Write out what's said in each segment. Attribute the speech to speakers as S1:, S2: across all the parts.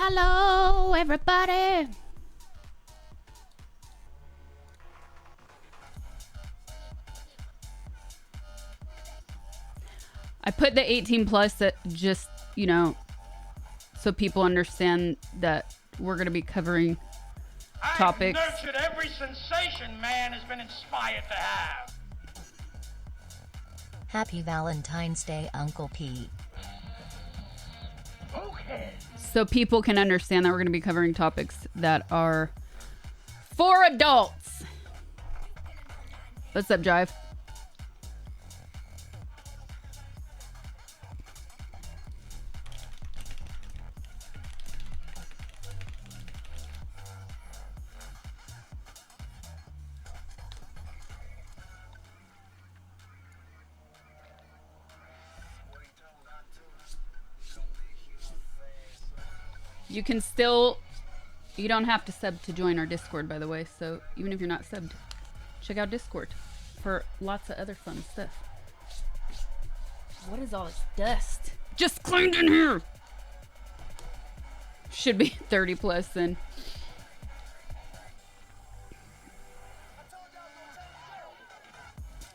S1: Hello, everybody. I put the 18 plus that just, you know, so people understand that we're going to be covering topics.
S2: I've nurtured every sensation man has been inspired to have.
S3: Happy Valentine's Day, Uncle P.
S2: Okay.
S1: So people can understand that we're going to be covering topics that are for adults. What's up, Jive? You can still, you don't have to sub to join our Discord, by the way. So even if you're not subbed, check out Discord for lots of other fun stuff. What is all this dust? Just cleaned in here. Should be 30 plus then.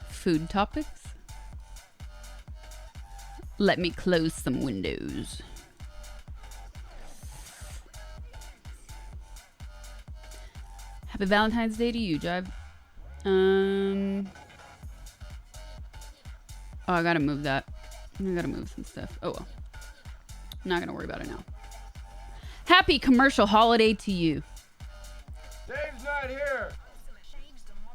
S1: Food topics. Let me close some windows. Happy Valentine's Day to you, Jive. Oh, I gotta move that. I gotta move some stuff. Oh well. I'm not gonna worry about it now. Happy commercial holiday to you.
S2: Dave's not here.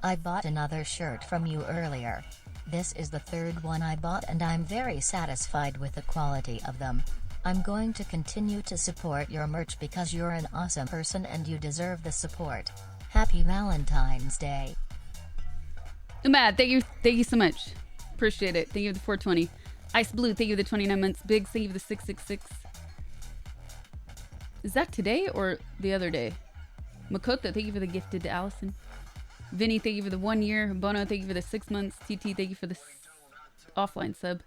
S3: I bought another shirt from you earlier. This is the third one I bought and I'm very satisfied with the quality of them. I'm going to continue to support your merch because you're an awesome person and you deserve the support. Happy Valentine's Day.
S1: Umad, thank you so much. Appreciate it. Thank you for the 420. Ice Blue, thank you for the 29 months. Big, thank you for the 666. Is that today or the other day? Makota, thank you for the gifted to Allison. Vinny, thank you for the 1 year. Bono, thank you for the 6 months. TT, thank you for the offline sub.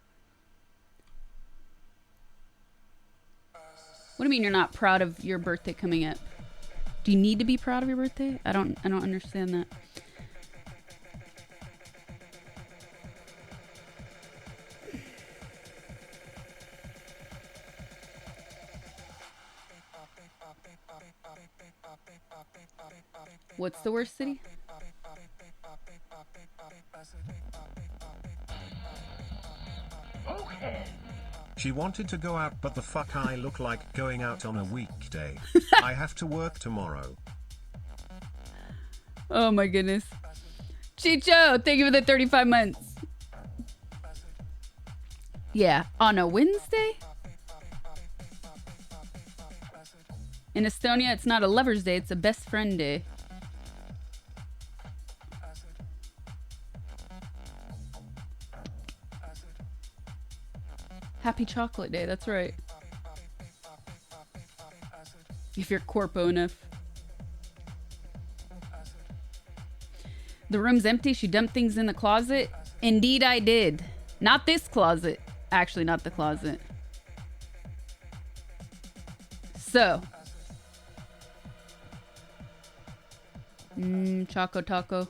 S1: What do you mean you're not proud of your birthday coming up? Do you need to be proud of your birthday? I don't understand that. What's the worst city?
S2: Okay.
S4: She wanted to go out, but the fuck I look like going out on a weekday. I have to work tomorrow.
S1: Oh my goodness. Chicho, thank you for the 35 months. Yeah, on a Wednesday? In Estonia, it's not a lover's day, it's a best friend day. Happy chocolate day, that's right. If you're corpo enough. The room's empty, she dumped things in the closet. Indeed I did. Not this closet. Actually, not the closet. So. Choco taco.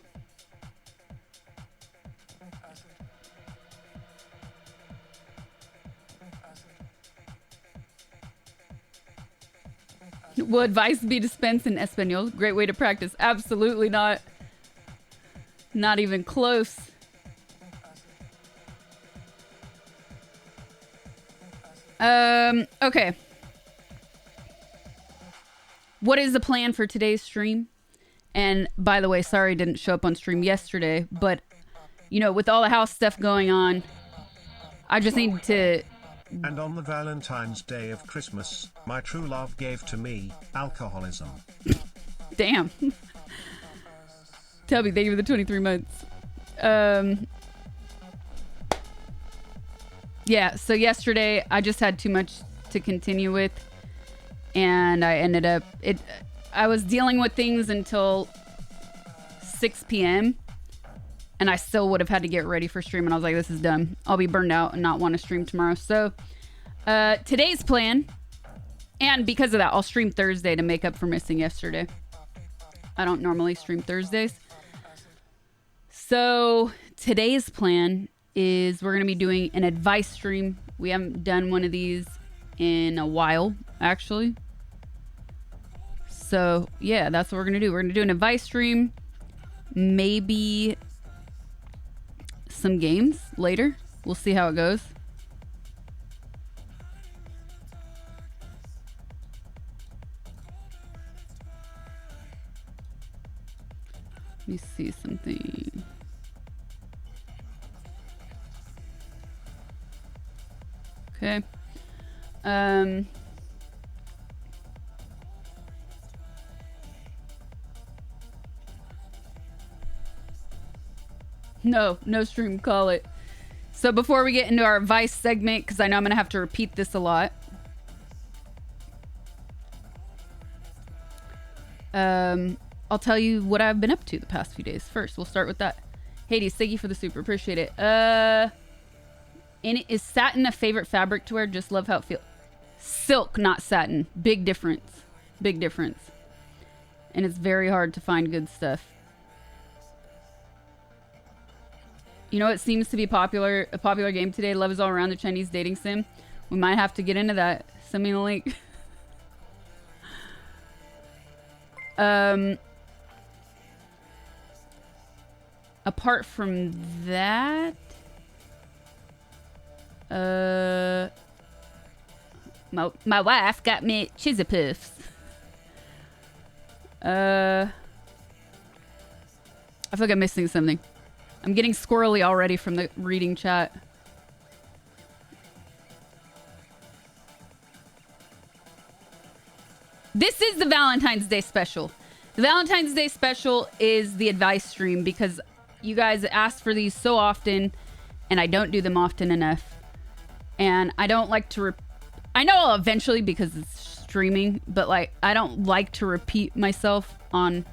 S1: Will advice be dispensed in Espanol? Great way to practice. Absolutely not. Not even close. Okay. What is the plan for today's stream? And by the way, sorry I didn't show up on stream yesterday, but you know, with all the house stuff going on, I just need to...
S4: And on the Valentine's Day of Christmas, my true love gave to me alcoholism.
S1: Damn. Tell me, thank you for the 23 months. Yeah, so yesterday I just had too much to continue with, and I ended up I was dealing with things until 6 p.m. and I still would have had to get ready for stream, and I was like, this is dumb. I'll be burned out and not want to stream tomorrow. So today's plan And because of that, I'll stream Thursday to make up for missing yesterday. I don't normally stream Thursdays. So today's plan is we're going to be doing an advice stream. We haven't done one of these in a while, actually. So yeah, that's what we're going to do. We're going to do an advice stream. Maybe some games later. We'll see how it goes. Let me see something. Okay. No stream, call it. So before we get into our advice segment, because I know I'm going to have to repeat this a lot. I'll tell you what I've been up to the past few days. First, we'll start with that. Hades, thank you for the super. Appreciate it. Is satin a favorite fabric to wear? Just love how it feels. Silk, not satin. Big difference. Big difference. And it's very hard to find good stuff. You know what seems to be a popular game today? Love is All Around, the Chinese dating sim. We might have to get into that. Send me the link. Apart from that, my wife got me Chizipuffs. I feel like I'm missing something. I'm getting squirrely already from the reading chat. This is the Valentine's Day special. The Valentine's Day special is the advice stream because you guys ask for these so often and I don't do them often enough. And I don't like to... I know I'll eventually because it's streaming, but like I don't like to repeat myself on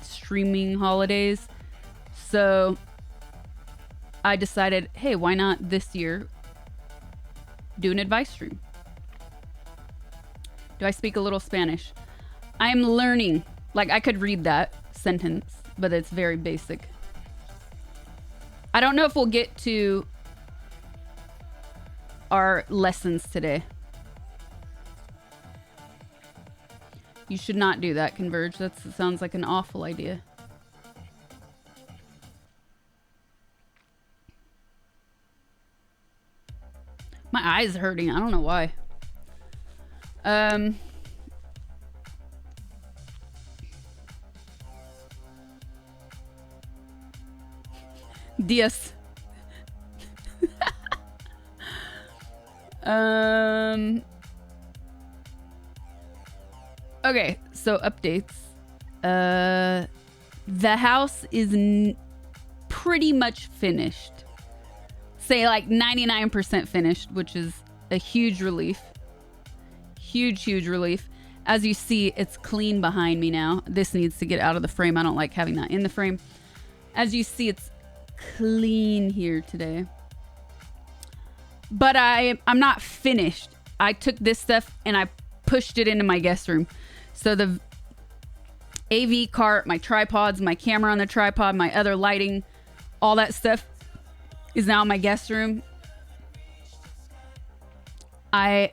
S1: streaming holidays. So I decided, hey, why not this year do an advice stream? Do I speak a little Spanish? I'm learning. Like, I could read that sentence, but it's very basic. I don't know if we'll get to our lessons today. You should not do that, Converge. That sounds like an awful idea. My eyes are hurting. I don't know why. Dios. Okay, so updates. The house is pretty much finished. Say like 99% finished, which is a huge relief. Huge relief. As you see, it's clean behind me now. This needs to get out of the frame. I don't like having that in the frame. As you see, it's clean here today. But I'm not finished. I took this stuff and I pushed it into my guest room. So the AV cart, my tripods, my camera on the tripod, my other lighting, all that stuff is now in my guest room. I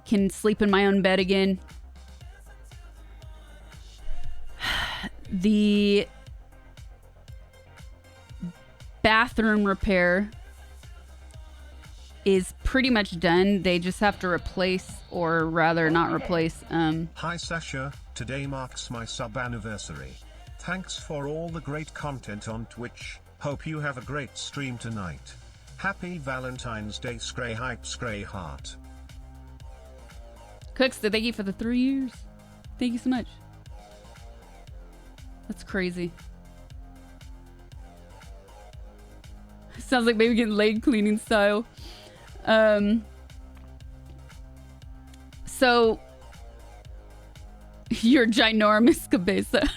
S1: can sleep in my own bed again. The bathroom repair is pretty much done. They just have to replace, or rather not replace.
S4: Hi Sasha, today marks my sub anniversary. Thanks for all the great content on Twitch. Hope you have a great stream tonight. Happy Valentine's Day, Scray Hype, Scray Heart.
S1: Cooks, thank you for the 3 years. Thank you so much. That's crazy. Sounds like maybe getting leg cleaning style. So you're ginormous, cabeza.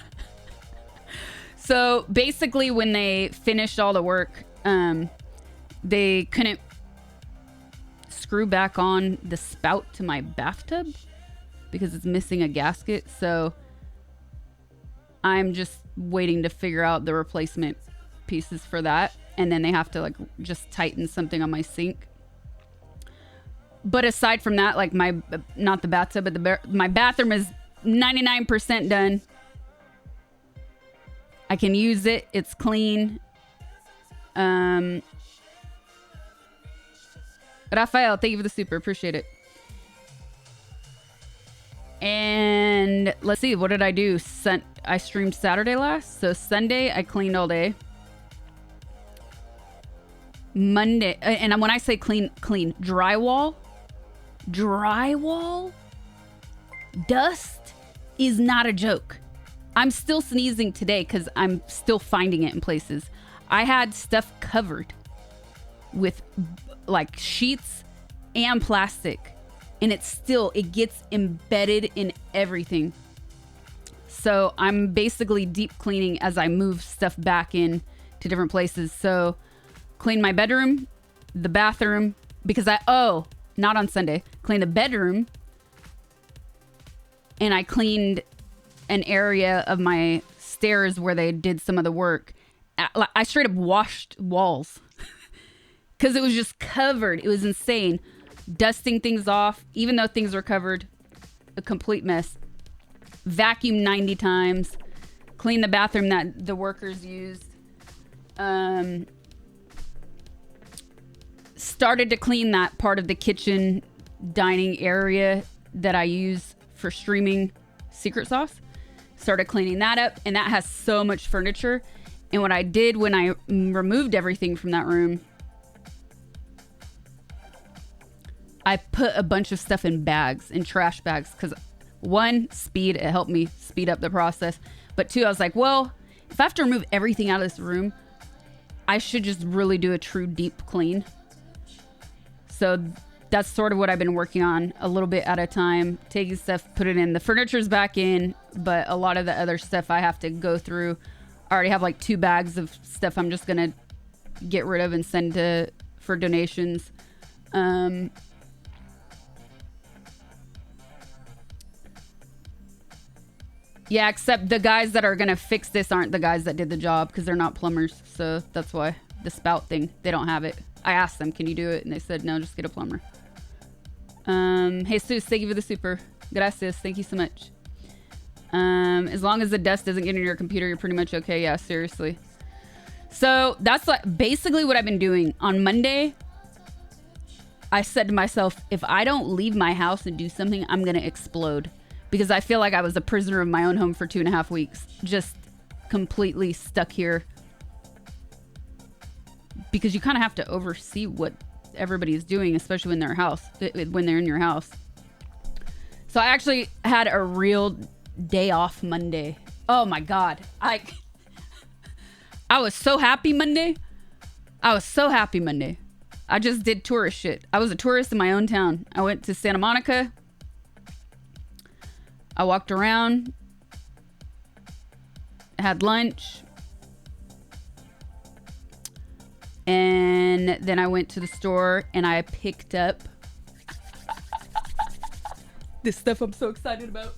S1: So basically when they finished all the work, they couldn't screw back on the spout to my bathtub because it's missing a gasket. So I'm just waiting to figure out the replacement pieces for that. And then they have to like just tighten something on my sink. But aside from that, like not the bathtub, but my bathroom is 99% done. I can use it. It's clean. Raphael, thank you for the super. Appreciate it. And let's see, what did I do? I streamed Saturday last. So Sunday, I cleaned all day. Monday, and when I say clean, drywall, dust is not a joke. I'm still sneezing today because I'm still finding it in places. I had stuff covered with like sheets and plastic, and it gets embedded in everything. So I'm basically deep cleaning as I move stuff back in to different places. So clean my bedroom, the bathroom, because not on Sunday, clean the bedroom, and I cleaned an area of my stairs where they did some of the work. I straight up washed walls because it was just covered. It was insane. Dusting things off, even though things were covered, a complete mess. Vacuum 90 times. Clean the bathroom that the workers used. Started to clean that part of the kitchen dining area that I use for streaming Secret Sauce. Started cleaning that up, and that has so much furniture. And what I did when I removed everything from that room, I put a bunch of stuff in bags, in trash bags, because one, speed, it helped me speed up the process. But two, I was like, well, if I have to remove everything out of this room, I should just really do a true deep clean. So that's sort of what I've been working on, a little bit at a time, taking stuff, put it in. The furniture's back in, but a lot of the other stuff I have to go through. I already have like 2 bags of stuff I'm just going to get rid of and send for donations. Yeah, except the guys that are going to fix this aren't the guys that did the job because they're not plumbers. So that's why the spout thing, they don't have it. I asked them, can you do it? And they said, no, just get a plumber. Jesus, thank you for the super. Gracias. Thank you so much. As long as the dust doesn't get in your computer, you're pretty much okay. Yeah, seriously. So that's like basically what I've been doing. On Monday, I said to myself, if I don't leave my house and do something, I'm going to explode. Because I feel like I was a prisoner of my own home for 2.5 weeks. Just completely stuck here. Because you kind of have to oversee what everybody's doing, especially when they're in your house. So I actually had a real day off Monday. Oh my God. I was so happy Monday. I just did tourist shit. I was a tourist in my own town. I went to Santa Monica. I walked around. Had lunch. And then I went to the store and I picked up this stuff I'm so excited about.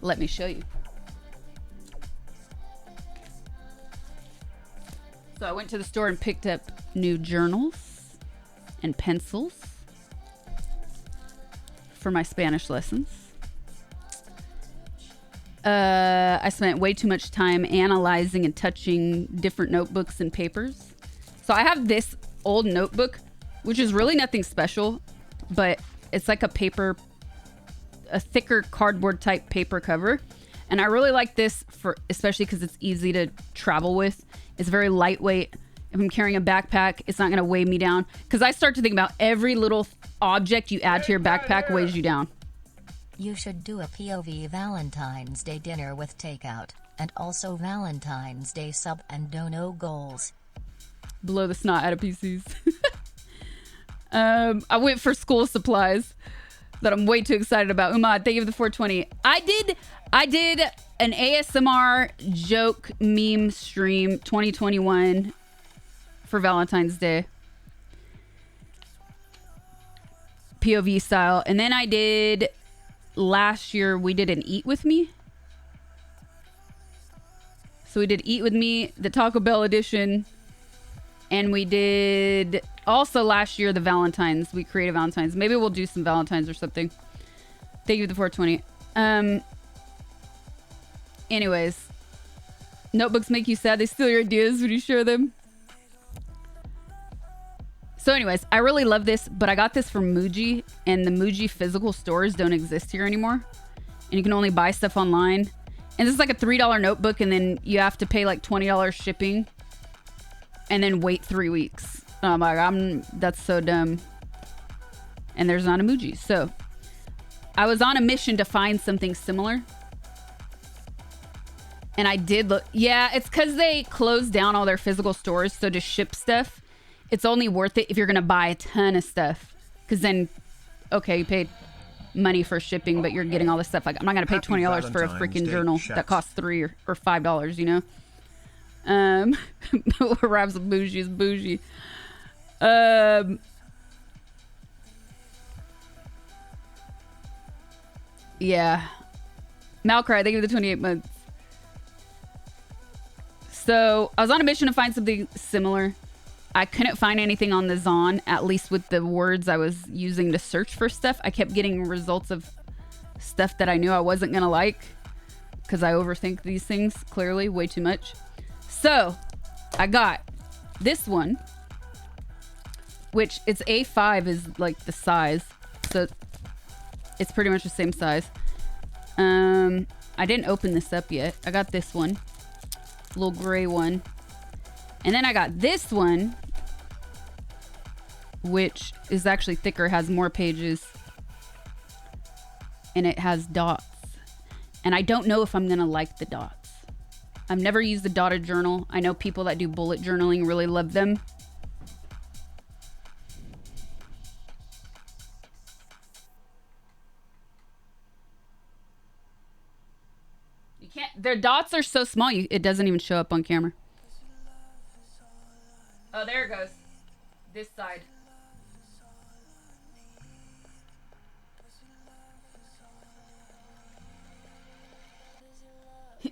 S1: Let me show you. So I went to the store and picked up new journals and pencils for my Spanish lessons. I spent way too much time analyzing and touching different notebooks and papers. So I have this old notebook, which is really nothing special, but it's like a thicker cardboard type paper cover. And I really like this especially because it's easy to travel with. It's very lightweight. If I'm carrying a backpack, it's not going to weigh me down. Because I start to think about every little object you add to your backpack weighs you down.
S3: You should do a POV Valentine's Day dinner with takeout, and also Valentine's Day sub and dono goals.
S1: Blow the snot out of PCs. I went for school supplies that I'm way too excited about. Umad, thank you for the 420. I did an ASMR joke meme stream 2021 for Valentine's Day. POV style. And then I did last year, we did an Eat With Me. So we did Eat With Me, the Taco Bell edition. And we did also last year the Valentine's. We created Valentine's. Maybe we'll do some Valentine's or something. Thank you for the 420. Anyways, notebooks make you sad. They steal your ideas when you share them. So anyways, I really love this, but I got this from Muji, and the Muji physical stores don't exist here anymore. And you can only buy stuff online. And this is like a $3 notebook, and then you have to pay like $20 shipping and then wait 3 weeks. I'm like, that's so dumb. And there's not a Muji. So I was on a mission to find something similar. And I did look. Yeah, it's because they closed down all their physical stores. So to ship stuff, it's only worth it if you're going to buy a ton of stuff. Because then, okay, you paid money for shipping, but you're getting all this stuff. Like, I'm not going to pay $20 for a freaking journal that costs $3 or $5, you know? What rhymes with bougie is bougie. Yeah. Malcry, thank you for the 28 months. So I was on a mission to find something similar. I couldn't find anything on the Zon, at least with the words I was using to search for stuff. I kept getting results of stuff that I knew I wasn't going to like because I overthink these things, clearly, way too much. So I got this one, which it's A5 is like the size. So it's pretty much the same size. I didn't open this up yet. I got this one. Little gray one. And then I got this one, which is actually thicker, has more pages, and it has dots. And I don't know if I'm gonna like the dots. I've never used the dotted journal. I know people that do bullet journaling really love them. Their dots are so small, it doesn't even show up on camera. Oh, there it goes. This side.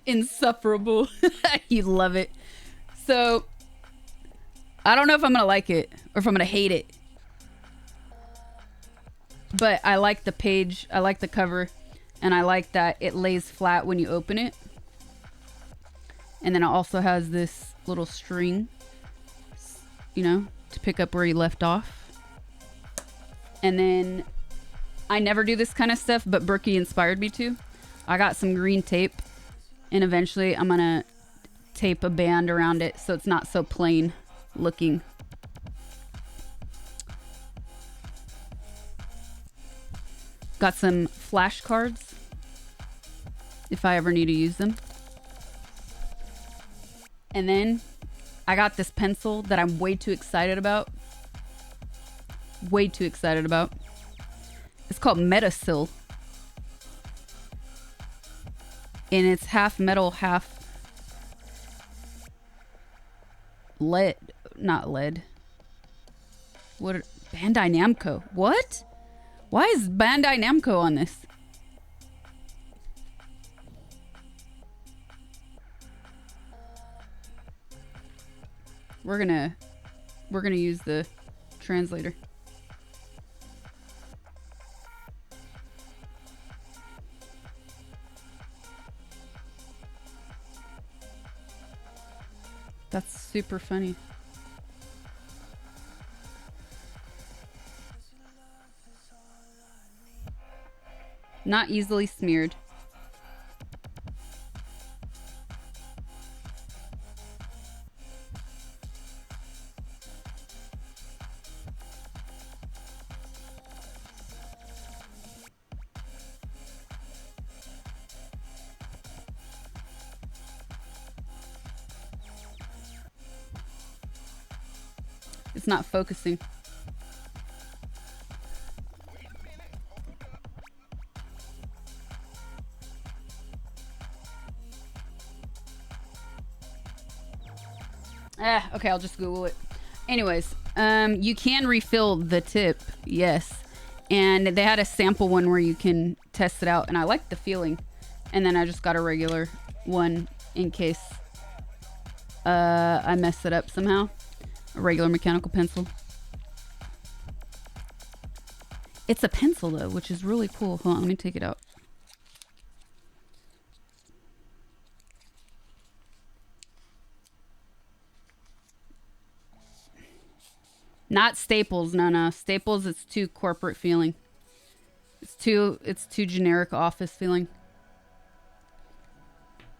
S1: Insufferable. You love it. So, I don't know if I'm gonna like it or if I'm gonna hate it. But I like the page. I like the cover. And I like that it lays flat when you open it. And then it also has this little string, you know, to pick up where you left off. And then I never do this kind of stuff, but Berkey inspired me to. I got some green tape, and eventually I'm gonna tape a band around it so it's not so plain looking. Got some flashcards if I ever need to use them. And then I got this pencil that I'm way too excited about. Way too excited about. It's called Metasil. And it's half metal, half lead. Not lead. What? Bandai Namco. What? Why is Bandai Namco on this? We're gonna use the translator. That's super funny. Not easily smeared. It's not focusing. Okay, I'll just Google it. Anyways, you can refill the tip, yes. And they had a sample one where you can test it out, and I liked the feeling. And then I just got a regular one in case I mess it up somehow. A regular mechanical pencil. It's a pencil though, which is really cool. Hold on, let me take it out. Not Staples, no. Staples, it's too corporate feeling. It's too generic office feeling.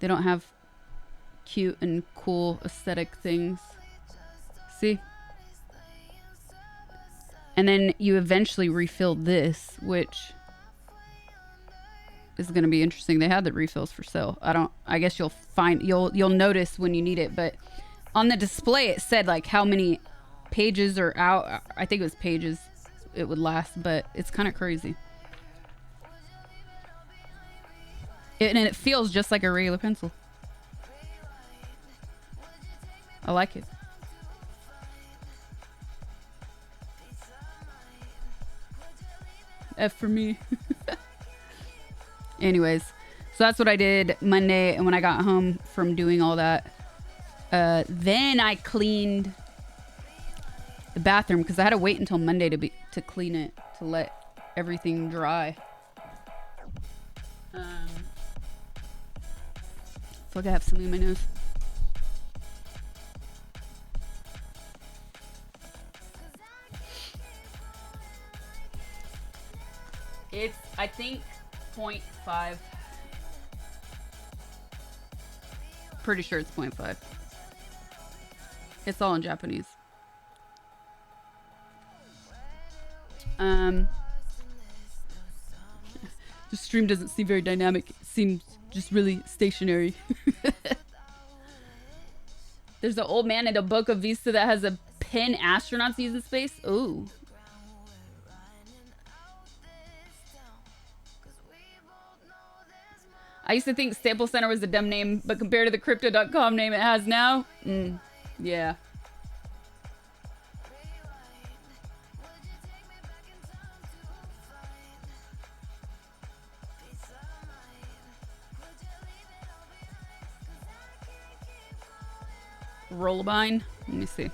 S1: They don't have cute and cool aesthetic things. See? And then you eventually refill this, which is going to be interesting. They had the refills for sale. I guess you'll notice when you need it, but on the display it said like how many pages are out. I think it was pages it would last, but it's kind of crazy. And it feels just like a regular pencil. I like it. F for me. Anyways, so that's what I did Monday, and when I got home from doing all that, then I cleaned the bathroom because I had to wait until Monday to clean it, to let everything dry. I feel like I have something in my nose. It's, I think, 0.5. Pretty sure it's 0.5. It's all in Japanese. The stream doesn't seem very dynamic. It seems just really stationary. There's an old man in a book of Vista that has a pen astronauts use in space. Ooh. I used to think Staples Center was a dumb name, but compared to the Crypto.com name it has now, yeah. Rollabine. Let me see.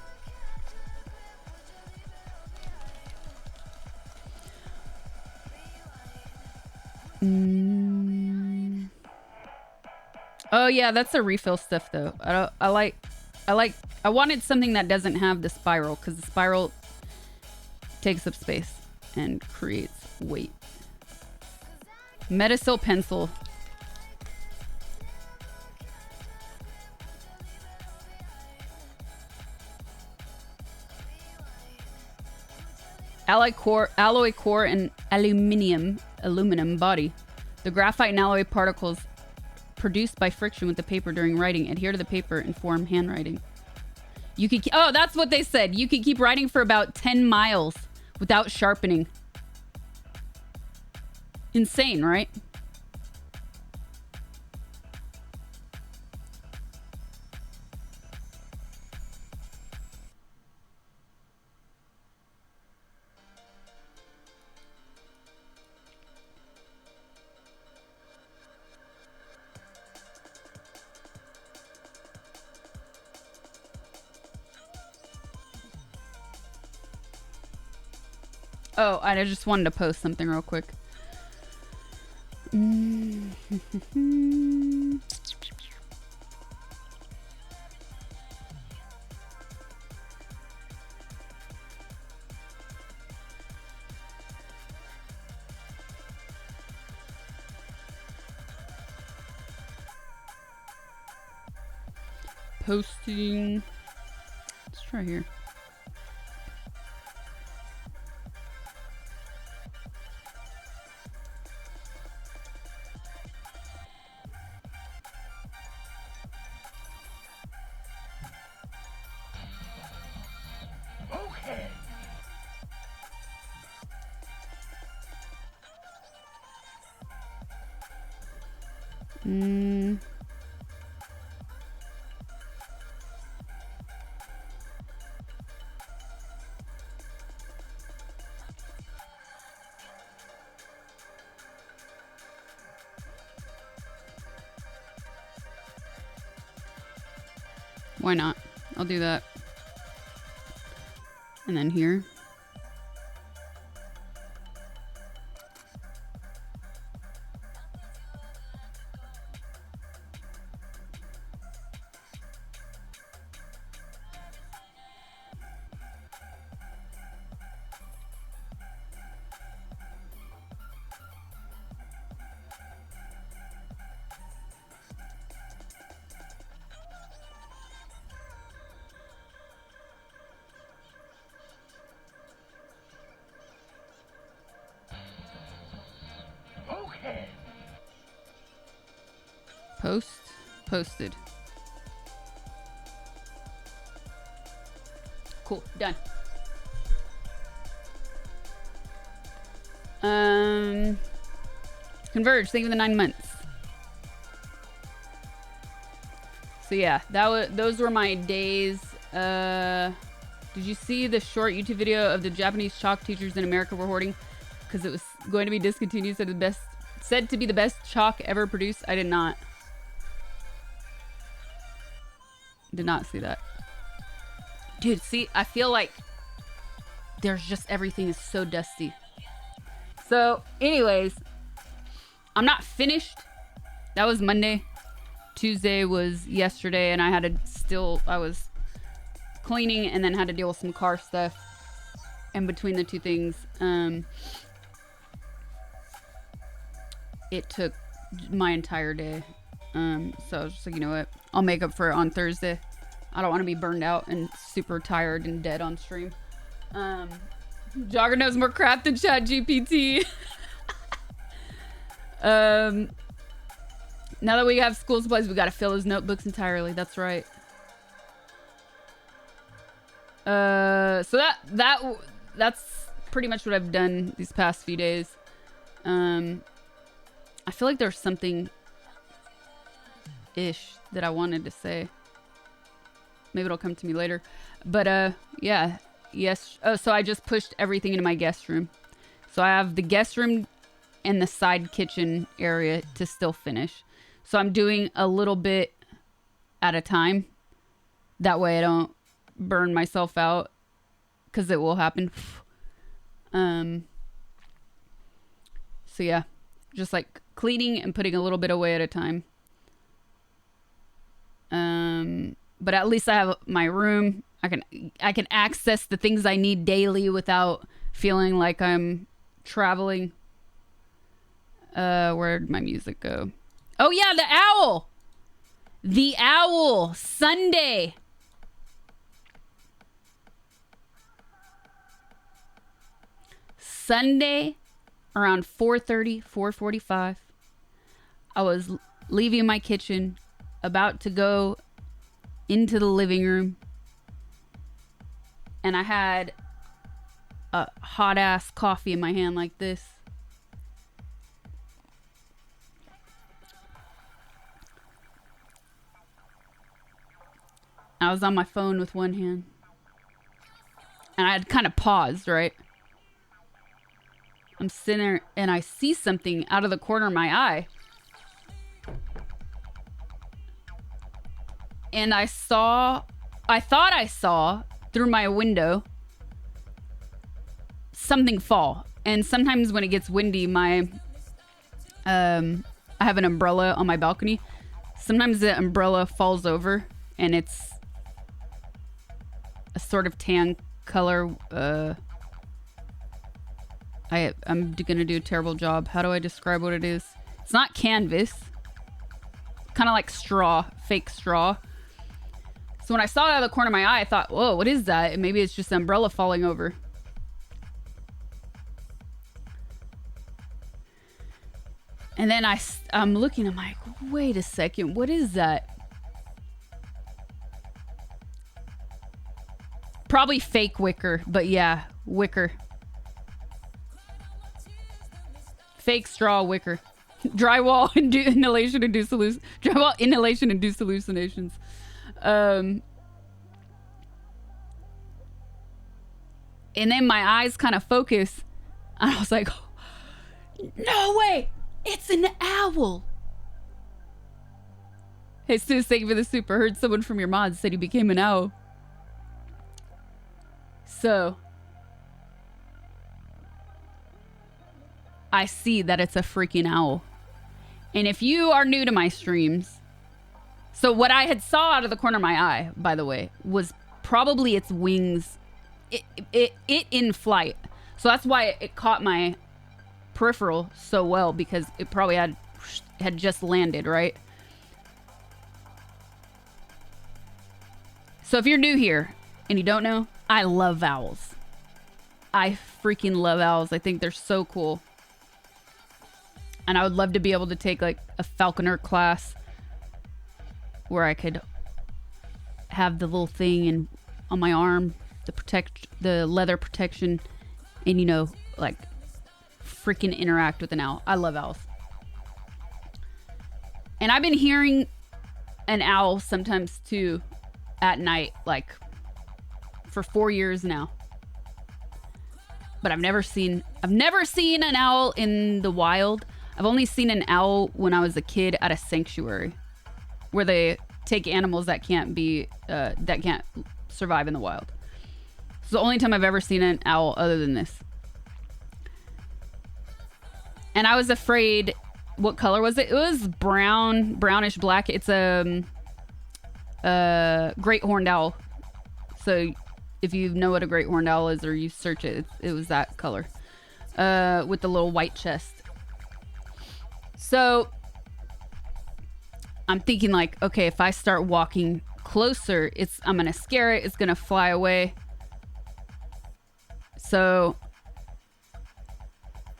S1: Oh yeah, that's the refill stuff though. I wanted something that doesn't have the spiral, because the spiral takes up space and creates weight. Metasil pencil. Alloy core and aluminum body. The graphite and alloy particles produced by friction with the paper during writing adhere to the paper and form handwriting. You could oh, that's what they said. You could keep writing for about 10 miles without sharpening. Insane, right? Oh, I just wanted to post something real quick. Posting. Let's try here.
S2: Okay.
S1: Why not? I'll do that. And then here.
S2: Okay.
S1: Posted. Cool, done. Converge, thank you for the 9 months. So yeah, those were my days. Did you see the short YouTube video of the Japanese chalk teachers in America were hoarding because it was going to be discontinued? Said to be the best chalk ever produced. I did not. Did not see that. Dude, see, I feel like there's just everything is so dusty. So, anyways, I'm not finished. That was Monday. Tuesday was yesterday, and I was cleaning and then had to deal with some car stuff. And between the two things, it took my entire day. So I was just like, you know what? I'll make up for it on Thursday. I don't want to be burned out and super tired and dead on stream. Jogger knows more crap than ChatGPT. Now that we have school supplies, we got to fill those notebooks entirely. That's right. So that's pretty much what I've done these past few days. I feel like there's something ish that I wanted to say. Maybe it'll come to me later. But yeah. Yes. Oh, so I just pushed everything into my guest room. So I have the guest room and the side kitchen area to still finish. So I'm doing a little bit at a time. That way I don't burn myself out, because it will happen. So yeah, just like cleaning and putting a little bit away at a time. But at least I have my room. I can access the things I need daily without feeling like I'm traveling. Where'd my music go? Oh yeah, the owl. The owl. Sunday. Sunday around 4:30, 4:45. I was leaving my kitchen, about to go into the living room, and I had a hot ass coffee in my hand like this. I was on my phone with one hand, and I had kind of paused, right? I'm sitting there and I see something out of the corner of my eye. And I thought I saw through my window something fall. And sometimes when it gets windy, I have an umbrella on my balcony. Sometimes the umbrella falls over and it's a sort of tan color. I'm gonna do a terrible job. How do I describe what it is? It's not canvas. Kind of like straw, fake straw. So when I saw it out of the corner of my eye, I thought, whoa, what is that? And maybe it's just an umbrella falling over. And then I'm looking, I'm like, wait a second, what is that? Probably fake wicker, but yeah, wicker. Fake straw wicker. Drywall inhalation induced hallucinations. And then my eyes kind of focus, and I was like, no way, it's an owl. Hey, Stu, thank you for the super. Heard someone from your mods said he became an owl. So, I see that it's a freaking owl. And if you are new to my streams, so what I had saw out of the corner of my eye, by the way, was probably its wings, it in flight. So that's why it caught my peripheral so well, because it probably had just landed, right? So if you're new here and you don't know, I love owls. I freaking love owls. I think they're so cool. And I would love to be able to take like a falconer class where I could have the little thing and on my arm, the leather protection, and, you know, like freaking interact with an owl. I love owls. And I've been hearing an owl sometimes too at night, like for 4 years now. But I've never seen an owl in the wild. I've only seen an owl when I was a kid at a sanctuary where they take animals that can't survive in the wild. It's the only time I've ever seen an owl other than this. And I was afraid. What color was it? It was brownish black. It's a great horned owl. So if you know what a great horned owl is, or you search it, it was that color, with the little white chest. So I'm thinking like, okay, if I start walking closer, I'm gonna scare it. It's gonna fly away. So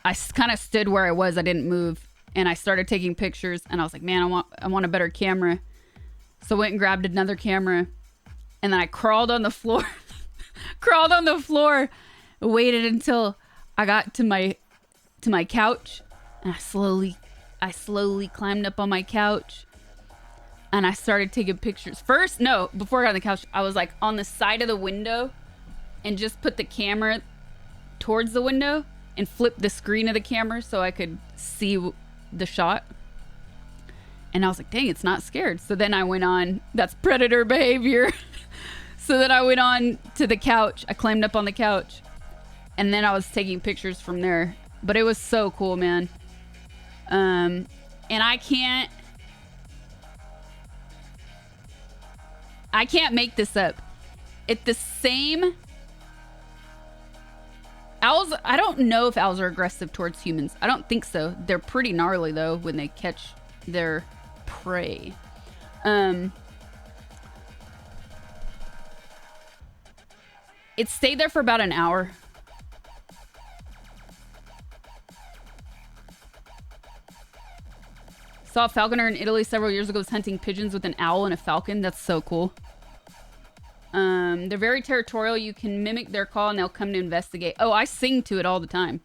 S1: I kind of stood where I was. I didn't move. And I started taking pictures, and I was like, man, I want a better camera. So I went and grabbed another camera, and then I crawled on the floor, waited until I got to my couch, and I slowly climbed up on my couch, and I started taking pictures. Before I got on the couch, I was like on the side of the window and just put the camera towards the window and flipped the screen of the camera so I could see the shot. And I was like, dang, it's not scared. So then I went on, that's predator behavior. So then I went on to the couch. I climbed up on the couch, and then I was taking pictures from there. But it was so cool, man. And I can't make this up. It's the same. Owls, I don't know if owls are aggressive towards humans. I don't think so. They're pretty gnarly, though, when they catch their prey. It stayed there for about an hour. Saw a falconer in Italy several years ago was hunting pigeons with an owl and a falcon. That's so cool. They're very territorial. You can mimic their call and they'll come to investigate. Oh, I sing to it all the time.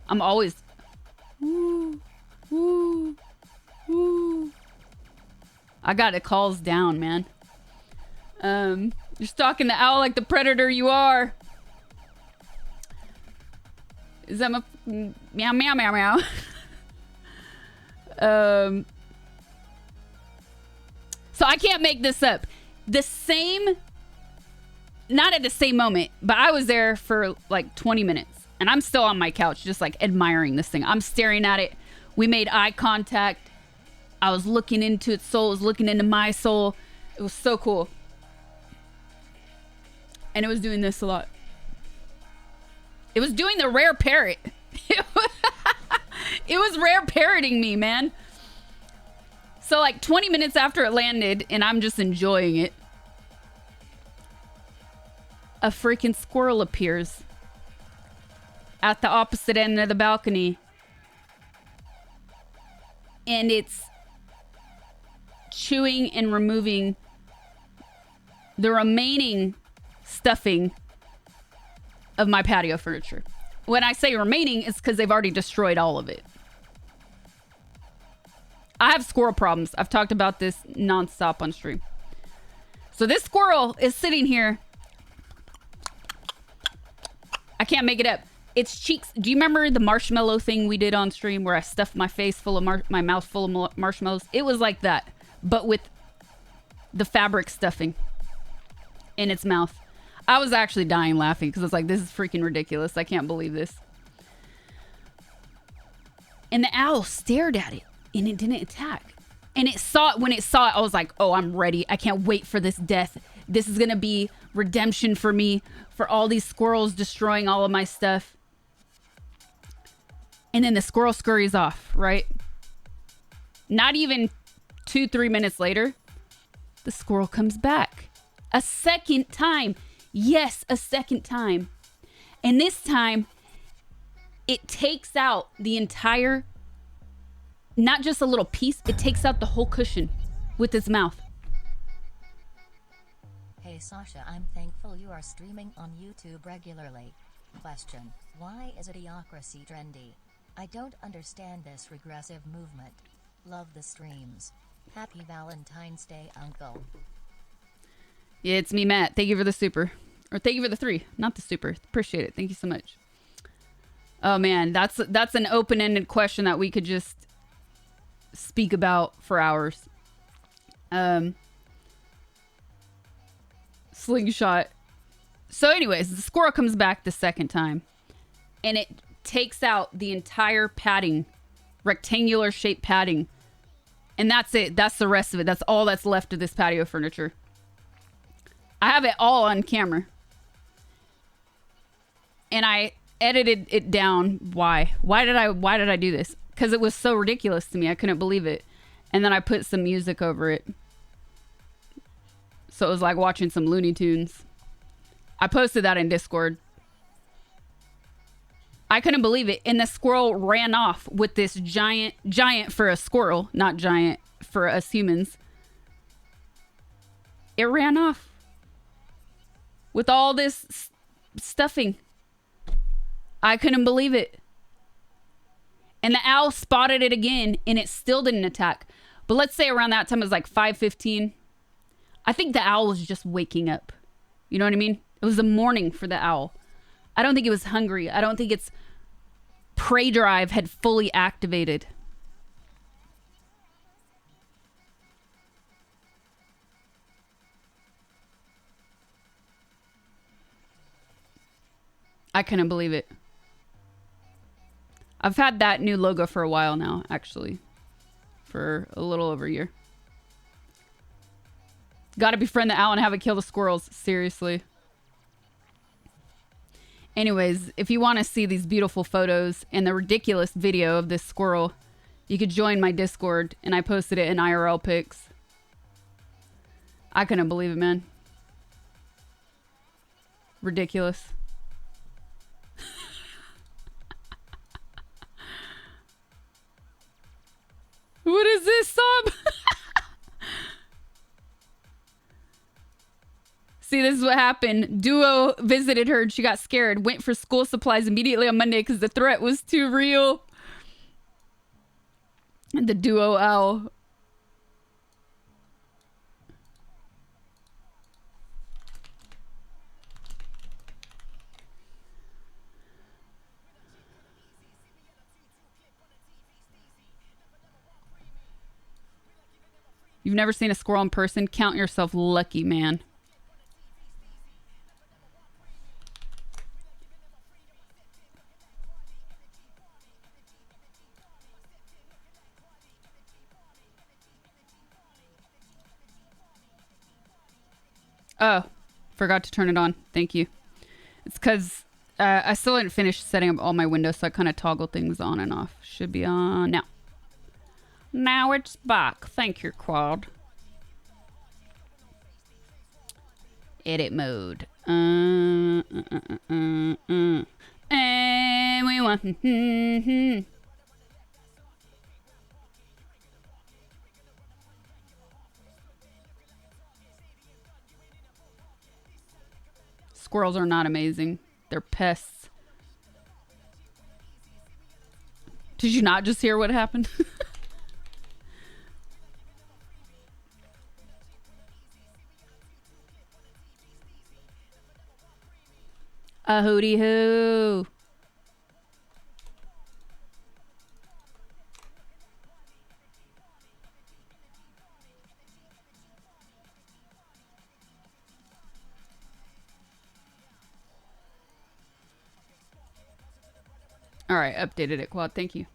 S1: I'm always... Woo, woo, woo. I got the calls down, man. You're stalking the owl like the predator you are. Is that my... Meow, meow, meow, meow. So I can't make this up. The same... Not at the same moment, but I was there for like 20 minutes. And I'm still on my couch, just like admiring this thing. I'm staring at it. We made eye contact. I was looking into its soul. It was looking into my soul. It was so cool. And it was doing this a lot. It was doing the rare parrot. It was rare parroting me, man. So like 20 minutes after it landed, and I'm just enjoying it, a freaking squirrel appears at the opposite end of the balcony. And it's chewing and removing the remaining stuffing of my patio furniture. When I say remaining, it's because they've already destroyed all of it. I have squirrel problems. I've talked about this nonstop on stream. So this squirrel is sitting here. I can't make it up. Its cheeks. Do you remember the marshmallow thing we did on stream where I stuffed my face full of my mouth full of marshmallows? It was like that, but with the fabric stuffing in its mouth. I was actually dying laughing because I was like, this is freaking ridiculous. I can't believe this. And the owl stared at it and it didn't attack. And it saw it. When it saw it, I was like, oh, I'm ready. I can't wait for this death. This is going to be redemption for me, for all these squirrels destroying all of my stuff. And then the squirrel scurries off, right? Not even 2-3 minutes later, the squirrel comes back. A second time. Yes, a second time. And this time, it takes out the entire, not just a little piece, it takes out the whole cushion with its mouth.
S3: Hey Sasha, I'm thankful you are streaming on YouTube regularly. Question: why is idiocracy trendy? I don't understand this regressive movement. Love the streams. Happy Valentine's Day, Uncle.
S1: Yeah, it's me, Matt. Thank you for the super. Or thank you for the 3, not the super. Appreciate it. Thank you so much. Oh man, that's an open-ended question that we could just speak about for hours. Slingshot. So anyways, the squirrel comes back the second time and it takes out the entire padding, rectangular shaped padding. And that's it. That's the rest of it. That's all that's left of this patio furniture. I have it all on camera. And I edited it down. Why? Why did I do this? Because it was so ridiculous to me. I couldn't believe it. And then I put some music over it. So it was like watching some Looney Tunes. I posted that in Discord. I couldn't believe it. And the squirrel ran off with this giant for a squirrel, not giant for us humans. It ran off with all this stuffing. I couldn't believe it. And the owl spotted it again and it still didn't attack. But let's say around that time, it was like 5:15. I think the owl was just waking up. You know what I mean? It was the morning for the owl. I don't think it was hungry. I don't think its prey drive had fully activated. I couldn't believe it. I've had that new logo for a while now, actually. For a little over a year. Gotta befriend the owl and have it kill the squirrels. Seriously. Anyways, if you want to see these beautiful photos and the ridiculous video of this squirrel, you could join my Discord, and I posted it in IRL pics. I couldn't believe it, man. Ridiculous. What is this, Sob? See, this is what happened. Duo visited her and she got scared. Went for school supplies immediately on Monday because the threat was too real. And the duo owl. You've never seen a squirrel in person? Count yourself lucky, man. Oh, forgot to turn it on. Thank you. It's because I still didn't finish setting up all my windows, so I kind of toggle things on and off. Should be on now. Now it's back. Thank you, Quad. Edit mode. And we want. Squirrels are not amazing. They're pests. Did you not just hear what happened? A hootie hoo. All right, updated it, Quad. Thank you.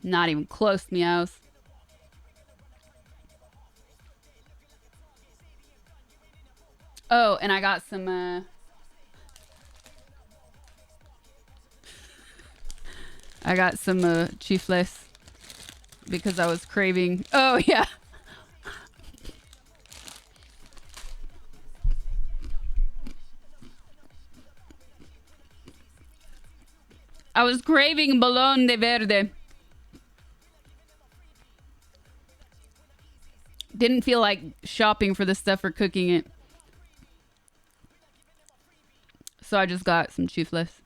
S1: Not even close, meows. Oh, and I got some, chifles because I was craving. Oh, yeah. I was craving bologna de verde. Didn't feel like shopping for the stuff or cooking it. So I just got some chifles.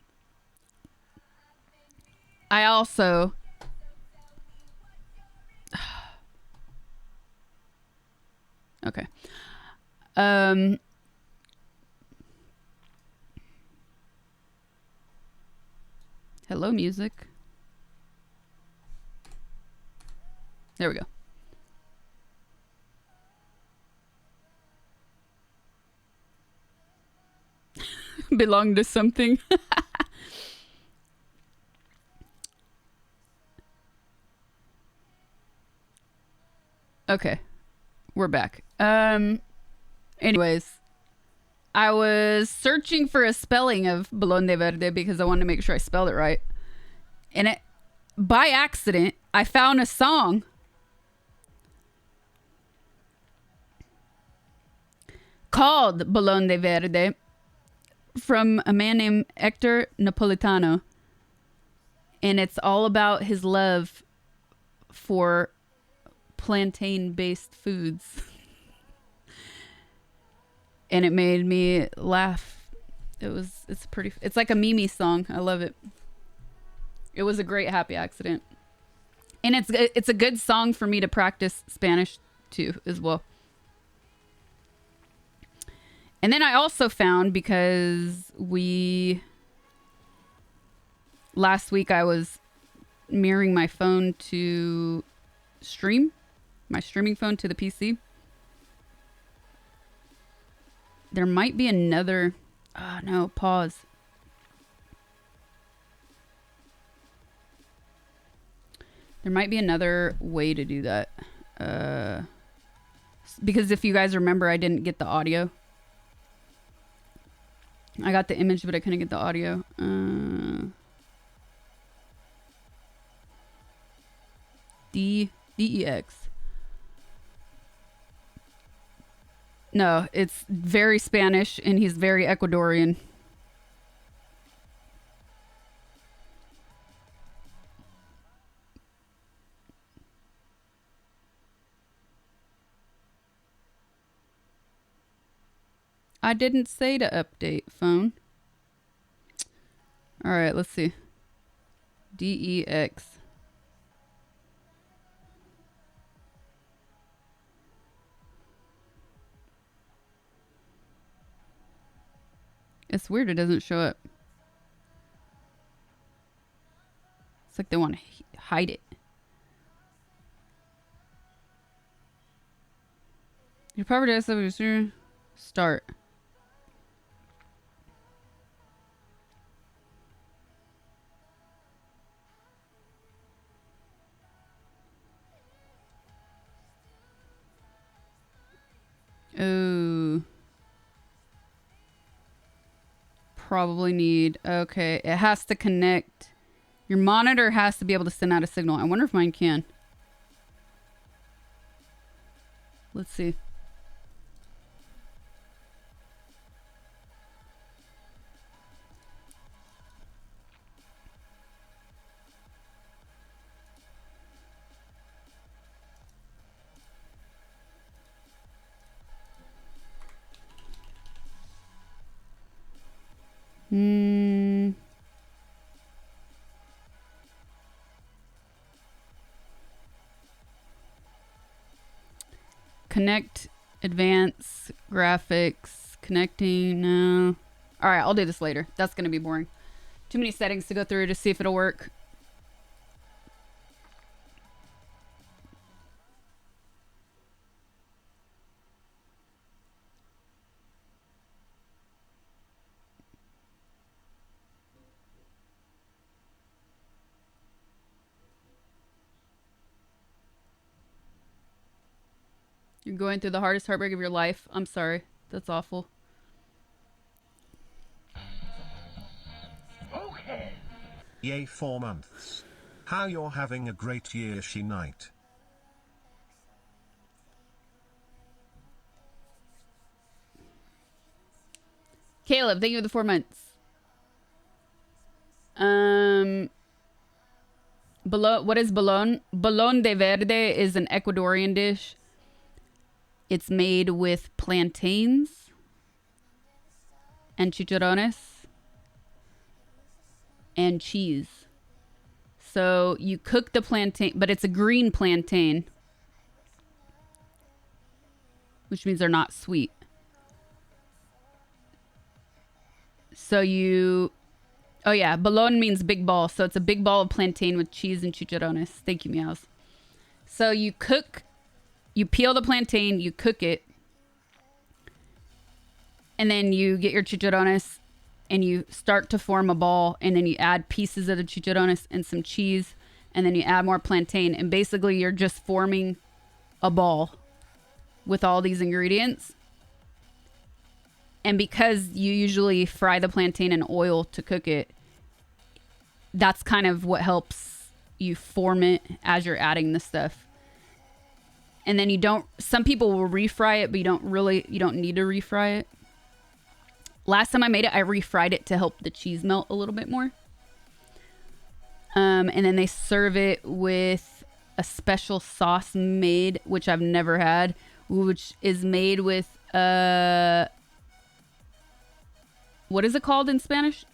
S1: I also... Okay. Hello, music. There we go. Belong to something. Okay. We're back. Anyways, I was searching for a spelling of bologna de verde because I wanted to make sure I spelled it right. And it, by accident, I found a song called Bologna de Verde from a man named Hector Napolitano. And it's all about his love for plantain-based foods. And it made me laugh. It's like a Mimi song. I love it. It was a great happy accident. And it's a good song for me to practice Spanish too as well. And then I also found, because last week I was mirroring my phone to stream, my streaming phone to the PC. There might be another, oh no, pause. There might be another way to do that. Because if you guys remember, I didn't get the audio. I got the image, but I couldn't get the audio. DEX. No, it's very Spanish, and he's very Ecuadorian. I didn't say to update phone. All right, let's see. DEX. It's weird it doesn't show up. It's like they want to hide it. Your property has to start. Oh. Probably need, okay, it has to connect. Your monitor has to be able to send out a signal. I wonder if mine can. Let's see. Connect, advance, graphics, connecting, no. All right, I'll do this later. That's going to be boring. Too many settings to go through to see if it'll work. You're going through the hardest heartbreak of your life. I'm sorry. That's awful.
S2: Okay.
S4: Yay, 4 months. How you're having a great year, she night.
S1: Caleb, thank you for the 4 months. What is bolón? Bolón de verde is an Ecuadorian dish. It's made with plantains and chicharrones and cheese. So you cook the plantain, but it's a green plantain, which means they're not sweet. So oh yeah, bolón means big ball. So it's a big ball of plantain with cheese and chicharrones. Thank you, Meows. So you peel the plantain, you cook it, and then you get your chicharrones and you start to form a ball, and then you add pieces of the chicharrones and some cheese, and then you add more plantain, and basically you're just forming a ball with all these ingredients. And because you usually fry the plantain in oil to cook it, that's kind of what helps you form it as you're adding the stuff. And then some people will refry it, but you don't need to refry it. Last time I made it, I refried it to help the cheese melt a little bit more. And then they serve it with a special sauce made, which I've never had, which is made with, what is it called in Spanish?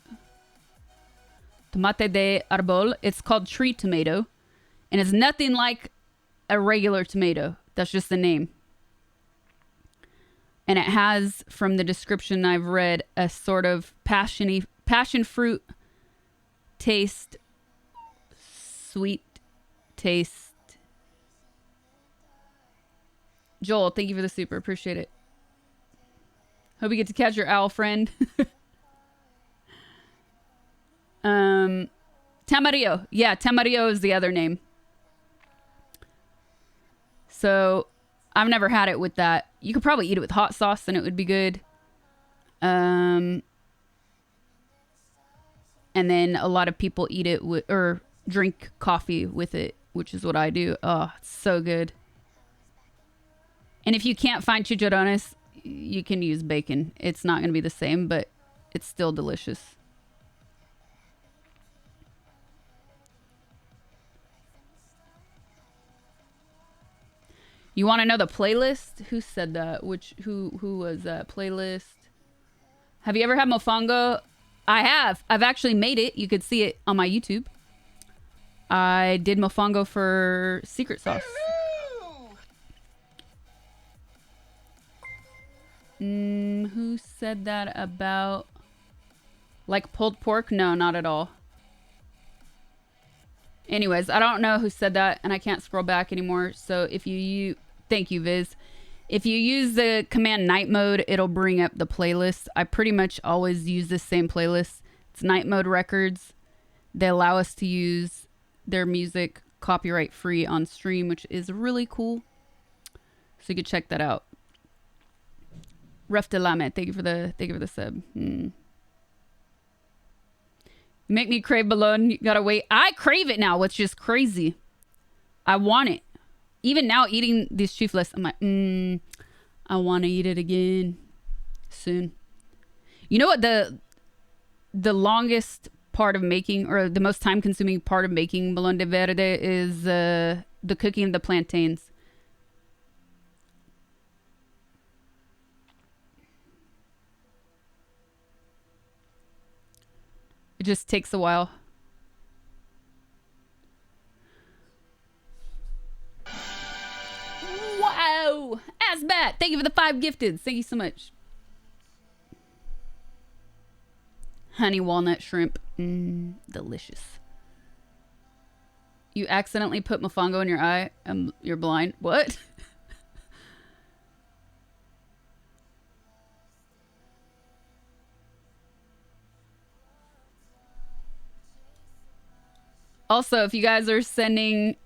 S1: Tomate de árbol. It's called tree tomato. And it's nothing like a regular tomato. That's just the name. And it has, from the description I've read, a sort of passion fruit taste, sweet taste. Joel, thank you for the super. Appreciate it. Hope you get to catch your owl friend. Tamarillo. Yeah, Tamarillo is the other name. So I've never had it with that. You could probably eat it with hot sauce and it would be good. And then a lot of people eat it or drink coffee with it, which is what I do. Oh, it's so good. And if you can't find chicharrones, you can use bacon. It's not going to be the same, but it's still delicious. You want to know the playlist? Who said that? Who was that playlist? Have you ever had mofongo? I have. I've actually made it. You could see it on my YouTube. I did mofongo for secret sauce. Who said that about like pulled pork? No, not at all. Anyways, I don't know who said that, and I can't scroll back anymore. So if thank you, Viz. If you use the command night mode, it'll bring up the playlist. I pretty much always use the same playlist. It's Night Mode Records. They allow us to use their music copyright free on stream, which is really cool. So you can check that out. Ref de Lame, thank you for the sub. Make me crave bologna. You gotta wait. I crave it now, which is crazy. I want it. Even now, eating these chifles, I'm like, I want to eat it again soon. You know what the longest part of making, or the most time-consuming part of making bologna de verde is the cooking of the plantains. It just takes a while. Wow! Asbat, thank you for the 5 gifted. Thank you so much. Honey walnut shrimp. Delicious. You accidentally put mofongo in your eye. You're blind. What? Also, if you guys are sending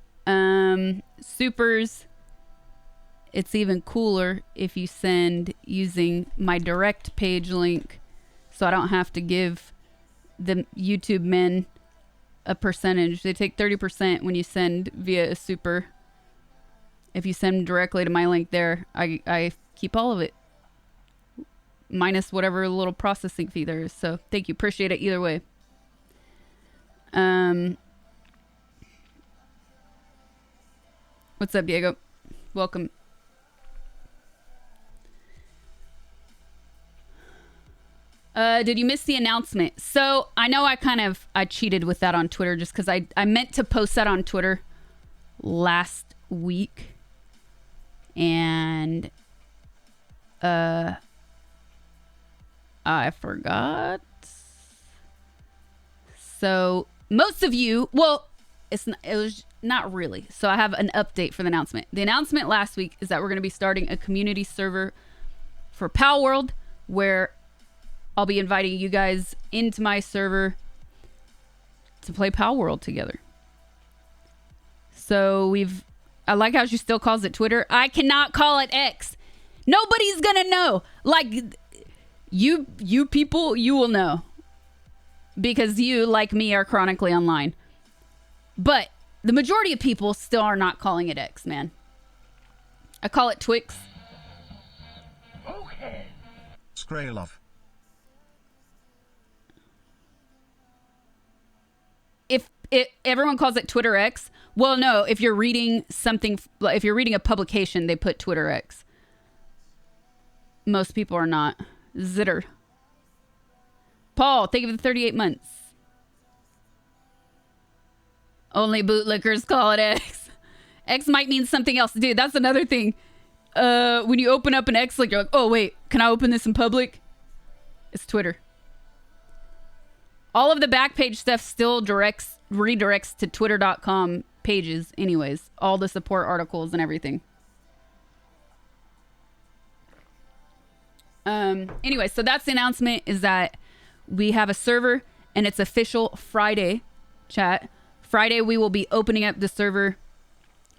S1: supers it's even cooler if you send using my direct page link, so I don't have to give the YouTube men a percentage. They take 30% when you send via a super. If you send directly to my link there, I keep all of it, minus whatever little processing fee there is. So thank you, appreciate it either way. What's up, Diego? Welcome. Did you miss the announcement? So I know I cheated with that on Twitter just because I meant to post that on Twitter last week, and I forgot. So most of you, well, it was not really. So I have an update for the announcement. The announcement last week is that we're going to be starting a community server for Pal World, where I'll be inviting you guys into my server to play Pal World together. So I like how she still calls it Twitter. I cannot call it X. Nobody's gonna know. Like, you people, you will know. Because you, like me, are chronically online. But the majority of people still are not calling it X, man. I call it Twix.
S2: Okay.
S4: Scray love.
S1: If everyone calls it Twitter X, well, no, if you're reading something, if you're reading a publication, they put Twitter X. Most people are not. Zitter. Paul, thank you for the 38 months. Only bootlickers call it X. X might mean something else. Dude, that's another thing. When you open up an X, like, you're like, oh, wait, can I open this in public? It's Twitter. All of the back page stuff still redirects to twitter.com pages anyways. All the support articles and everything. Anyway, so that's the announcement, is that we have a server and it's official Friday, chat. Friday, we will be opening up the server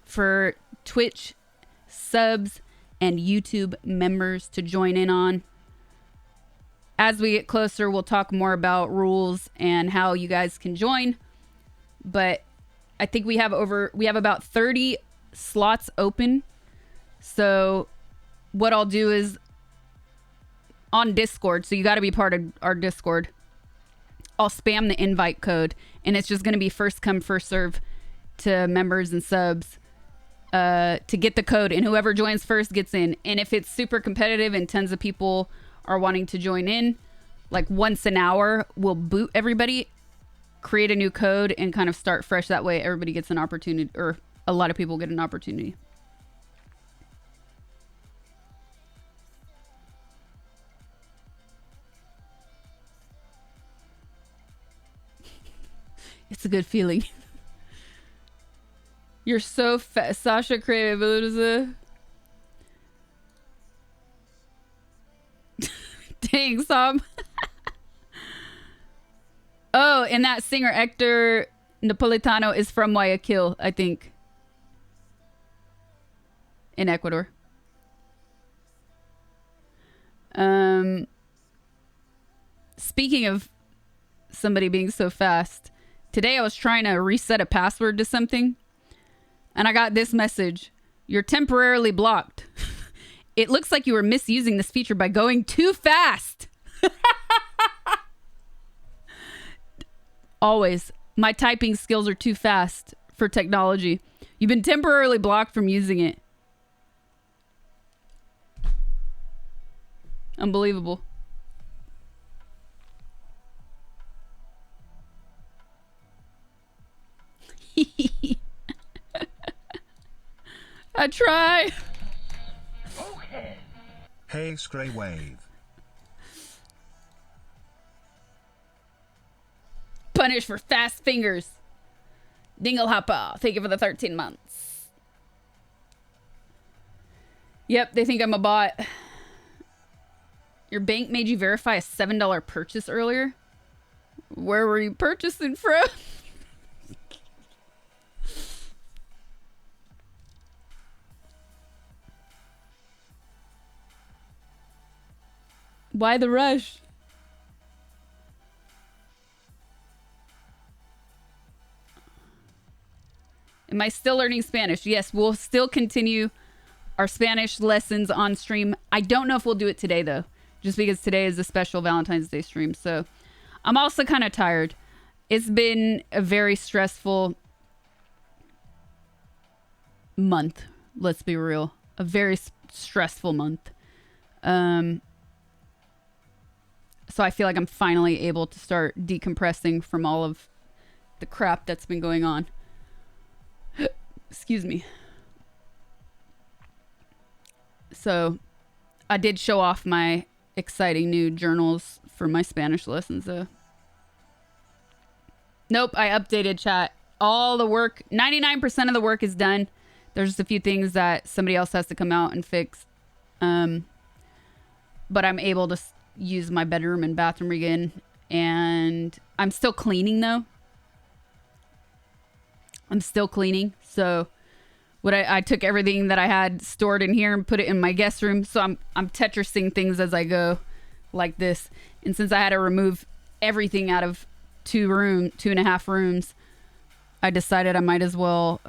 S1: for Twitch subs and YouTube members to join in on. As we get closer, we'll talk more about rules and how you guys can join. But I think we have about 30 slots open. So what I'll do is on Discord, so you got to be part of our Discord, I'll spam the invite code, and it's just going to be first come, first serve to members and subs to get the code, and whoever joins first gets in. And if it's super competitive and tons of people are wanting to join in, like once an hour, we'll boot everybody, create a new code, and kind of start fresh. That way everybody gets an opportunity, or a lot of people get an opportunity. It's a good feeling. You're so fat. Sasha creative. What is it? Dang, Sam. Oh, and that singer Hector Napolitano is from Guayaquil, I think. In Ecuador. Speaking of somebody being so fast, today I was trying to reset a password to something, and I got this message. You're temporarily blocked. It looks like you were misusing this feature by going too fast. Always. My typing skills are too fast for technology. You've been temporarily blocked from using it. Unbelievable. I try.
S2: Okay.
S4: Hey, Scray Wave.
S1: Punish for fast fingers. Dinglehopper, thank you for the 13 months. Yep, they think I'm a bot. Your bank made you verify a $7 purchase earlier? Where were you purchasing from? Why the rush? Am I still learning Spanish? Yes, we'll still continue our Spanish lessons on stream. I don't know if we'll do it today, though, just because today is a special Valentine's Day stream. So I'm also kind of tired. It's been a very stressful month. Let's be real. A very stressful month. So I feel like I'm finally able to start decompressing from all of the crap that's been going on. Excuse me. So I did show off my exciting new journals for my Spanish lessons, though. Nope, I updated chat. All the work, 99% of the work is done. There's just a few things that somebody else has to come out and fix. But I'm able to use my bedroom and bathroom again. And I'm still cleaning, though. I'm still cleaning. So what I took everything that I had stored in here and put it in my guest room. So I'm Tetrising things as I go like this. And since I had to remove everything out of 2.5 rooms, I decided I might as well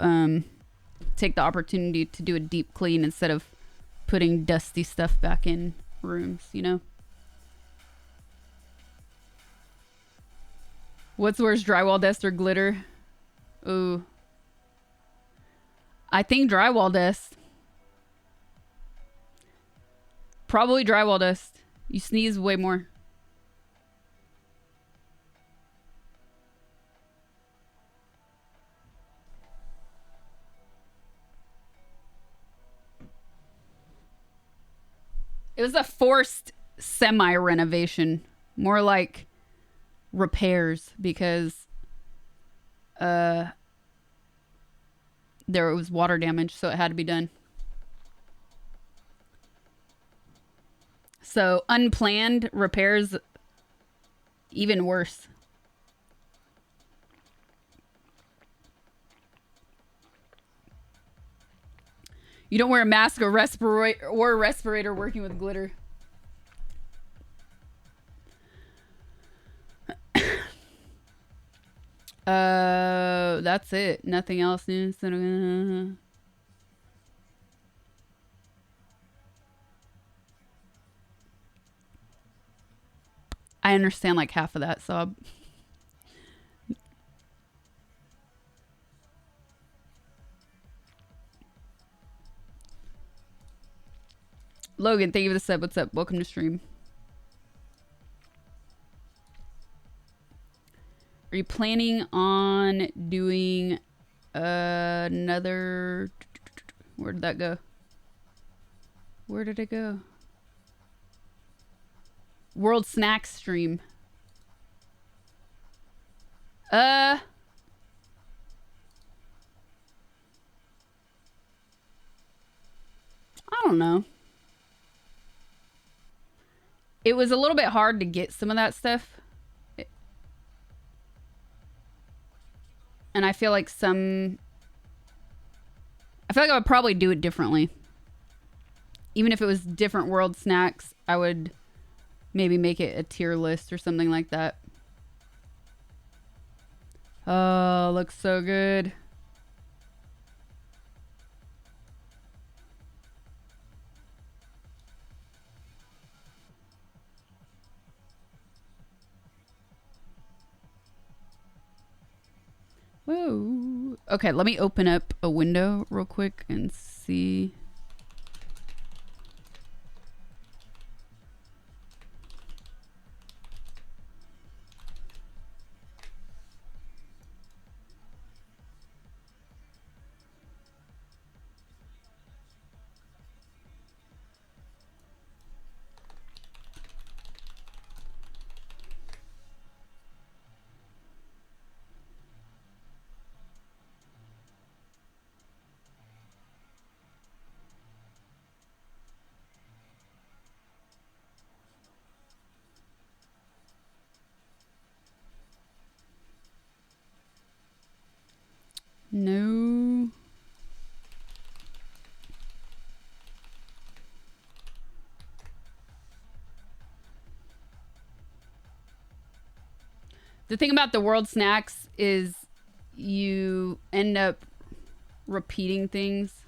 S1: take the opportunity to do a deep clean instead of putting dusty stuff back in rooms, you know? What's worse, drywall dust or glitter? Ooh. I think drywall dust. Probably drywall dust. You sneeze way more. It was a forced semi-renovation. More like repairs because there was water damage, so it had to be done. So unplanned repairs, even worse. You don't wear a mask or respirator working with glitter. That's it. Nothing else new. I understand like half of that, so Logan, thank you for the sub. What's up? Welcome to stream. Are you planning on doing another... Where did that go? Where did it go? World Snacks stream. I don't know. It was a little bit hard to get some of that stuff. And I feel like I would probably do it differently. Even if it was different world snacks, I would maybe make it a tier list or something like that. Oh, looks so good. Whoa. Okay, let me open up a window real quick and see. No. The thing about the world snacks is you end up repeating things.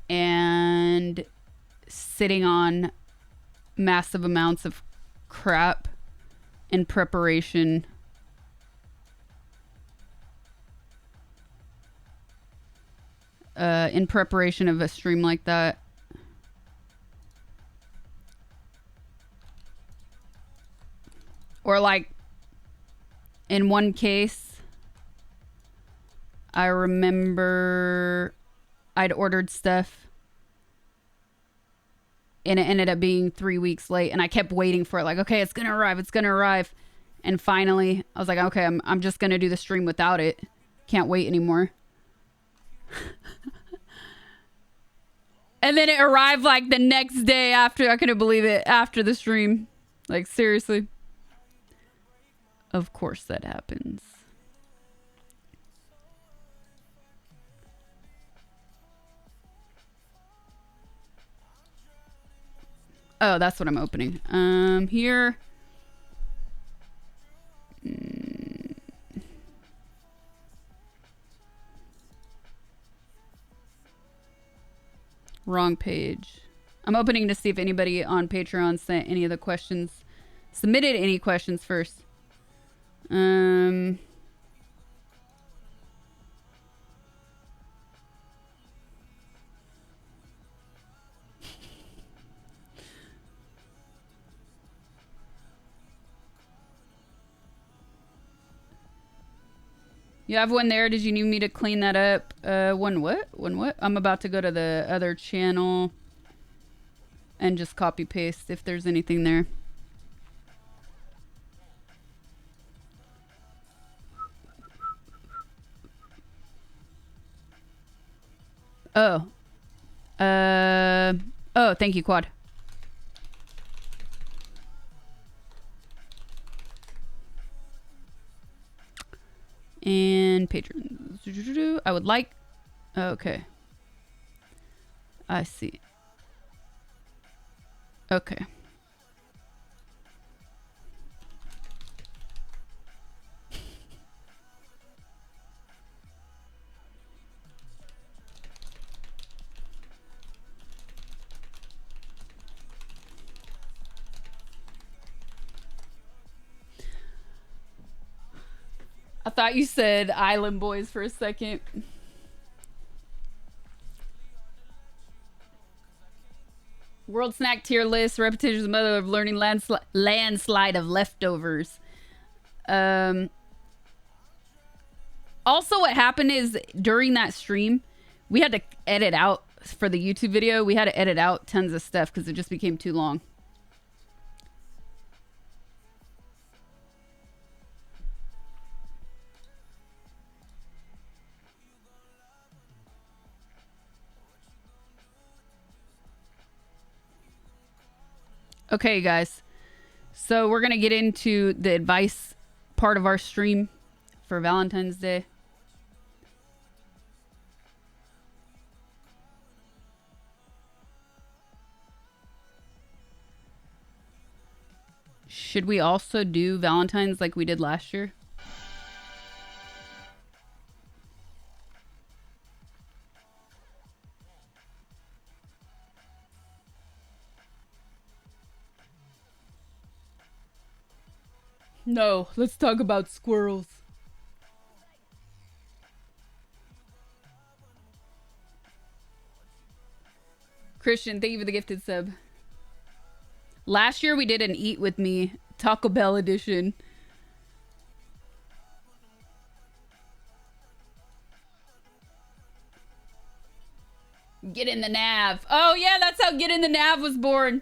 S1: And sitting on massive amounts of crap in preparation of a stream like that. Or like in one case, I remember I'd ordered stuff and it ended up being 3 weeks late, and I kept waiting for it. Like, okay, it's gonna arrive. It's gonna arrive. And finally I was like, okay, I'm just gonna do the stream without it. Can't wait anymore. And then it arrived like the next day after. I couldn't believe it. After the stream. Like, seriously. Of course that happens. Oh, that's what I'm opening. Here. Wrong page. I'm opening to see if anybody on Patreon sent any of the questions. Submitted any questions first. You have one there. Did you need me to clean that up? One what? One what? I'm about to go to the other channel and just copy paste if there's anything there. Oh. Oh, thank you, Quad. And patrons. I would like... Okay. I see. Okay. I thought you said Island Boys for a second. World snack tier list. Repetition is the mother of learning. Landslide of leftovers. Also, what happened is during that stream, we had to edit out for the YouTube video. We had to edit out tons of stuff because it just became too long. Okay, guys. So we're going to get into the advice part of our stream for Valentine's Day. Should we also do Valentine's like we did last year? No, let's talk about squirrels. Christian, thank you for the gifted sub. Last year we did an Eat With Me Taco Bell edition. Get in the Nav. Oh yeah, that's how Get in the Nav was born.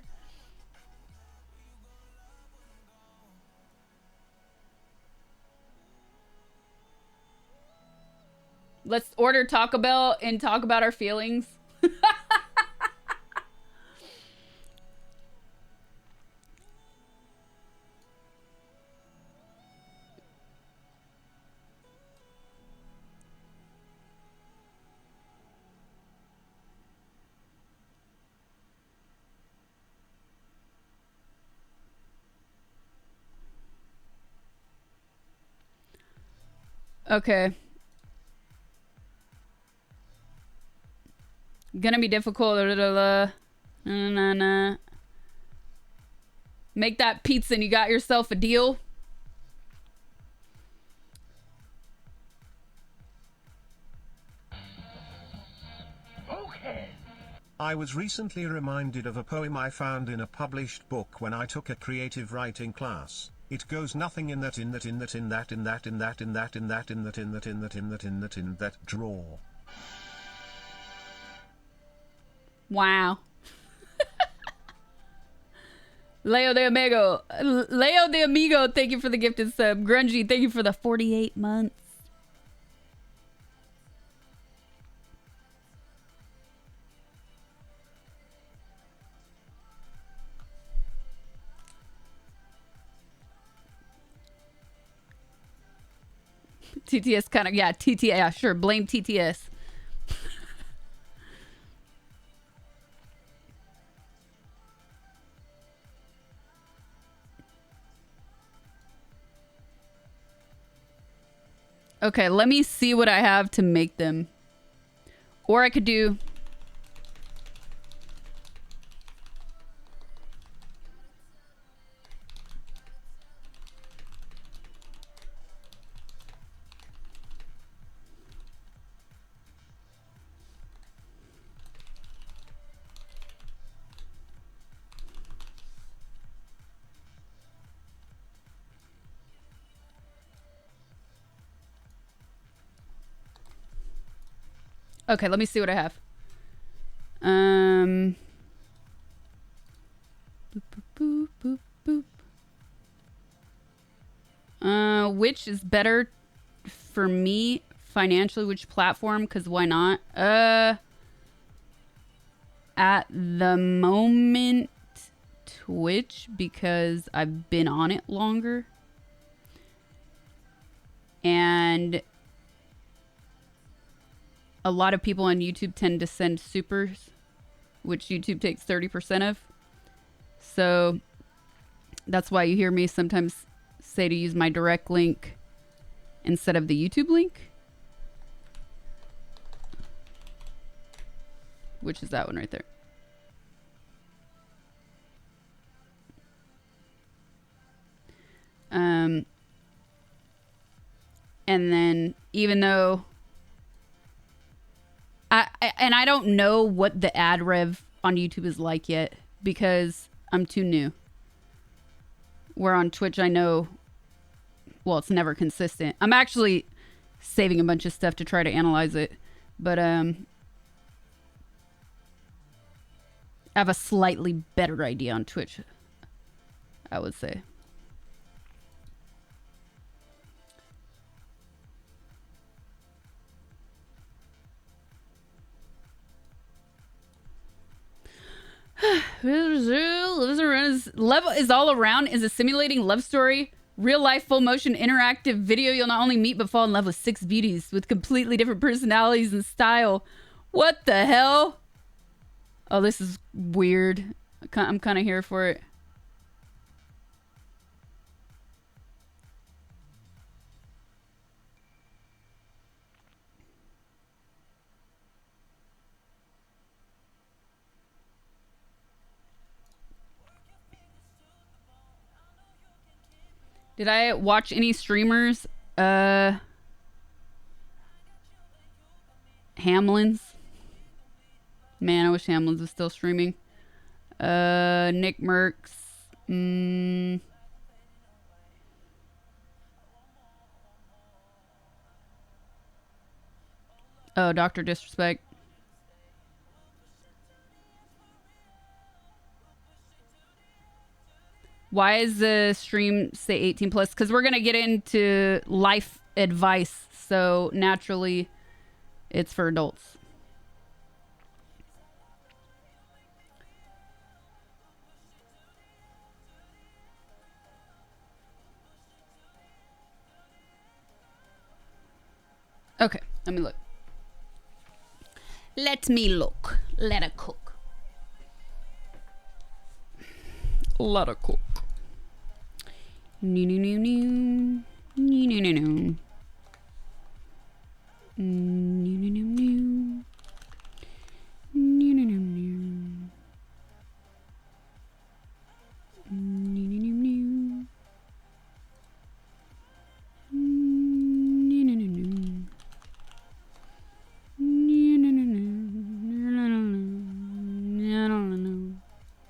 S1: Let's order Taco Bell and talk about our feelings. Okay. Gonna be difficult. Make that pizza and you got yourself a deal.
S2: Okay.
S4: I was recently reminded of a poem I found in a published book when I took a creative writing class. It goes nothing in that draw.
S1: Wow. Leo de Amigo, thank you for the gifted sub. Grungy, thank you for the 48 months. TTS kind of, yeah, TTS, yeah, sure, blame TTS. Okay, let me see what I have to make them. Or I could do... Okay, let me see what I have. Boop, boop, boop, boop, boop. Which is better for me financially? Which platform? Because why not? At the moment, Twitch, because I've been on it longer. And a lot of people on YouTube tend to send supers, which YouTube takes 30% of. So that's why you hear me sometimes say to use my direct link instead of the YouTube link, which is that one right there. And then even though I don't know what the ad rev on YouTube is like yet because I'm too new. Where on Twitch I know, well, it's never consistent. I'm actually saving a bunch of stuff to try to analyze it, but I have a slightly better idea on Twitch, I would say. Love is all around is a simulating love story, real life full motion interactive video. You'll not only meet but fall in love with 6 beauties with completely different personalities and style. What the hell? Oh, this is weird. I'm kind of here for it. Did I watch any streamers? Hamlin's. Man, I wish Hamlin's was still streaming. Nick Merckx. Oh, Dr. Disrespect. Why is the stream say 18 plus? Because we're going to get into life advice. So naturally, it's for adults. Okay, let me look. Let me look. Let her cook. Let her cook. No.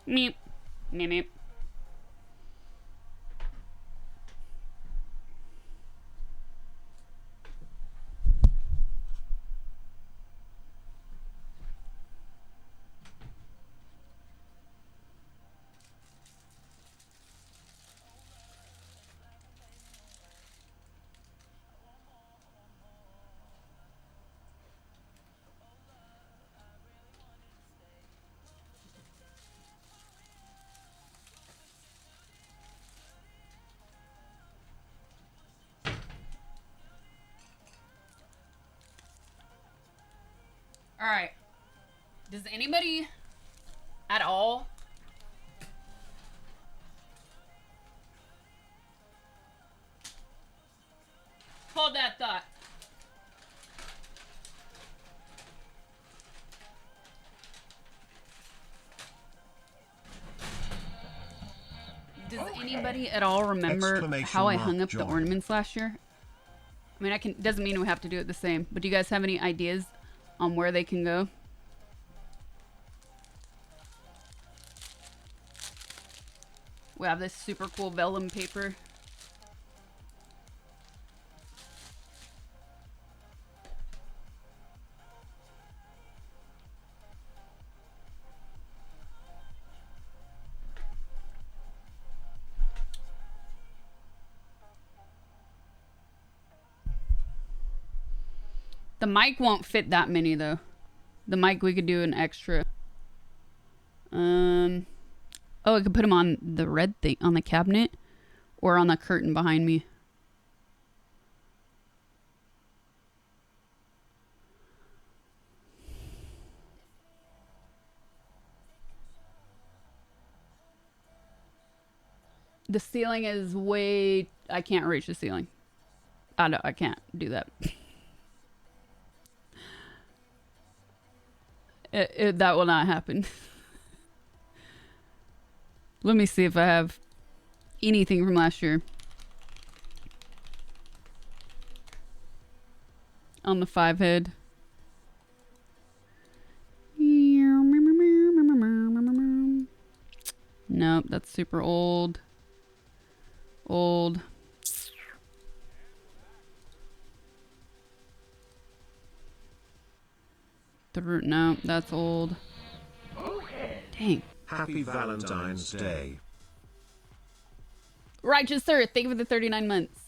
S1: Meep. Meep. Meep. All right. Does anybody at all hold that thought? Does anybody at all remember how I hung up the ornaments last year? I mean, doesn't mean we have to do it the same, but do you guys have any ideas on where they can go? We have this super cool vellum paper. The mic won't fit that many though. The mic, we could do an extra. Oh, I could put them on the red thing on the cabinet or on the curtain behind me. The ceiling is way... I can't reach the ceiling. I can't do that. That will not happen. Let me see if I have anything from last year. On the 5 head. Nope, that's super old. Old. No, that's old. Dang.
S4: Happy Valentine's Day.
S1: Righteous Sir, thank you for the 39 months.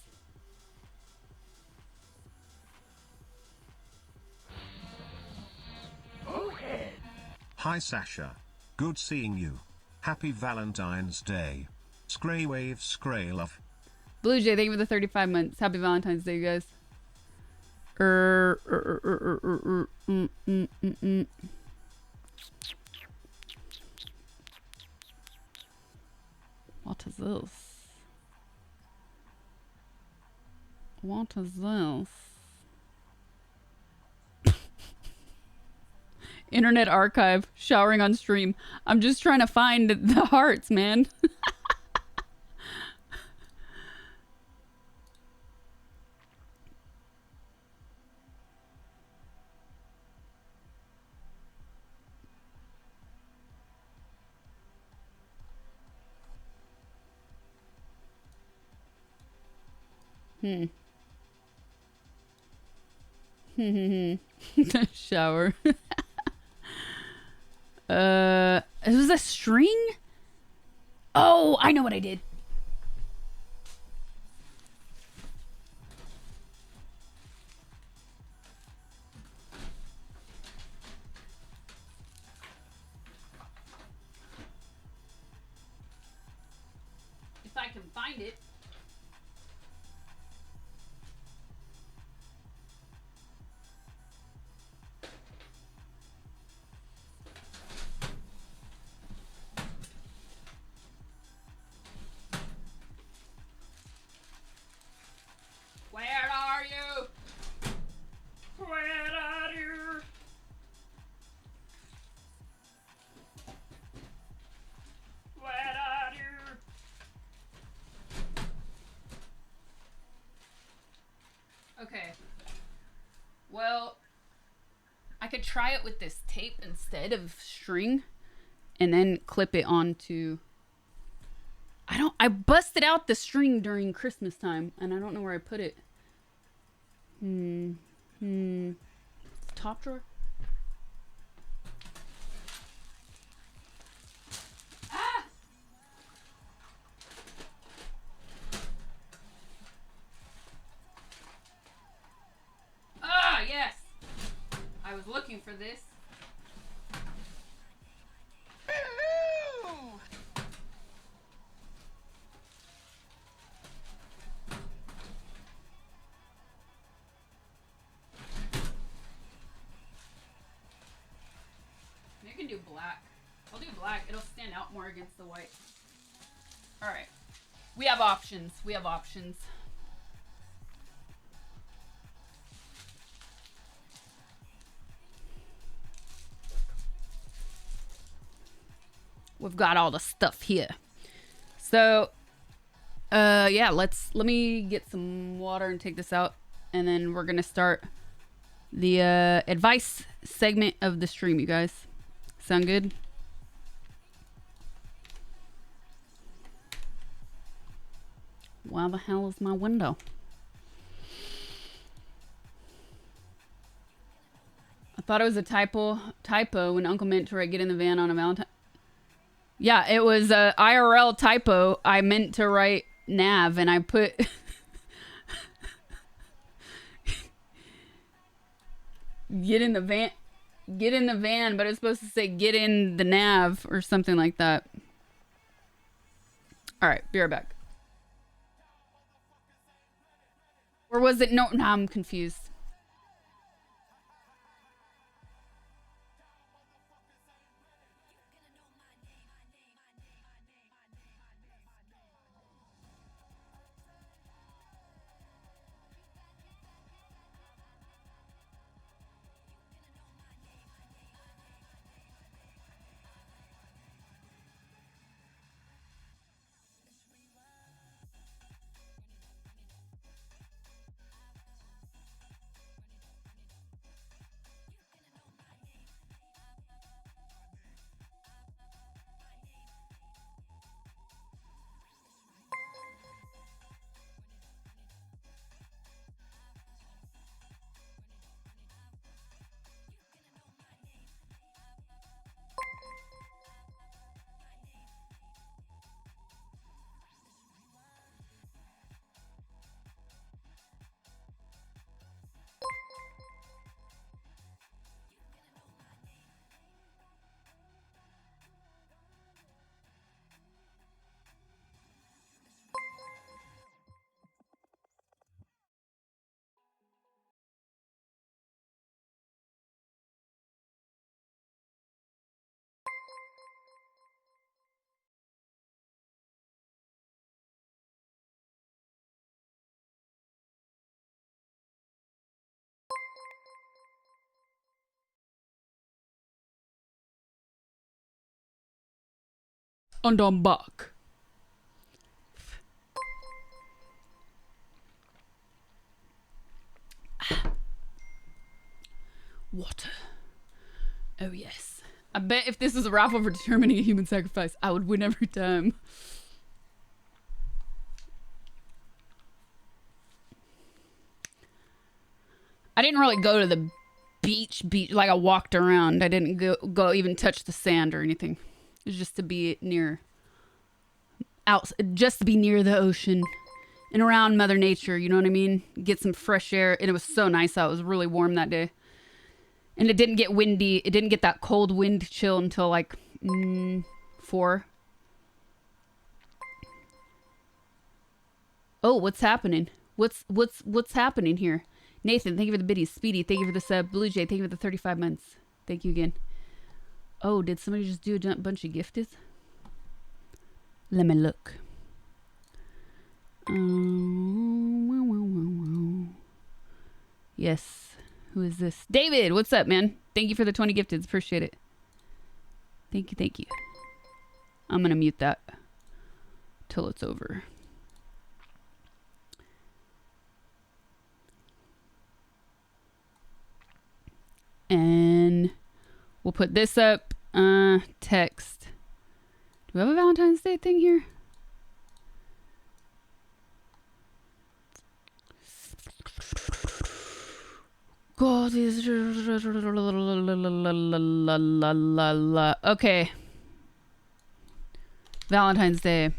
S4: Hi Sasha. Good seeing you. Happy Valentine's Day. Scray wave, scray love.
S1: Blue Jay, thank you for the 35 months. Happy Valentine's Day, you guys. What is this? What is this? Internet Archive, showering on stream. I'm just trying to find the hearts, man. Shower. Is this a string? Oh, I know what I did. If I can find it. Where are you? Where could try it with this tape instead of string and then clip it onto... I busted out the string during Christmas time and I don't know where I put it. Top drawer? Ah! Ah, yes! I was looking for this.
S2: Hello!
S1: You can do black. I'll do black. It'll stand out more against the white. Alright. We have options. We have options. We've got all the stuff here. So, yeah, let me get some water and take this out. And then we're going to start the advice segment of the stream, you guys. Sound good? Why the hell is my window? I thought it was a typo when Uncle meant to write "get in the van" on a Valentine. Yeah, it was a IRL typo. I meant to write nav and I put get in the van, but it's supposed to say get in the nav or something like that. All right, be right back. Or was it? No, I'm confused. And I'm back. Water. Oh yes. I bet if this was a raffle for determining a human sacrifice, I would win every time. I didn't really go to the beach like I walked around. I didn't go even touch the sand or anything. It was just to be near the ocean and around Mother Nature, you know what I mean? Get some fresh air. And it was so nice out. It was really warm that day. And it didn't get windy. It didn't get that cold wind chill until like 4. Oh, what's happening? What's happening here? Nathan, thank you for the biddies. Speedy, thank you for the sub. Blue Jay, thank you for the 35 months. Thank you again. Oh, did somebody just do a bunch of gifties? Let me look. Yes. Who is this? David, what's up, man? Thank you for the 20 gifteds. Appreciate it. Thank you, thank you. I'm going to mute that till it's over. And We'll put this up. Text. Do we have a Valentine's Day thing here? God is okay. Valentine's Day.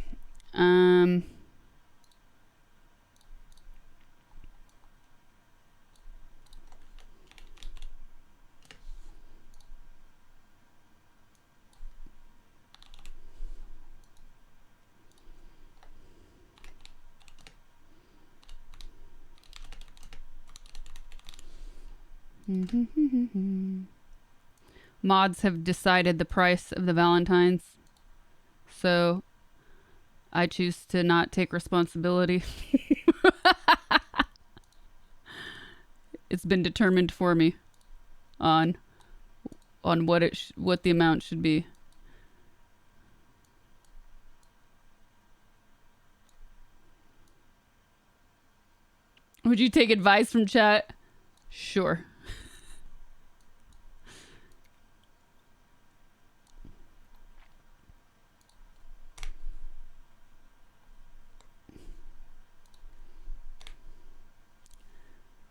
S1: Mods have decided the price of the Valentines, so I choose to not take responsibility. It's been determined for me on what the amount should be. Would you take advice from chat? Sure.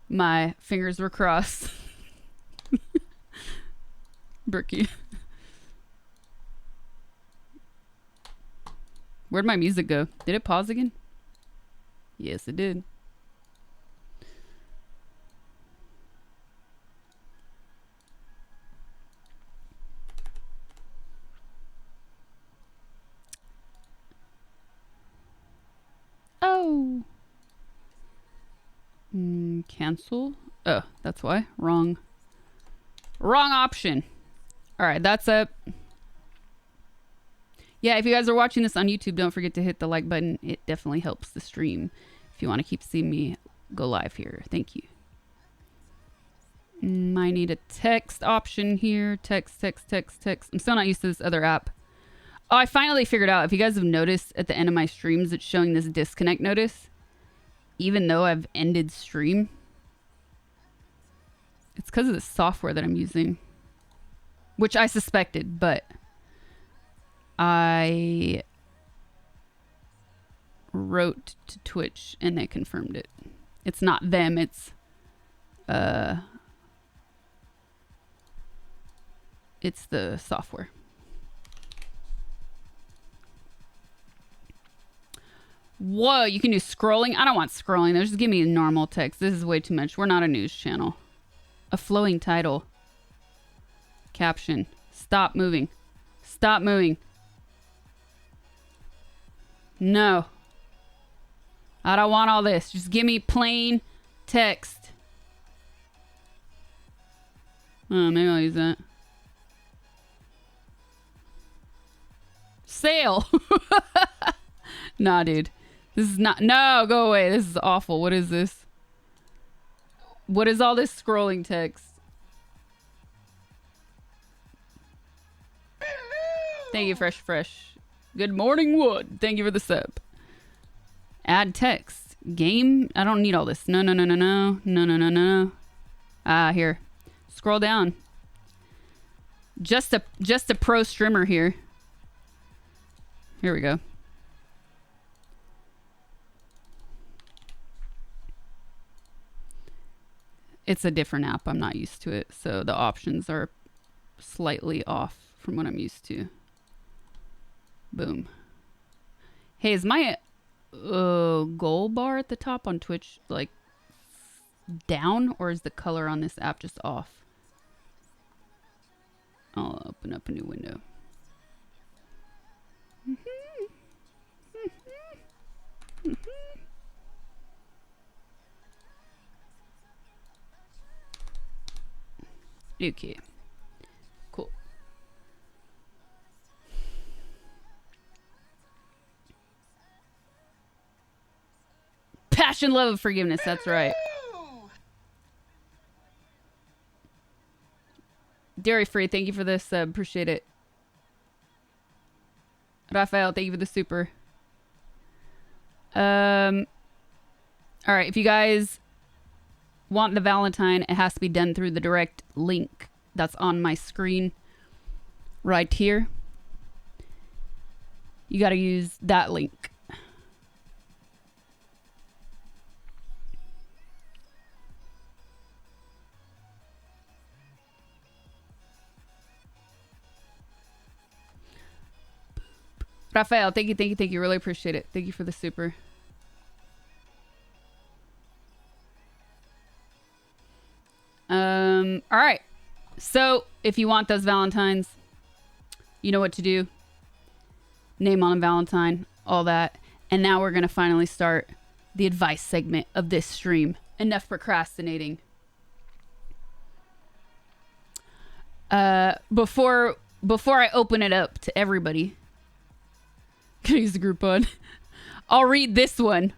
S1: My fingers were crossed. Bricky. Where'd my music go? Did it pause again? Yes, it did. Oh. Cancel. Oh, that's why. Wrong option. All right, that's up. Yeah, if you guys are watching this on YouTube, don't forget to hit the like button. It definitely helps the stream if you want to keep seeing me go live here. Thank you. I need a text option here. Text. I'm still not used to this other app. Oh, I finally figured out. If you guys have noticed at the end of my streams, it's showing this disconnect notice. Even though I've ended stream. It's because of the software that I'm using. Which I suspected, but I wrote to Twitch and they confirmed it. It's not them, it's the software. Whoa, you can do scrolling? I don't want scrolling. Just give me normal text. This is way too much. We're not a news channel. A flowing title. Caption. Stop moving. Stop moving. No. I don't want all this. Just give me plain text. Oh, maybe I'll use that. Sale. Nah, dude. This is not... No, go away. This is awful. What is this? What is all this scrolling text? Thank you, Fresh. Good morning, Wood. Thank you for the sub. Add text. Game? I don't need all this. No. Here. Scroll down. Just a pro streamer here. Here we go. It's a different app. I'm not used to it. So the options are slightly off from what I'm used to. Boom. Hey, is my goal bar at the top on Twitch like down, or is the color on this app just off? I'll open up a new window. Okay. Cool. Passion, love, and forgiveness. That's right. Dairy free. Thank you for this. Appreciate it. Raphael, thank you for the super. All right. If you guys want the Valentine, it has to be done through the direct link that's on my screen. right here. You got to use that link. Rafael, thank you, thank you, thank you. Really appreciate it. Thank you for the super. All right. So if you want those Valentines, you know what to do. Name on a Valentine, all that. And now we're going to finally start the advice segment of this stream. Enough procrastinating. Before I open it up to everybody, can I use the group on? I'll read this one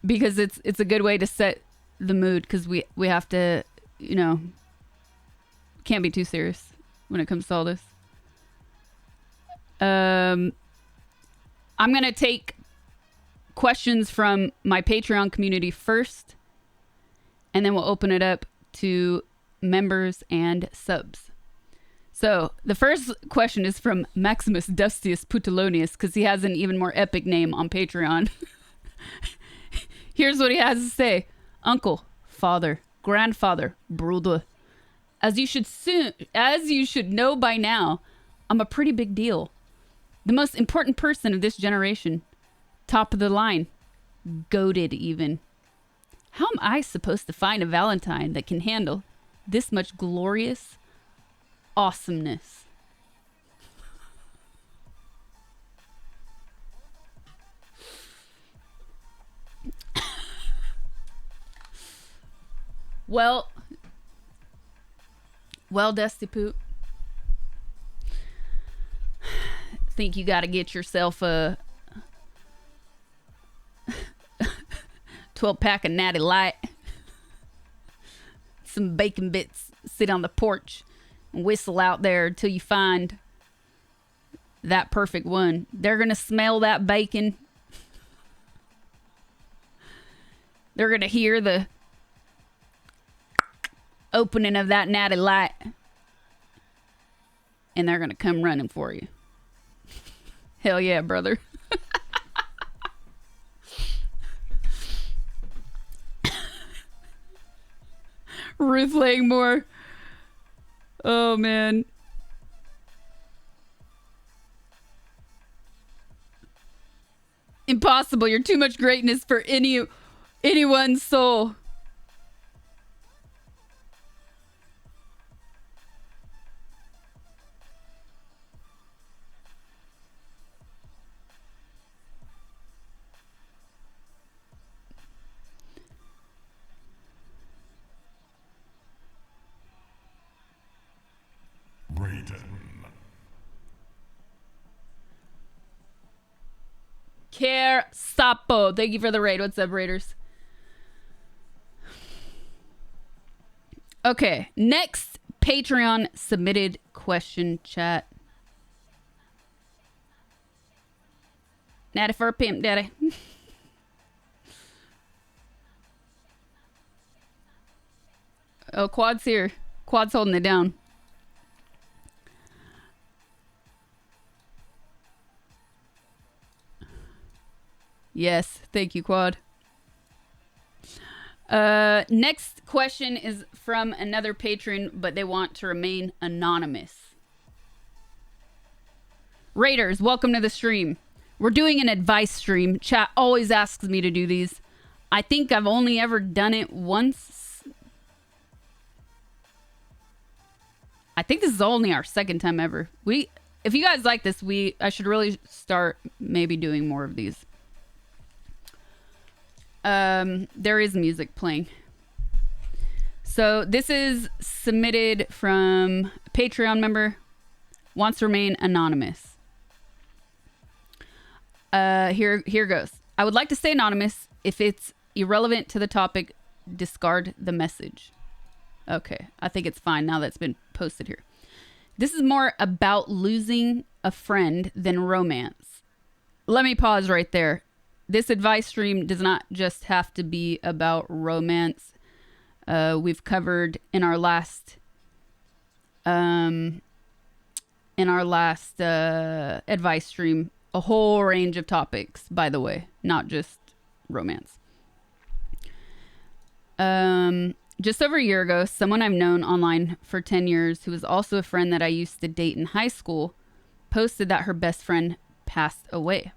S1: because it's a good way to set the mood, because we have to, you know, can't be too serious when it comes to all this. I'm going to take questions from my Patreon community first, and then we'll open it up to members and subs. So the first question is from Maximus Dustius Putilonius, because he has an even more epic name on Patreon. Here's what he has to say. Uncle, father, grandfather, brother. As you should know by now, I'm a pretty big deal. The most important person of this generation. Top of the line. Goated even. How am I supposed to find a Valentine that can handle this much glorious awesomeness? Well, Dusty Poop. Think you got to get yourself a 12-pack of Natty Light, some bacon bits, sit on the porch and whistle out there till you find that perfect one. They're going to smell that bacon. They're going to hear the opening of that Natty Light, and they're going to come running for you. Hell yeah, brother. Ruth Langmore. Oh, man. Impossible. You're too much greatness for anyone's soul. Care Sapo. Thank you for the raid. What's up, Raiders? Okay, next Patreon submitted question, chat. Natty for a pimp, daddy. Oh, Quad's here. Quad's holding it down. Yes, thank you, Quad. Next question is from another patron, but they want to remain anonymous. Raiders, welcome to the stream. We're doing an advice stream. Chat always asks me to do these. I think I've only ever done it once. I think this is only our second time ever. If you guys like this, I should really start maybe doing more of these. There is music playing. So this is submitted from a Patreon member, wants to remain anonymous. Here goes. I would like to stay anonymous. If it's irrelevant to the topic, discard the message. Okay, I think it's fine now that's been posted here. This is more about losing a friend than romance. Let me pause right there. This advice stream does not just have to be about romance. We've covered in our last in our last advice stream. A whole range of topics, by the way, not just romance. Just over a year ago, someone I've known online for 10 years, who was also a friend that I used to date in high school, posted that her best friend passed away.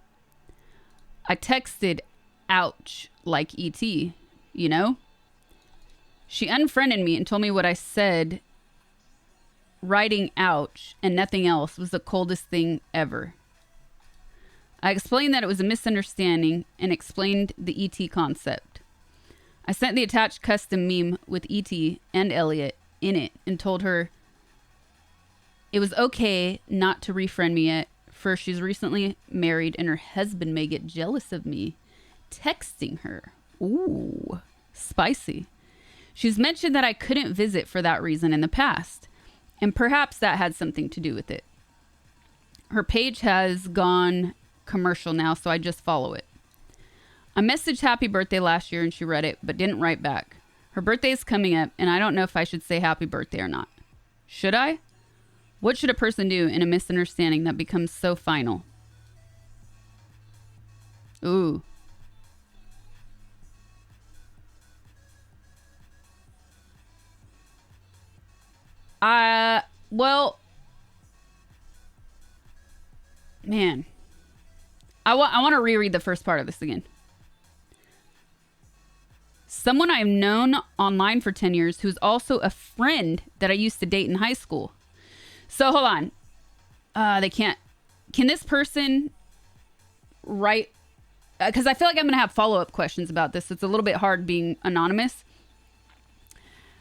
S1: I texted, ouch, like E.T., you know? She unfriended me and told me what I said. Writing ouch and nothing else was the coldest thing ever. I explained that it was a misunderstanding and explained the E.T. concept. I sent the attached custom meme with E.T. and Elliot in it and told her it was okay not to refriend me yet. First, she's recently married and her husband may get jealous of me texting her. Ooh, spicy. She's mentioned that I couldn't visit for that reason in the past, and perhaps that had something to do with it. Her page has gone commercial now, so I just follow it. I messaged happy birthday last year and she read it, but didn't write back. Her birthday is coming up and I don't know if I should say happy birthday or not. Should I? What should a person do in a misunderstanding that becomes so final? Ooh. Well, man, I want to reread the first part of this again. Someone I've known online for 10 years who's also a friend that I used to date in high school. So hold on. Can this person write? Because I feel like I'm going to have follow-up questions about this. It's a little bit hard being anonymous.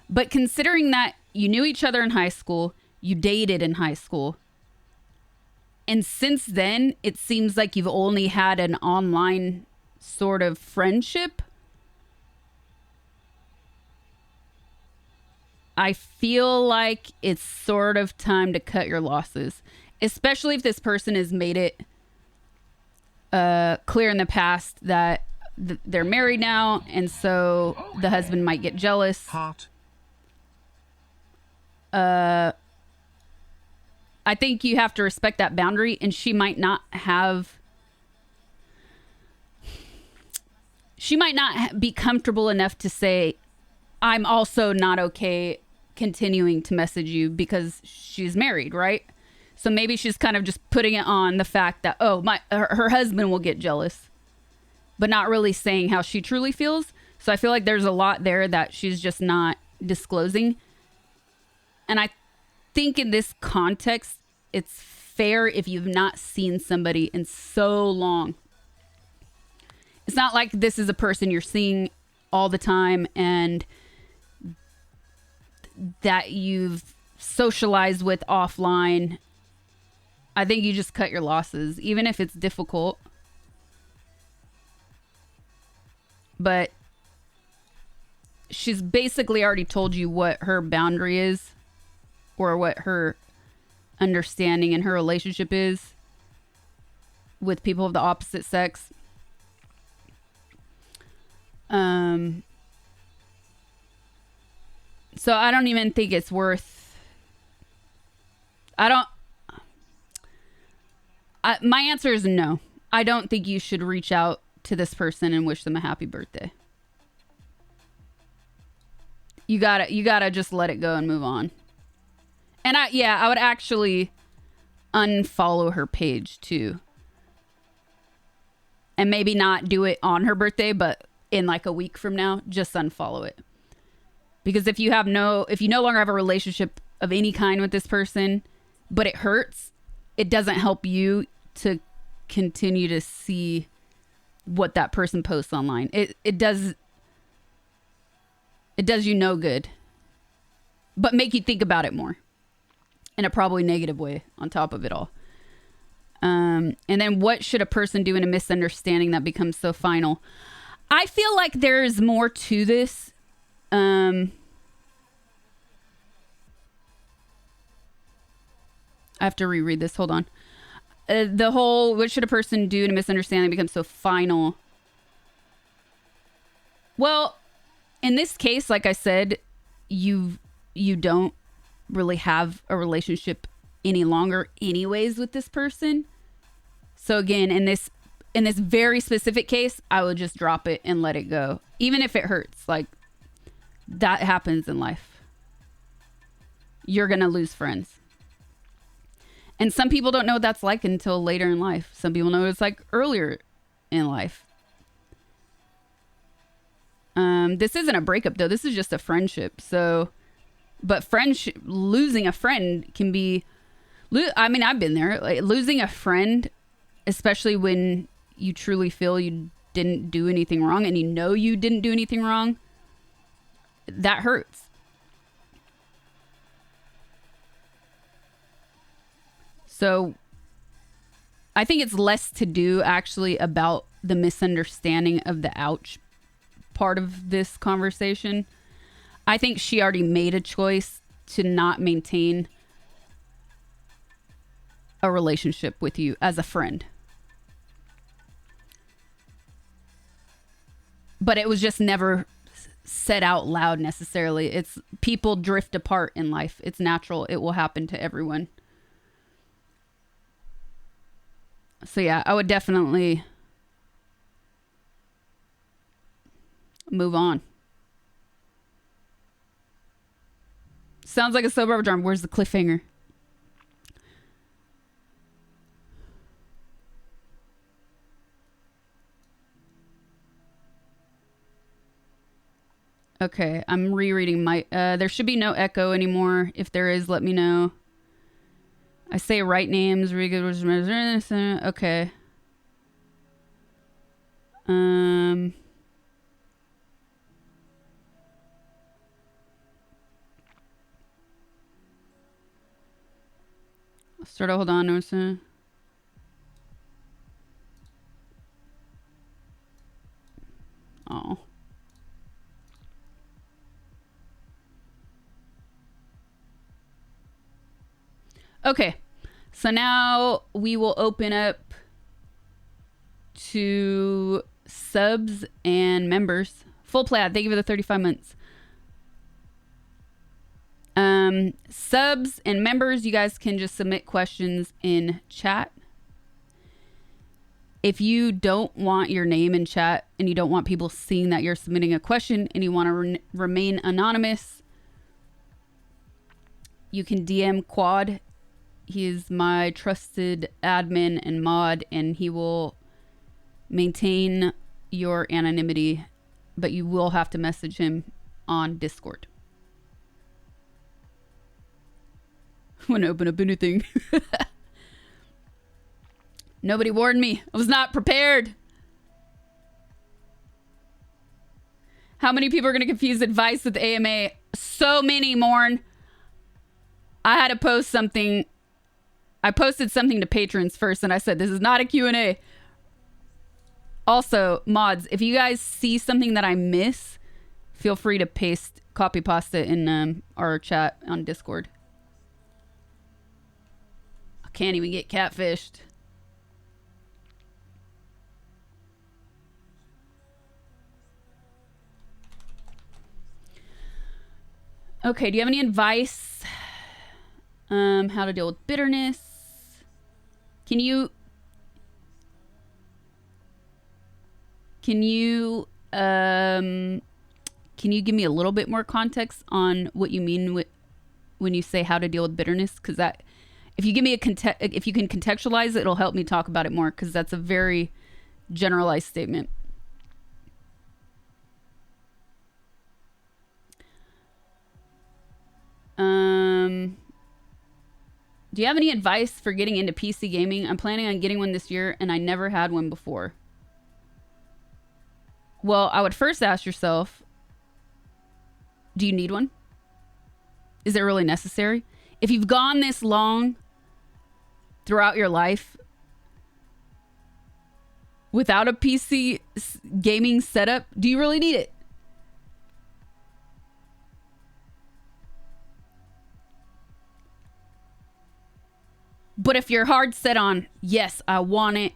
S1: But considering that you knew each other in high school, you dated in high school, and since then, it seems like you've only had an online sort of friendship. I feel like it's sort of time to cut your losses, especially if this person has made it clear in the past that they're married now, and so the husband might get jealous.
S4: Heart.
S1: I think you have to respect that boundary, and she might not be comfortable enough to say, I'm also not okay continuing to message you because she's married, right? So maybe she's kind of just putting it on the fact that, her husband will get jealous, but not really saying how she truly feels. So I feel like there's a lot there that she's just not disclosing. And I think in this context, it's fair if you've not seen somebody in so long. It's not like this is a person you're seeing all the time and that you've socialized with offline. I think you just cut your losses, even if it's difficult. But she's basically already told you what her boundary is, or what her understanding in her relationship is with people of the opposite sex. So I don't even think it's worth... my answer is no. I don't think you should reach out to this person and wish them a happy birthday. You gotta just let it go and move on. And I would actually unfollow her page too. And maybe not do it on her birthday, but in like a week from now, just unfollow it. Because if you no longer have a relationship of any kind with this person, but it hurts, it doesn't help you to continue to see what that person posts online. It does you no good, but make you think about it more in a probably negative way on top of it all. And then what should a person do in a misunderstanding that becomes so final? I feel like there's more to this. I have to reread this. Hold on. The whole, what should a person do in a misunderstanding becomes so final? Well, in this case, like I said, you don't really have a relationship any longer anyways with this person. So again, in this very specific case, I would just drop it and let it go. Even if it hurts. Like, that happens in life. You're going to lose friends. And some people don't know what that's like until later in life. Some people know what it's like earlier in life. This isn't a breakup, though. This is just a friendship. So, but friendship, losing a friend can be, I mean, I've been there. Like, losing a friend, especially when you truly feel you didn't do anything wrong and you know you didn't do anything wrong, that hurts. So I think it's less to do actually about the misunderstanding of the ouch part of this conversation. I think she already made a choice to not maintain a relationship with you as a friend. But it was just never said out loud necessarily. It's people drift apart in life. It's natural. It will happen to everyone. So yeah, I would definitely move on. Sounds like a soap opera drama. Where's the cliffhanger? Okay, I'm rereading my... there should be no echo anymore. If there is, let me know. I say right names. Okay. Start. Hold on. Oh. Okay, so now we will open up to subs and members. Full plaid, thank you for the 35 months. Subs and members, you guys can just submit questions in chat. If you don't want your name in chat and you don't want people seeing that you're submitting a question and you want to remain anonymous, you can DM Quad. He is my trusted admin and mod, and he will maintain your anonymity, but you will have to message him on Discord. I want to open up anything. Nobody warned me. I was not prepared. How many people are going to confuse advice with AMA? So many, Morn. I had to post something. I posted something to patrons first, and I said, this is not a Q&A. Also, mods, if you guys see something that I miss, feel free to copy paste it in our chat on Discord. I can't even get catfished. Okay, do you have any advice? How to deal with bitterness? Can you give me a little bit more context on what you mean when you say how to deal with bitterness? Because that, if you give me if you can contextualize it, it'll help me talk about it more, because that's a very generalized statement. Do you have any advice for getting into PC gaming? I'm planning on getting one this year, and I never had one before. Well, I would first ask yourself, do you need one? Is it really necessary? If you've gone this long throughout your life without a PC gaming setup, do you really need it? But if you're hard set on, yes, I want it.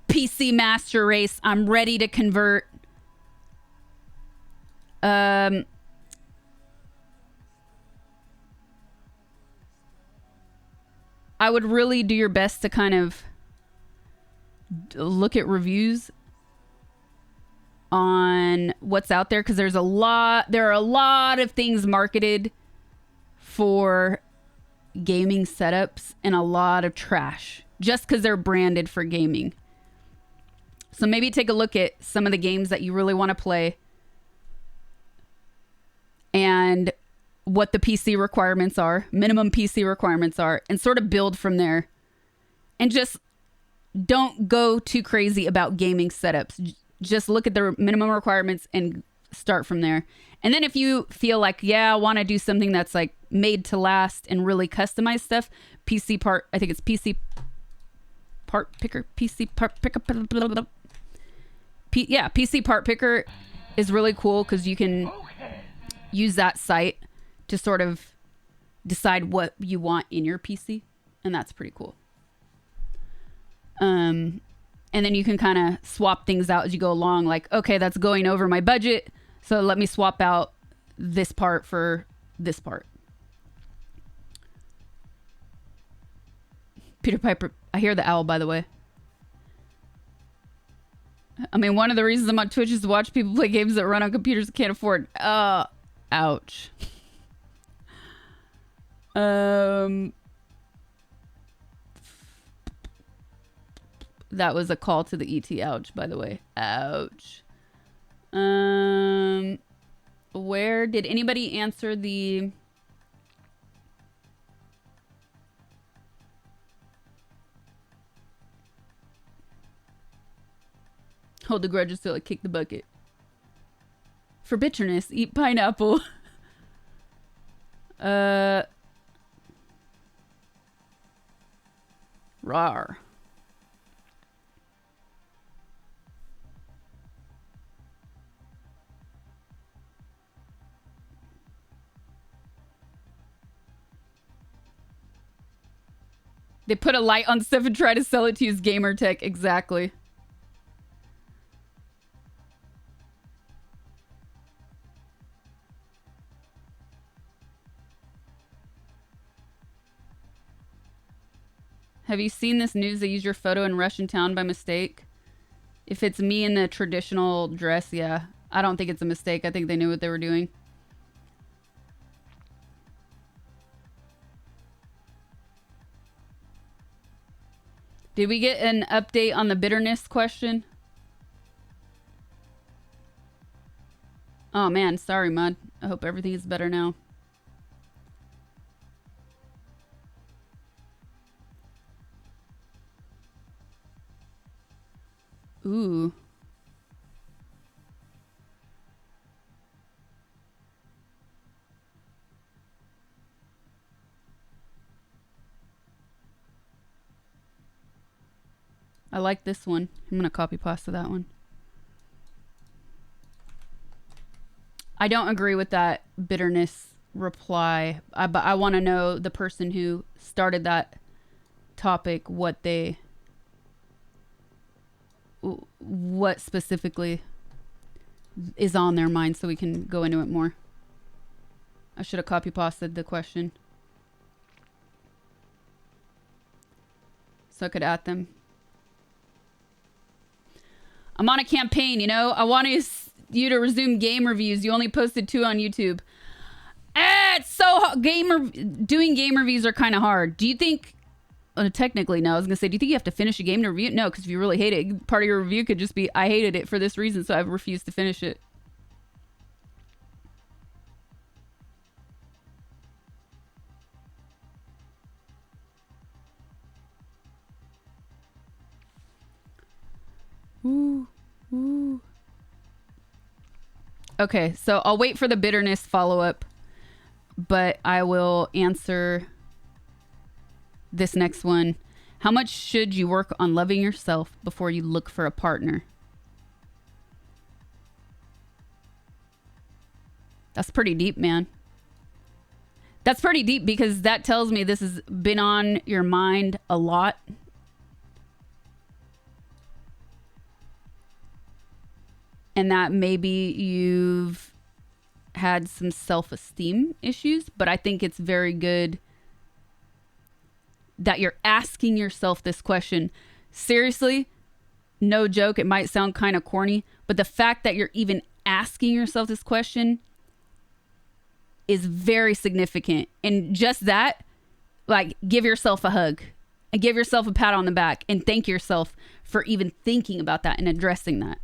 S1: PC Master Race, I'm ready to convert. I would really do your best to kind of look at reviews on what's out there, because there are a lot of things marketed for gaming setups and a lot of trash just because they're branded for gaming. So maybe take a look at some of the games that you really want to play and what the PC requirements are, minimum PC requirements are, and sort of build from there. And just don't go too crazy about gaming setups. Just look at the minimum requirements and start from there. And then if you feel like, yeah, I want to do something that's like made to last and really customized stuff, PC Part Picker is really cool because you can use that site to sort of decide what you want in your PC, and that's pretty cool. And then you can kind of swap things out as you go along. Like, okay, that's going over my budget, so let me swap out this part for this part. Peter Piper, I hear the owl, by the way. I mean, one of the reasons I'm on Twitch is to watch people play games that run on computers that can't afford. Ouch. That was a call to the ET ouch, by the way. Ouch. Where did anybody answer the... Hold the grudges till I kick the bucket. For bitterness, eat pineapple. Rar. They put a light on stuff and try to sell it to you as gamer tech. Exactly. Have you seen this news? They used your photo in Russian town by mistake. If it's me in the traditional dress, yeah. I don't think it's a mistake. I think they knew what they were doing. Did we get an update on the bitterness question? Oh man, sorry, Mud. I hope everything is better now. Ooh. I like this one. I'm gonna copy pasta that one. I don't agree with that bitterness reply. But I want to know the person who started that topic, what specifically is on their mind, so we can go into it more. I should have copy pasted the question so I could at them. I'm on a campaign, you know. I want you to resume game reviews. You only posted 2 on YouTube. It's so doing game reviews are kind of hard. Do you think... technically, no. I was going to say, do you think you have to finish a game to review it? No, because if you really hate it, part of your review could just be, I hated it for this reason, so I've refused to finish it. Ooh. Ooh. Okay, so I'll wait for the bitterness follow-up, but I will answer this next one. How much should you work on loving yourself before you look for a partner? That's pretty deep, man. That's pretty deep, because that tells me this has been on your mind a lot. And that maybe you've had some self-esteem issues, but I think it's very good that you're asking yourself this question. Seriously, no joke, it might sound kind of corny, but the fact that you're even asking yourself this question is very significant. And just that, like, give yourself a hug and give yourself a pat on the back and thank yourself for even thinking about that and addressing that.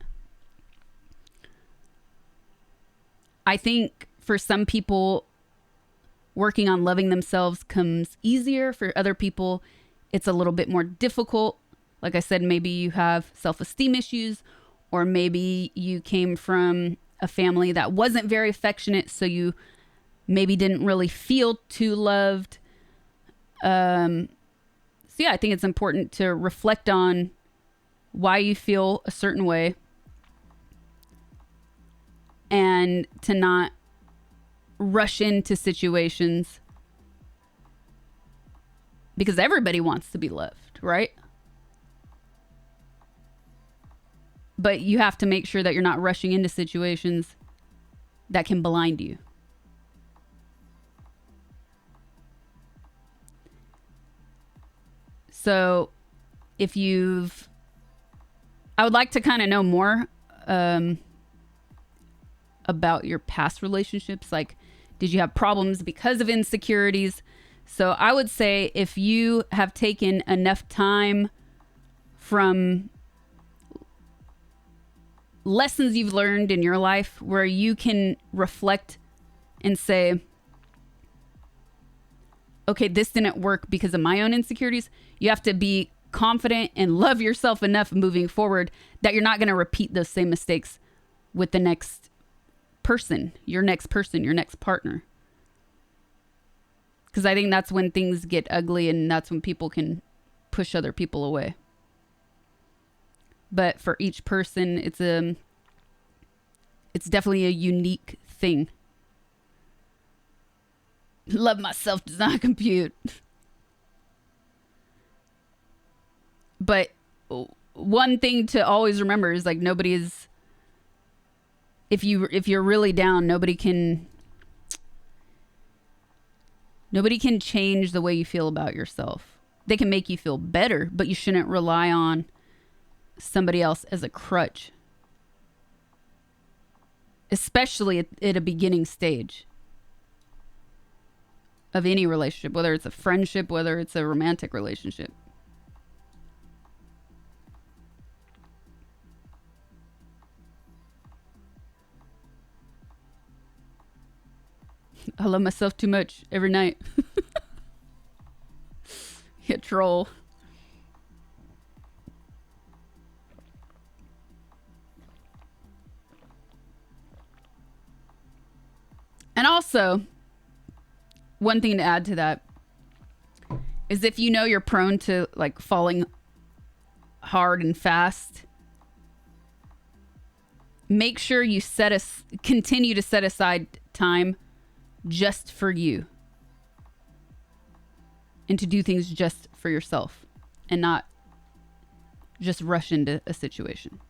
S1: I think for some people, working on loving themselves comes easier. For other people, it's a little bit more difficult. Like I said, maybe you have self-esteem issues, or maybe you came from a family that wasn't very affectionate, so you maybe didn't really feel too loved. So yeah, I think it's important to reflect on why you feel a certain way and to not rush into situations, because everybody wants to be loved, right? But you have to make sure that you're not rushing into situations that can blind you. So I would like to kind of know more about your past relationships. Like, did you have problems because of insecurities? So I would say if you have taken enough time from lessons you've learned in your life where you can reflect and say, okay, this didn't work because of my own insecurities. You have to be confident and love yourself enough moving forward that you're not going to repeat those same mistakes with the next person, your next partner. Because I think that's when things get ugly, and that's when people can push other people away. But for each person, it's definitely a unique thing. Love myself does not compute. But one thing to always remember is, like, nobody is, if you're really down, nobody can change the way you feel about yourself. They can make you feel better, but you shouldn't rely on somebody else as a crutch, especially at a beginning stage of any relationship, whether it's a friendship, whether it's a romantic relationship. I love myself too much every night. You troll. And also, one thing to add to that is, if you know you're prone to, like, falling hard and fast, make sure you continue to set aside time just for you and to do things just for yourself and not just rush into a situation.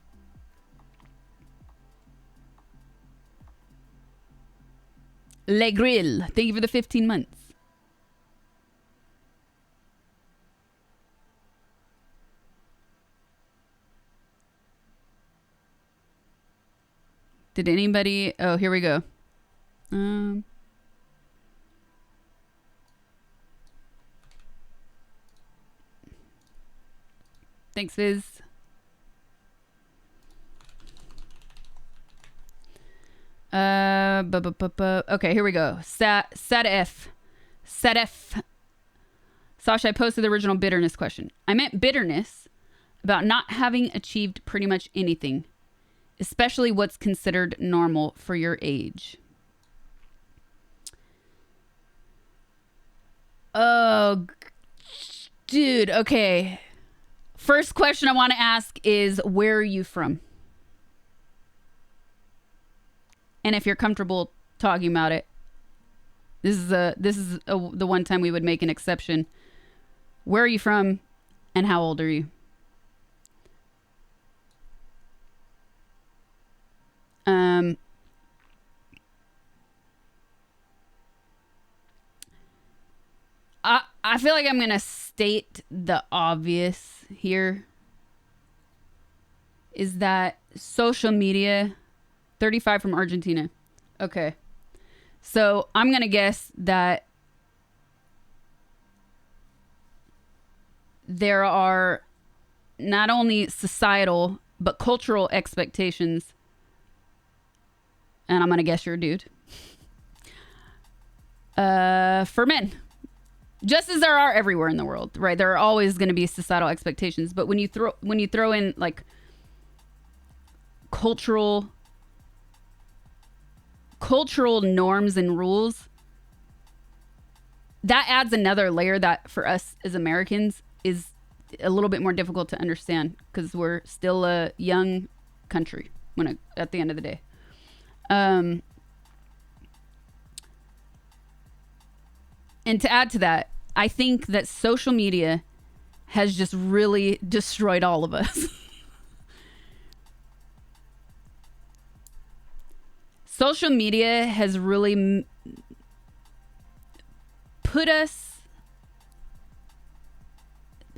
S1: Le Grill, thank you for the 15 months. Did anybody... Oh, here we go. Thanks, Viz. Okay, here we go. Sadef. Sasha, I posted the original bitterness question. I meant bitterness about not having achieved pretty much anything, especially what's considered normal for your age. Oh, dude. Okay. First question I want to ask is, where are you from? And if you're comfortable talking about it, this is the one time we would make an exception. Where are you from, and how old are you? I feel like I'm gonna state the obvious here is that social media, 35 from Argentina. Okay. So I'm going to guess that there are not only societal, but cultural expectations. And I'm going to guess you're a dude. For men. Just as there are everywhere in the world, right? There are always going to be societal expectations. But when you throw in like cultural norms and rules, that adds another layer that for us as Americans is a little bit more difficult to understand, because we're still a young country at the end of the day. And to add to that, I think that social media has just really destroyed all of us. Social media has really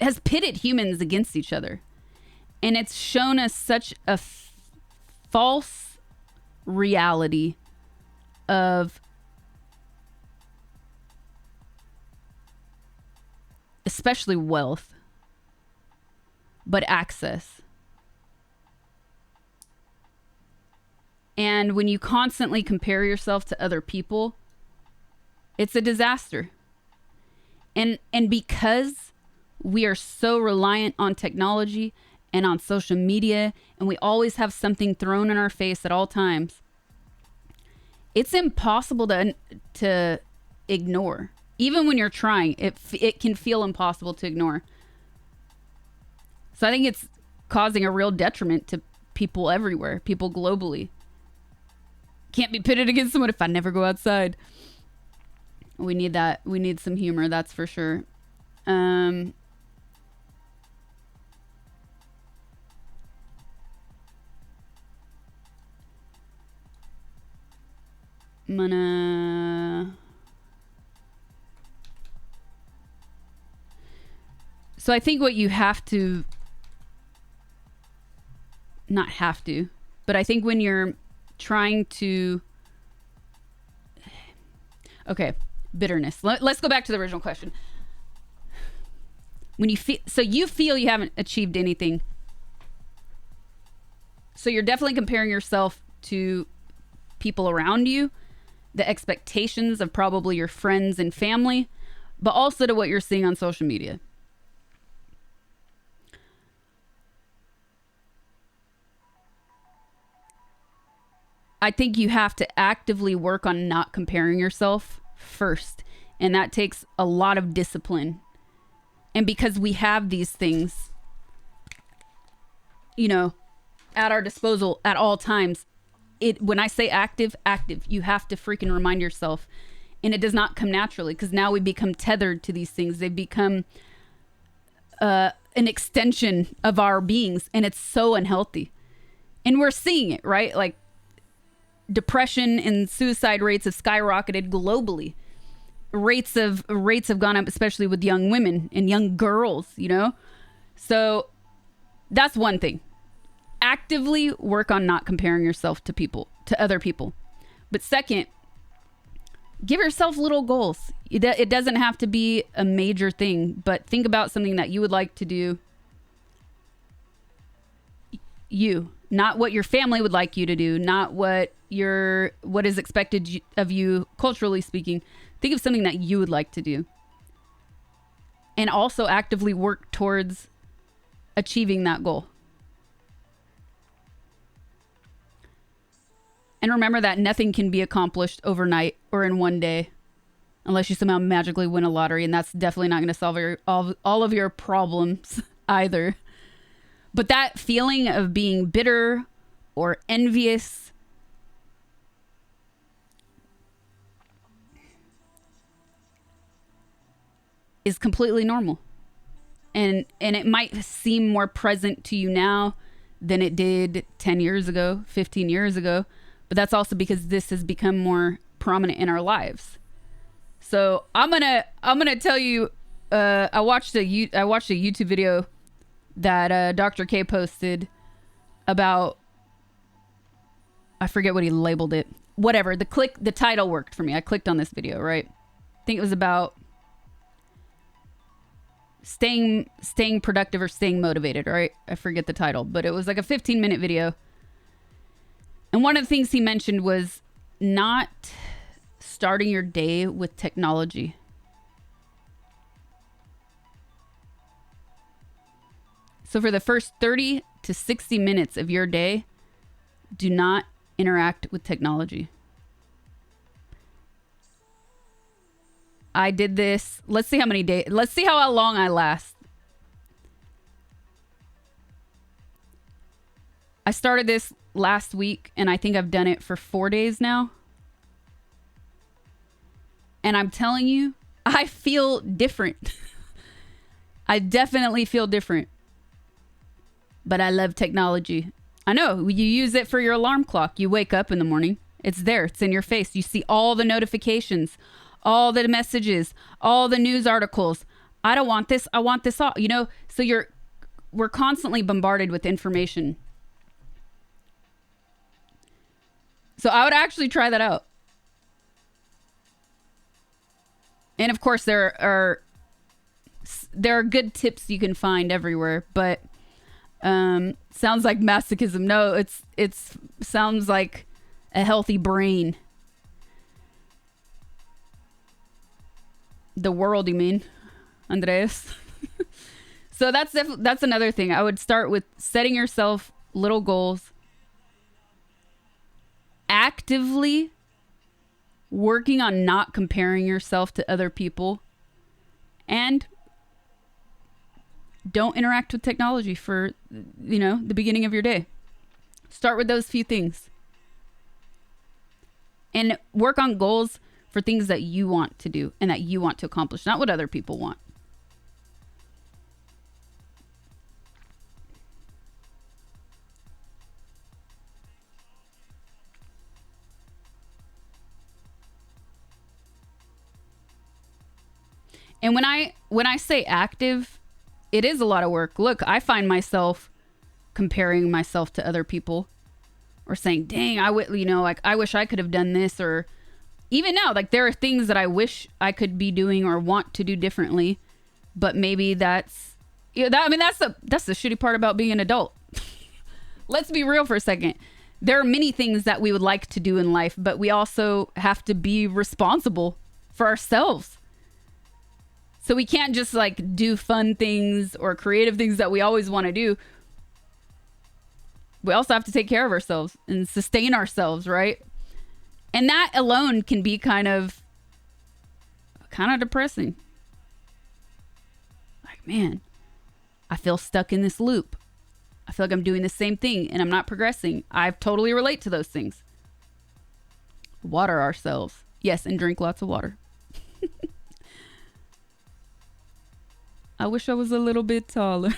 S1: has pitted humans against each other. And it's shown us such a false reality of especially wealth, but access. And when you constantly compare yourself to other people, it's a disaster. And because we are so reliant on technology and on social media, and we always have something thrown in our face at all times, it's impossible to ignore. Even when you're trying, it can feel impossible to ignore. So I think it's causing a real detriment to people everywhere, people globally. Can't be pitted against someone if I never go outside. We need that. We need some humor, that's for sure. I'm gonna... So I think what you have to... Not have to, but I think when you're trying to... Okay, bitterness. Let's go back to the original question. When you feel you haven't achieved anything, so you're definitely comparing yourself to people around you, the expectations of probably your friends and family, but also to what you're seeing on social media. I think you have to actively work on not comparing yourself first. And that takes a lot of discipline. And because we have these things, at our disposal at all times, when I say active, you have to freaking remind yourself. And it does not come naturally, because now we become tethered to these things. They become an extension of our beings, and it's so unhealthy. And we're seeing it, right? Like, depression and suicide rates have skyrocketed globally. Rates have gone up, especially with young women and young girls, So that's one thing. Actively work on not comparing yourself to other people. But second, give yourself little goals. It doesn't have to be a major thing, but think about something that you would like to do. Not what your family would like you to do, not what is expected of you culturally speaking. Think of something that you would like to do. And also actively work towards achieving that goal. And remember that nothing can be accomplished overnight or in one day, unless you somehow magically win a lottery, and that's definitely not going to solve all of your problems either. But that feeling of being bitter or envious is completely normal. And it might seem more present to you now than it did 10 years ago, 15 years ago. But that's also because this has become more prominent in our lives. So I'm gonna tell you I watched a YouTube video that Dr. K posted about, I forget what he labeled it. Whatever. The title worked for me. I clicked on this video, right? I think it was about staying productive or staying motivated, right? I forget the title, but it was like a 15-minute video. And one of the things he mentioned was not starting your day with technology. So for the first 30 to 60 minutes of your day, do not interact with technology. I did this. Let's see how many days. Let's see how long I last. I started this last week, and I think I've done it for 4 days now. And I'm telling you, I feel different. I definitely feel different. But I love technology. I know, you use it for your alarm clock. You wake up in the morning. It's there. It's in your face. You see all the notifications, all the messages, all the news articles. I don't want this. I want this all. You know, so we're constantly bombarded with information. So I would actually try that out. And of course, there are good tips you can find everywhere, but sounds like masochism. No, it's sounds like a healthy brain. The world, you mean, Andreas? So that's another thing. I would start with setting yourself little goals, actively working on not comparing yourself to other people, and don't interact with technology for, the beginning of your day. Start with those few things. And work on goals for things that you want to do and that you want to accomplish, not what other people want. And when I say active, it is a lot of work. Look, I find myself comparing myself to other people, or saying, dang, I wish I could have done this. Or even now, like, there are things that I wish I could be doing or want to do differently, but maybe that's the shitty part about being an adult. Let's be real for a second. There are many things that we would like to do in life, but we also have to be responsible for ourselves. So we can't just like do fun things or creative things that we always want to do. We also have to take care of ourselves and sustain ourselves, right? And that alone can be kind of depressing. Like, man, I feel stuck in this loop. I feel like I'm doing the same thing and I'm not progressing. I totally relate to those things. Water ourselves. Yes, and drink lots of water. I wish I was a little bit taller.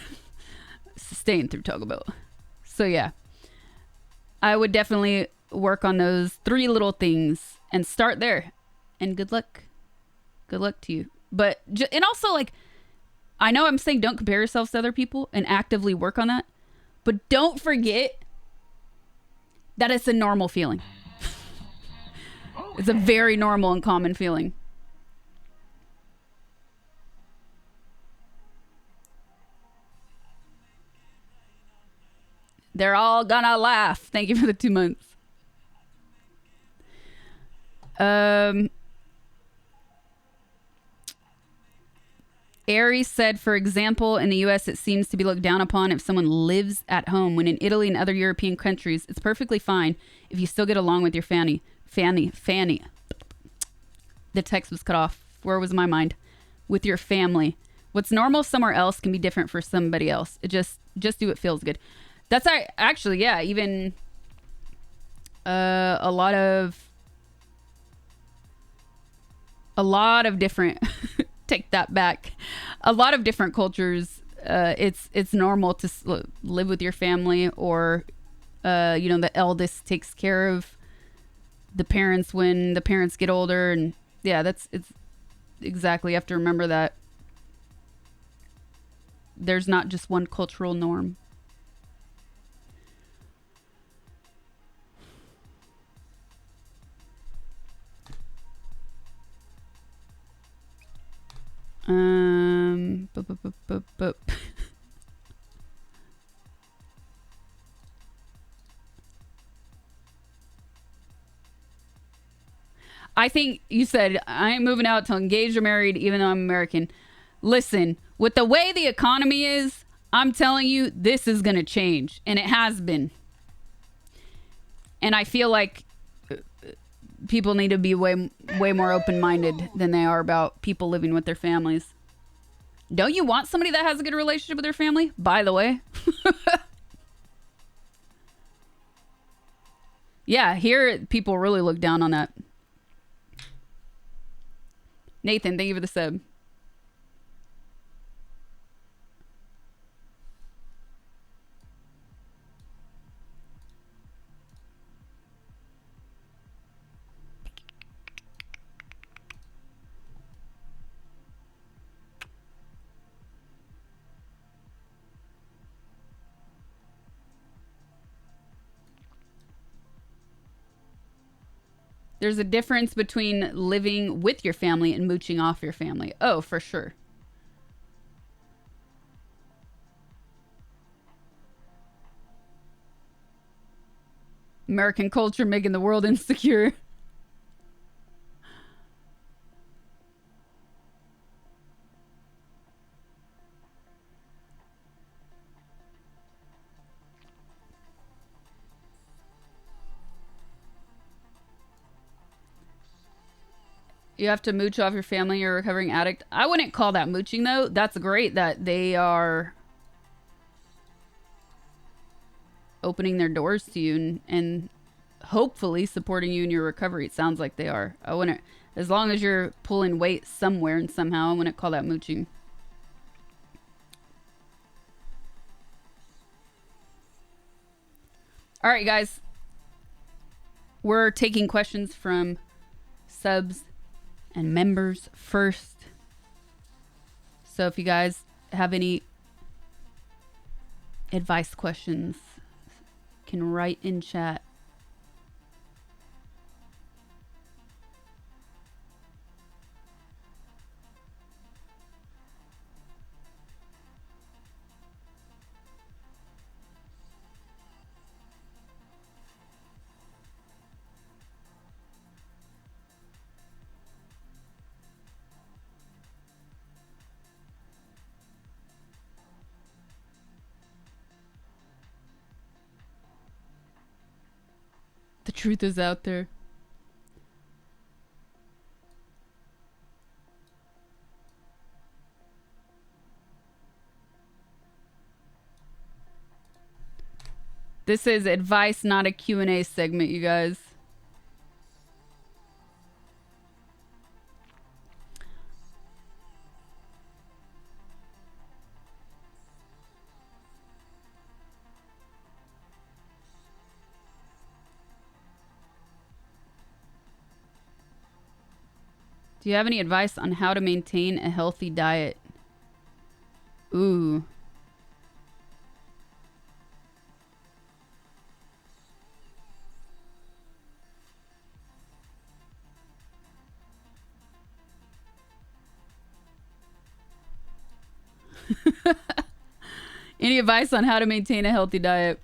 S1: Staying through Taco Bell. So yeah, I would definitely work on those 3 little things and start there. And good luck. Good luck to you. But, and also, like, I know I'm saying don't compare yourselves to other people and actively work on that. But don't forget that it's a normal feeling. It's a very normal and common feeling. They're all gonna laugh. Thank you for the 2 months. Aries said, for example, in the US, it seems to be looked down upon if someone lives at home, when in Italy and other European countries, it's perfectly fine if you still get along with your Fanny. The text was cut off. Where was my mind? With your family. What's normal somewhere else can be different for somebody else. It just do what feels good. That's actually, yeah, even a lot of different, take that back. A lot of different cultures, it's normal to live with your family, or, the eldest takes care of the parents when the parents get older. And yeah, it's exactly, you have to remember that. there's not just one cultural norm. Bup. I think you said, I ain't moving out till engaged or married, even though I'm American. Listen, with the way the economy is, I'm telling you, this is going to change. And it has been. And I feel like people need to be way more open-minded than they are about people living with their families. Don't you want somebody that has a good relationship with their family? By the way. Yeah, here people really look down on that. Nathan, thank you for the sub. There's a difference between living with your family and mooching off your family. Oh, for sure. American culture making the world insecure. You have to mooch off your family. You're a recovering addict. I wouldn't call that mooching, though. That's great that they are opening their doors to you and hopefully supporting you in your recovery. It sounds like they are. I wouldn't, as long as you're pulling weight somewhere and somehow, I wouldn't call that mooching. All right, guys. We're taking questions from subs and members first. So if you guys have any advice questions, can write in chat. The truth is out there. This is advice, not a Q&A segment, you guys. Do you have any advice on how to maintain a healthy diet? Ooh. Any advice on how to maintain a healthy diet?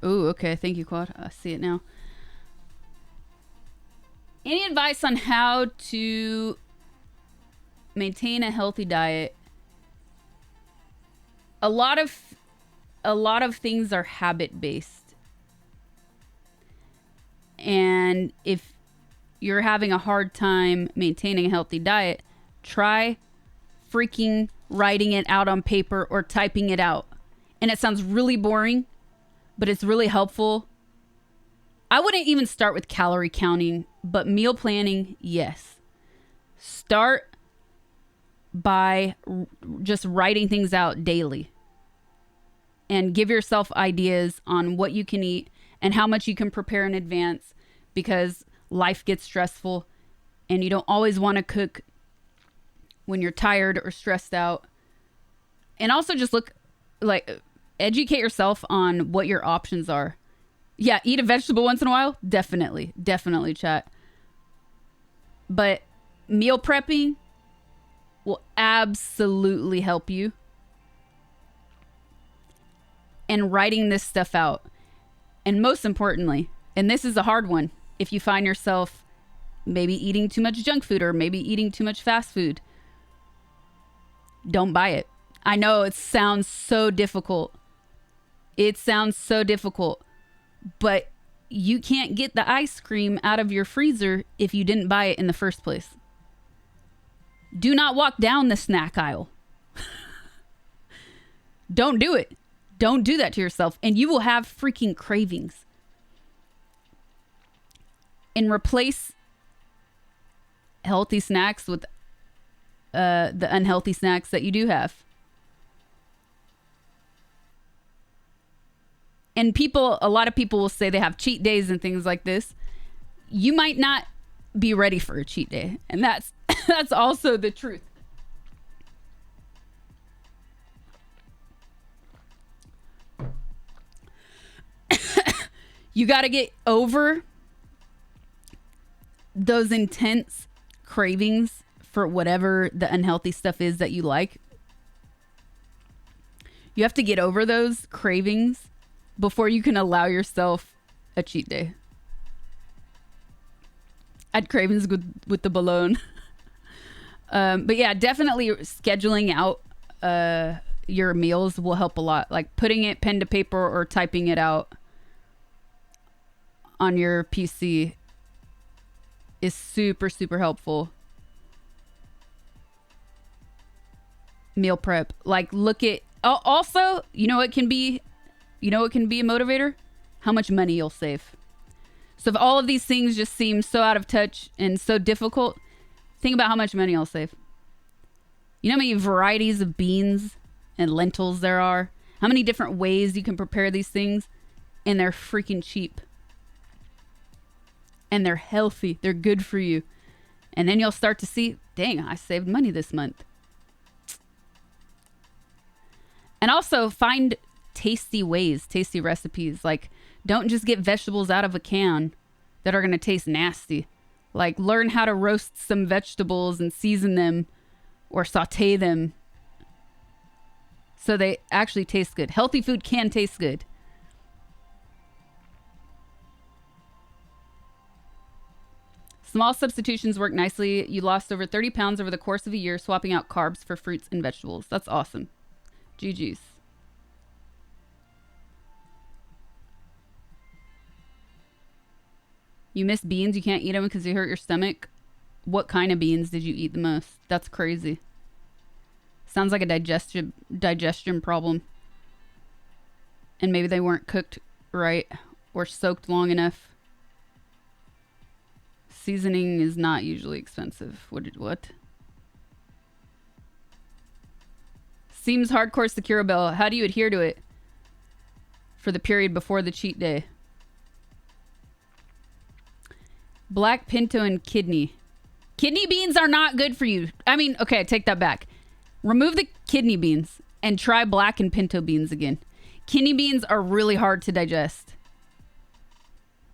S1: Ooh, okay. Thank you, Quad. I see it now. Any advice on how to maintain a healthy diet? A lot of things are habit-based. And if you're having a hard time maintaining a healthy diet, try freaking writing it out on paper or typing it out. And it sounds really boring, but it's really helpful. I wouldn't even start with calorie counting, but meal planning, yes. Start by just writing things out daily. And give yourself ideas on what you can eat and how much you can prepare in advance. Because life gets stressful and you don't always want to cook when you're tired or stressed out. And also just educate yourself on what your options are. Yeah, eat a vegetable once in a while. Definitely, chat. But meal prepping will absolutely help you. And writing this stuff out. And most importantly, and this is a hard one, if you find yourself maybe eating too much junk food or maybe eating too much fast food, don't buy it. I know it sounds so difficult. But you can't get the ice cream out of your freezer if you didn't buy it in the first place. Do not walk down the snack aisle. Don't do it. Don't do that to yourself, and you will have freaking cravings. And replace healthy snacks with the unhealthy snacks that you do have. And a lot of people will say they have cheat days and things like this. You might not be ready for a cheat day, and that's also the truth. You got to get over those intense cravings for whatever the unhealthy stuff is that you like. You have to get over those cravings before you can allow yourself a cheat day. I had cravings with the bologna. But yeah, definitely scheduling out your meals will help a lot. Like putting it pen to paper or typing it out on your PC is super, super helpful. Meal prep. Like look at, also, you know what can be a motivator? How much money you'll save. So if all of these things just seem so out of touch and so difficult, think about how much money you'll save. You know how many varieties of beans and lentils there are? How many different ways you can prepare these things? And they're freaking cheap. And they're healthy. They're good for you. And then you'll start to see, dang, I saved money this month. And also find tasty ways, tasty recipes. Like, don't just get vegetables out of a can that are going to taste nasty. Like, learn how to roast some vegetables and season them or saute them so they actually taste good. Healthy food can taste good. Small substitutions work nicely. You lost over 30 pounds over the course of a year swapping out carbs for fruits and vegetables. That's awesome. GG's. You miss beans. You can't eat them because they hurt your stomach. What kind of beans did you eat the most? That's crazy. Sounds like a digestion problem. And maybe they weren't cooked right or soaked long enough. Seasoning is not usually expensive. What? Seems hardcore secure, Bell. How do you adhere to it for the period before the cheat day? Black pinto and kidney. Kidney beans are not good for you. I mean, okay, take that back. Remove the kidney beans and try black and pinto beans again. Kidney beans are really hard to digest.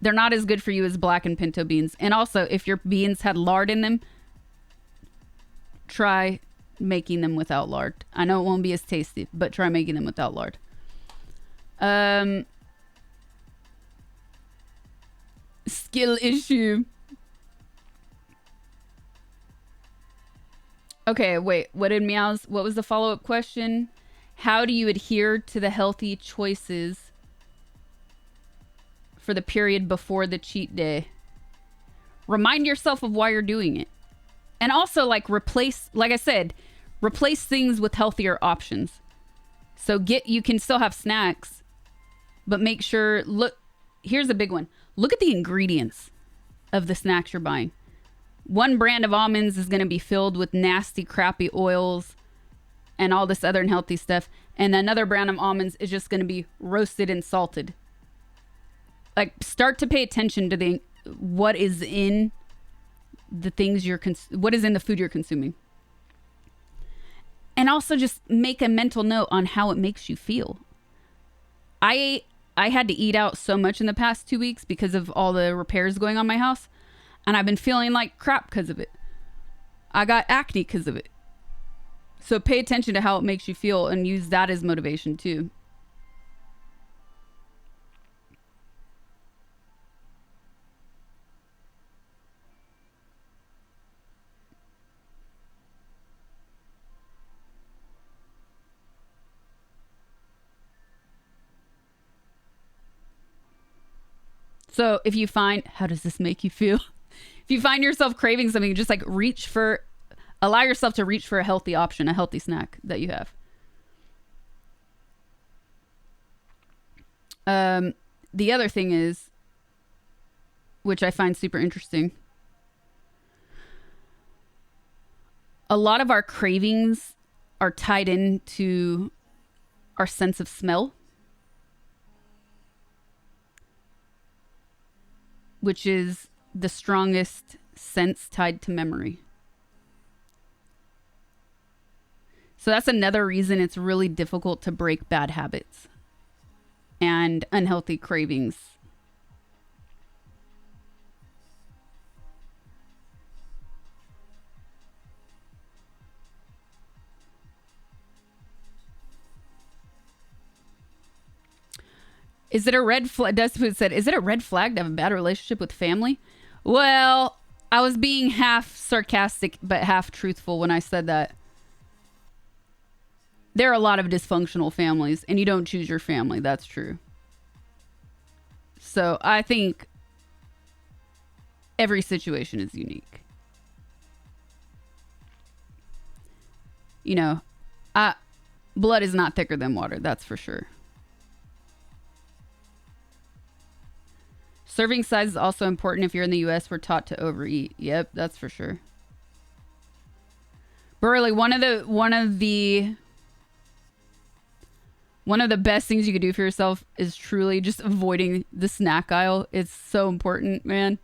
S1: They're not as good for you as black and pinto beans. And also, if your beans had lard in them, try making them without lard. I know it won't be as tasty, but try making them without lard. Skill issue. Okay, wait. What was the follow-up question? How do you adhere to the healthy choices for the period before the cheat day? Remind yourself of why you're doing it. And also, like I said, replace things with healthier options. So you can still have snacks, but make sure, here's a big one. Look at the ingredients of the snacks you're buying. One brand of almonds is going to be filled with nasty, crappy oils and all this other unhealthy stuff. And another brand of almonds is just going to be roasted and salted. Like, start to pay attention to what is in the things what is in the food you're consuming. And also just make a mental note on how it makes you feel. I had to eat out so much in the past 2 weeks because of all the repairs going on in my house. And I've been feeling like crap because of it. I got acne because of it. So pay attention to how it makes you feel and use that as motivation too. So if you find, how does this make you feel? If you find yourself craving something, just like allow yourself to reach for a healthy option, a healthy snack that you have. The other thing is, which I find super interesting, a lot of our cravings are tied into our sense of smell, which is the strongest sense tied to memory. So that's another reason it's really difficult to break bad habits and unhealthy cravings. Is it a red flag? Dustfood said, is it a red flag to have a bad relationship with family? Well, I was being half sarcastic but half truthful when I said that. There are a lot of dysfunctional families, and you don't choose your family. That's true. So I think every situation is unique. You know, blood is not thicker than water. That's for sure. Serving size is also important. If you're in the U.S., we're taught to overeat. Yep, that's for sure. Burley, one of the best things you could do for yourself is truly just avoiding the snack aisle. It's so important, man.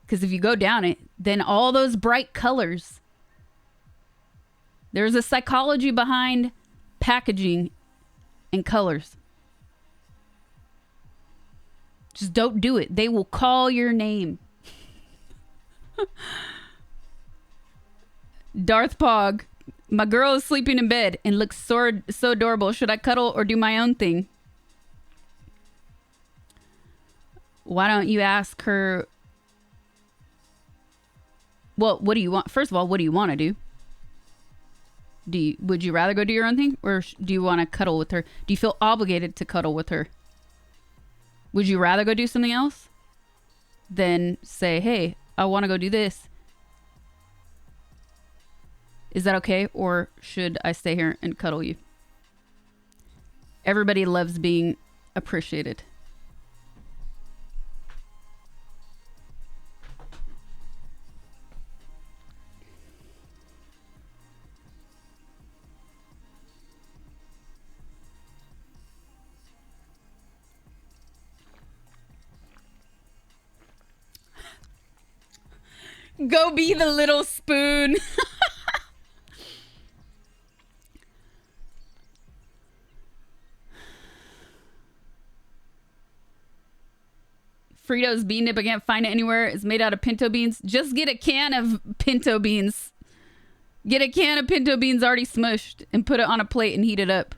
S1: Because if you go down it, then all those bright colors. There's a psychology behind packaging and colors. Just don't do it. They will call your name. Darth Pog. My girl is sleeping in bed and looks so adorable. Should I cuddle or do my own thing? Why don't you ask her? Well, what do you want? First of all, what do you want to do? Would you rather go do your own thing, or do you want to cuddle with her? Do you feel obligated to cuddle with her? Would you rather go do something else than say, hey, I want to go do this? Is that okay? Or should I stay here and cuddle you? Everybody loves being appreciated. Go be the little spoon. Fritos bean dip, I can't find it anywhere. It's made out of pinto beans. Just get a can of pinto beans. Get a can of pinto beans already smushed and put it on a plate and heat it up.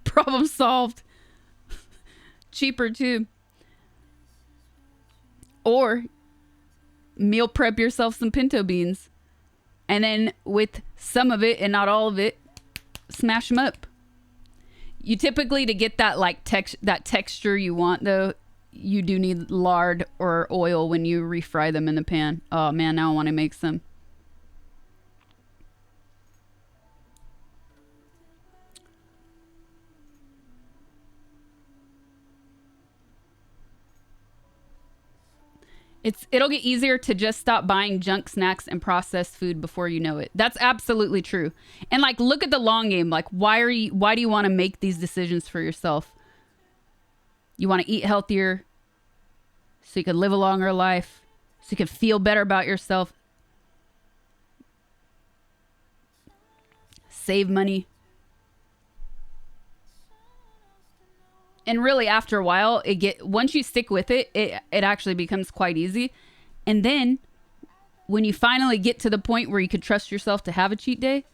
S1: Problem solved. Cheaper too. Or meal prep yourself some pinto beans. And then with some of it and not all of it, smash them up. You typically, to get that like that texture you want though, you do need lard or oil when you refry them in the pan. Oh man, now I want to make some. It'll get easier to just stop buying junk snacks and processed food before you know it. That's absolutely true. And like, look at the long game. Like, why do you want to make these decisions for yourself? You want to eat healthier so you can live a longer life, so you can feel better about yourself, save money. And really, after a while, once you stick with it, it actually becomes quite easy. And then when you finally get to the point where you could trust yourself to have a cheat day,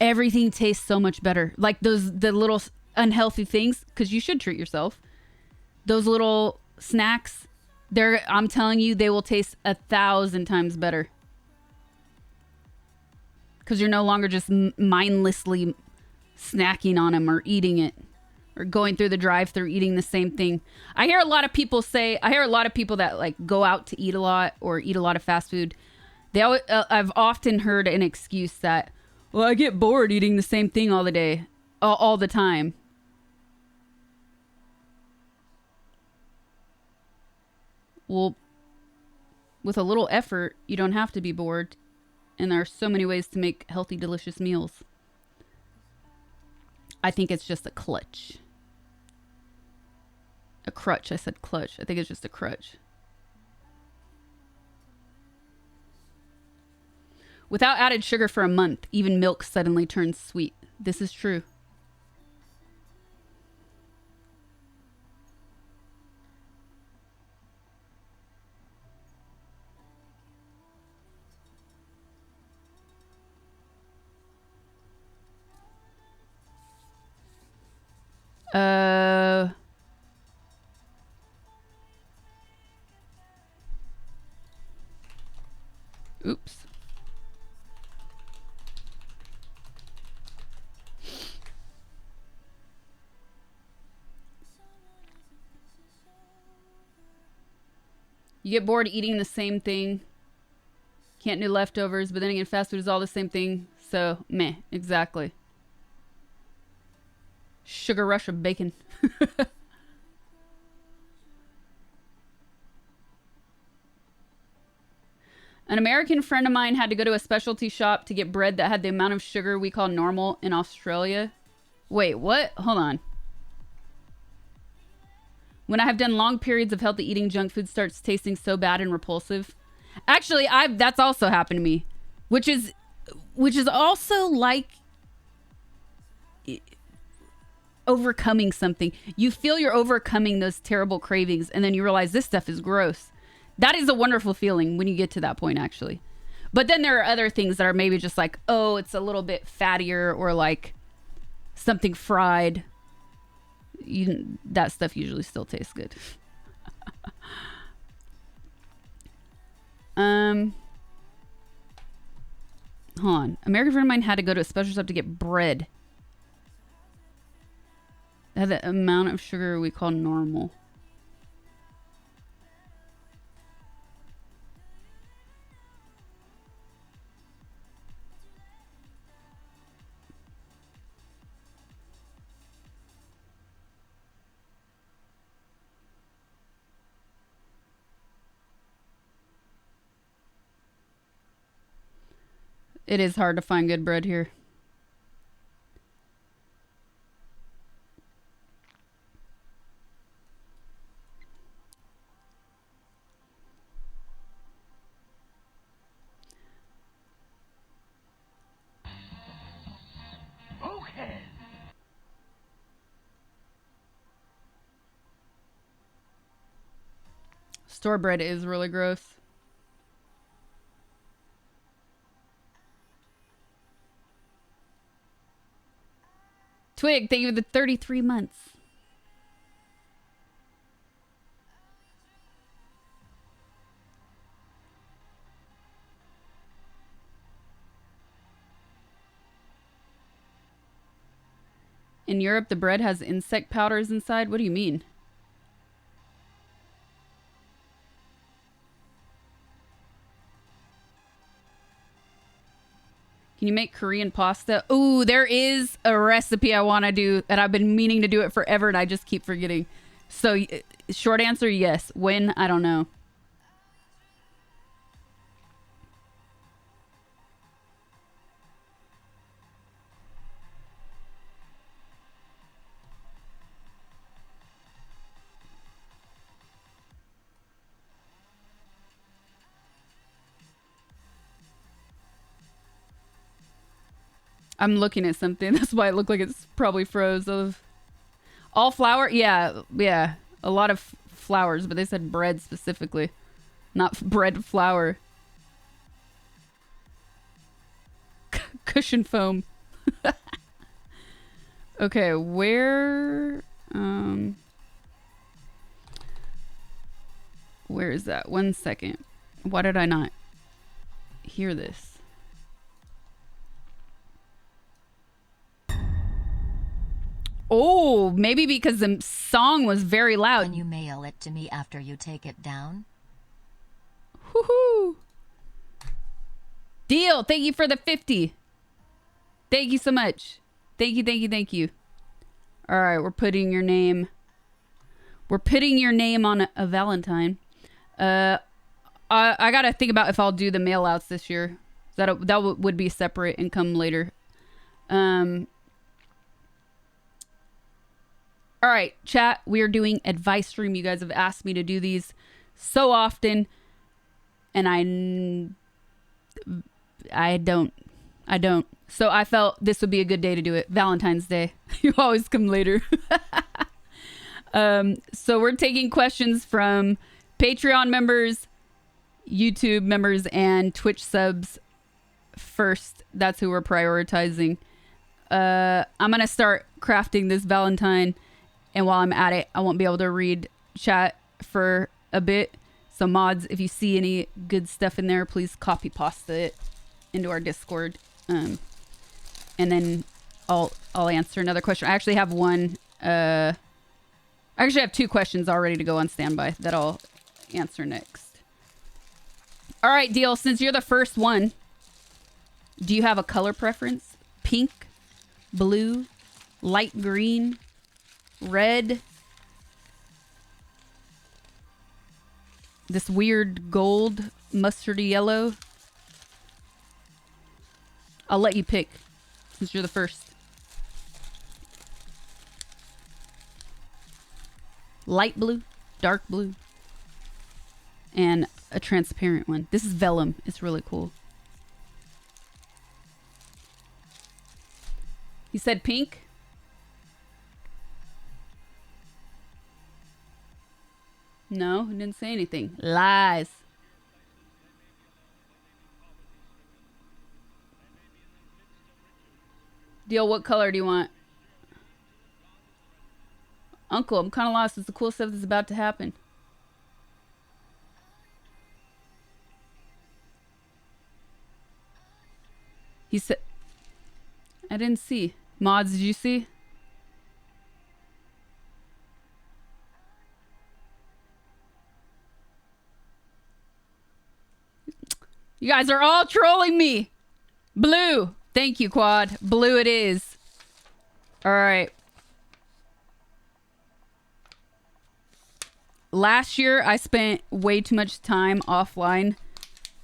S1: everything tastes so much better. Like the little unhealthy things, because you should treat yourself. Those little snacks, I'm telling you, they will taste 1,000 times better. Because you're no longer just mindlessly snacking on them or eating it. Or going through the drive-thru eating the same thing. I hear a lot of people that like go out to eat a lot or eat a lot of fast food. I've often heard an excuse that, well, I get bored eating the same thing all the time. Well, with a little effort, you don't have to be bored. And there are so many ways to make healthy, delicious meals. I think it's just a crutch. A crutch. I said clutch. I think it's just a crutch. Without added sugar for a month, even milk suddenly turns sweet. This is true. Oops. You get bored eating the same thing. Can't do leftovers, but then again, fast food is all the same thing. So, meh, exactly. Sugar rush of bacon. An American friend of mine had to go to a specialty shop to get bread that had the amount of sugar we call normal in Australia. Wait, what? Hold on. When I have done long periods of healthy eating, junk food starts tasting so bad and repulsive. Actually, that's also happened to me, which is also like overcoming something. You feel you're overcoming those terrible cravings, and then you realize this stuff is gross. That is a wonderful feeling when you get to that point, actually. But then there are other things that are maybe just like, oh, it's a little bit fattier, or like something fried. That stuff usually still tastes good. Hold on. American friend of mine had to go to a special shop to get bread. It had the amount of sugar we call normal. It is hard to find good bread here.
S2: Okay.
S1: Store bread is really gross. Twig, thank you for the 33 months. In Europe, the bread has insect powders inside. What do you mean? Can you make Korean pasta? Ooh, there is a recipe I want to do that I've been meaning to do it forever and I just keep forgetting. So, short answer, yes. When? I don't know. I'm looking at something. That's why it looked like it's probably froze. Of all flour? Yeah, yeah. A lot of flours, but they said bread specifically. Not bread flour. Cushion foam. Okay, where is that? 1 second. Why did I not hear this? Oh, maybe because the song was very loud.
S3: Can you mail it to me after you take it down?
S1: Woohoo! Deal. Thank you for the 50. Thank you so much. Thank you, thank you, thank you. All right, we're putting your name. We're putting your name on a Valentine. I gotta think about if I'll do the mail outs this year. That would be separate and come later. All right, chat. We are doing advice stream. You guys have asked me to do these so often, and I don't. So I felt this would be a good day to do it. Valentine's Day. You always come later. So we're taking questions from Patreon members, YouTube members, and Twitch subs first. That's who we're prioritizing. I'm going to start crafting this Valentine. And while I'm at it, I won't be able to read chat for a bit. So mods, if you see any good stuff in there, please copy pasta it into our Discord. And then I'll answer another question. I actually have one. I actually have 2 questions already to go on standby that I'll answer next. All right, Deal. Since you're the first one, do you have a color preference? Pink, blue, light green, red, this weird gold, mustardy yellow? I'll let you pick since you're the first. Light blue, dark blue, and a transparent one. This is vellum. It's really cool. He said pink. No, he didn't say anything. Lies. Deal, what color do you want? Uncle, I'm kind of lost. It's the cool stuff that's about to happen. He said... I didn't see. Mods, did you see? You guys are all trolling me. Blue. Thank you, Quad. Blue it is. All right. Last year, I spent way too much time offline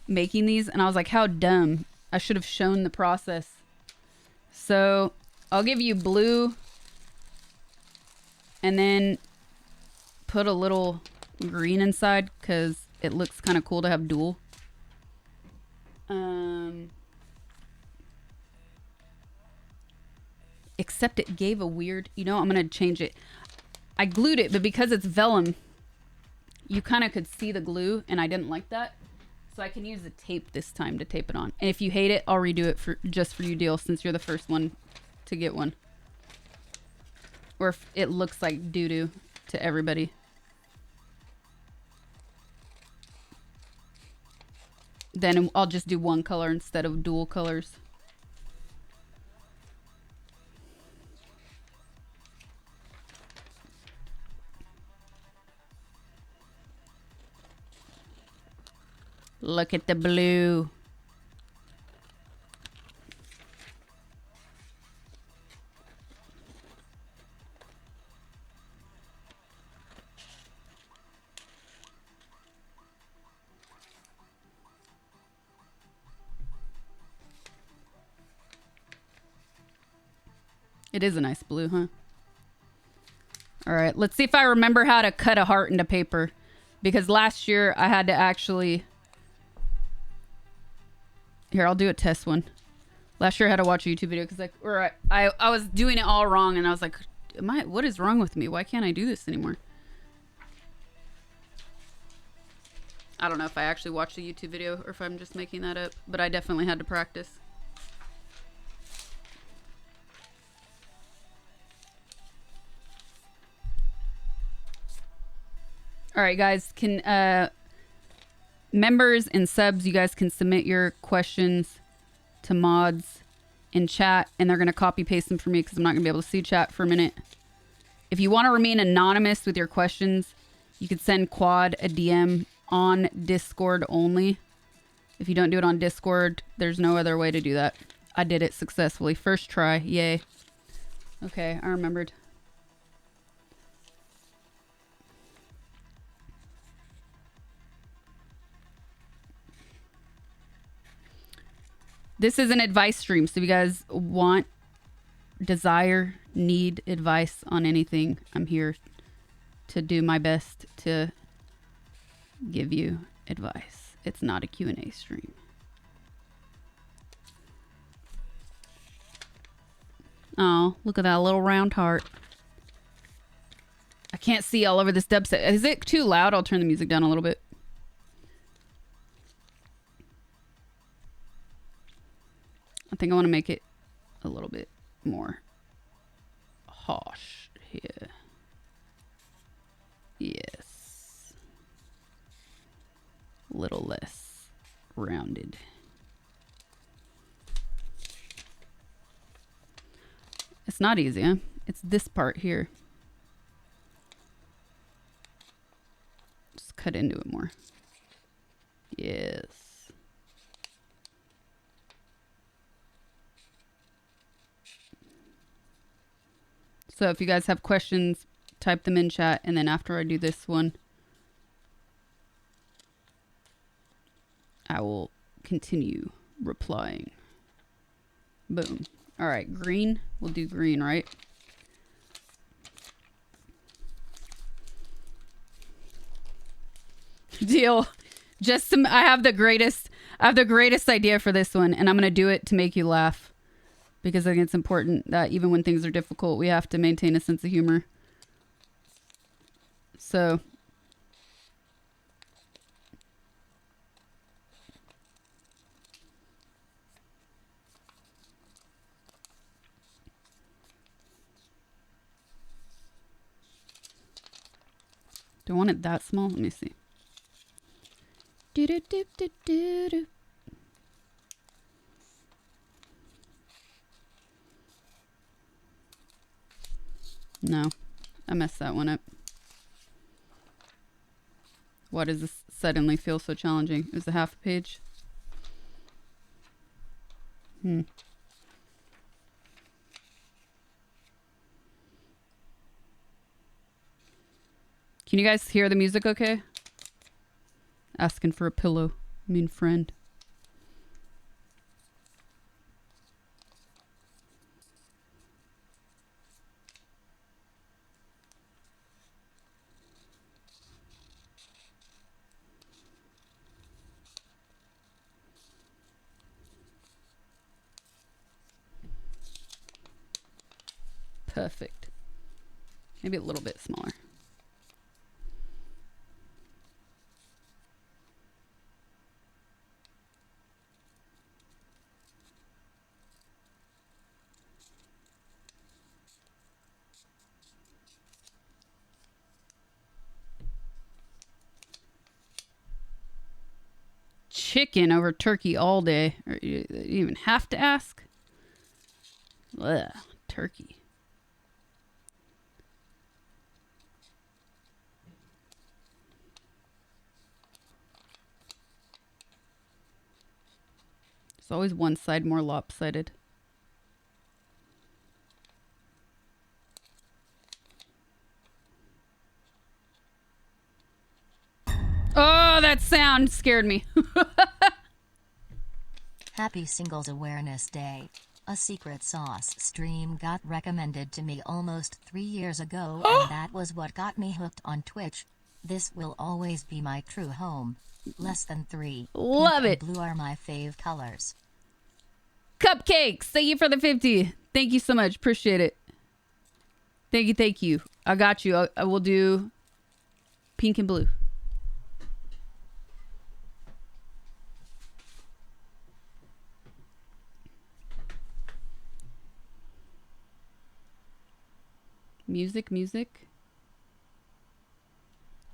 S1: making these, and I was like, how dumb. I should have shown the process. So, I'll give you blue, and then put a little green inside, because it looks kind of cool to have dual. Except it gave a weird... You know, I'm going to change it. I glued it, but because it's vellum, you kind of could see the glue, and I didn't like that. So I can use the tape this time to tape it on. And if you hate it, I'll redo it just for you, Deal, since you're the first one to get one. Or if it looks like doo-doo to everybody. Then I'll just do one color instead of dual colors. Look at the blue. It is a nice blue, huh? All right, let's see if I remember how to cut a heart into paper. Because last year I had to actually... Here, I'll do a test one. Last year I had to watch a YouTube video because I was doing it all wrong, and I was like, what is wrong with me? Why can't I do this anymore? I don't know if I actually watched a YouTube video or if I'm just making that up, but I definitely had to practice. All right, guys, can members and subs, you guys can submit your questions to mods in chat, and they're going to copy paste them for me because I'm not going to be able to see chat for a minute. If you want to remain anonymous with your questions, you could send Quad a DM on Discord only. If you don't do it on Discord, there's no other way to do that. I did it successfully. First try. Yay. Okay, I remembered. This is an advice stream, so if you guys want, desire, need advice on anything, I'm here to do my best to give you advice. It's not a Q&A stream. Oh, look at that little round heart. I can't see all over this dubstep. Is it too loud? I'll turn the music down a little bit. I think I want to make it a little bit more harsh here. Yes. A little less rounded. It's not easy, huh? It's this part here. Just cut into it more. Yes. So if you guys have questions, type them in chat, and then after I do this one, I will continue replying. Boom. All right, green. We'll do green, right? Deal. Just some, I have the greatest idea for this one, and I'm going to do it to make you laugh. Because I think it's important that even when things are difficult, we have to maintain a sense of humor. So. Do I want it that small? Let me see. Do do do do do do. No, I messed that one up. Why does this suddenly feel so challenging? It was a half page. Can you guys hear the music okay? Asking for a pillow. I mean friend. Perfect. Maybe a little bit smaller. Chicken over turkey all day. Or you even have to ask? Ugh, turkey. There's always one side more lopsided. Oh, that sound scared me.
S3: Happy Singles Awareness Day. A secret sauce stream got recommended to me almost 3 years ago, and that was what got me hooked on Twitch. This will always be my true home. Less than 3.
S1: Love
S3: Pink
S1: it.
S3: and blue are my fave colors.
S1: Cupcakes. Thank you for the 50. Thank you so much. Appreciate it. Thank you. Thank you. I got you. I will do pink and blue. Music.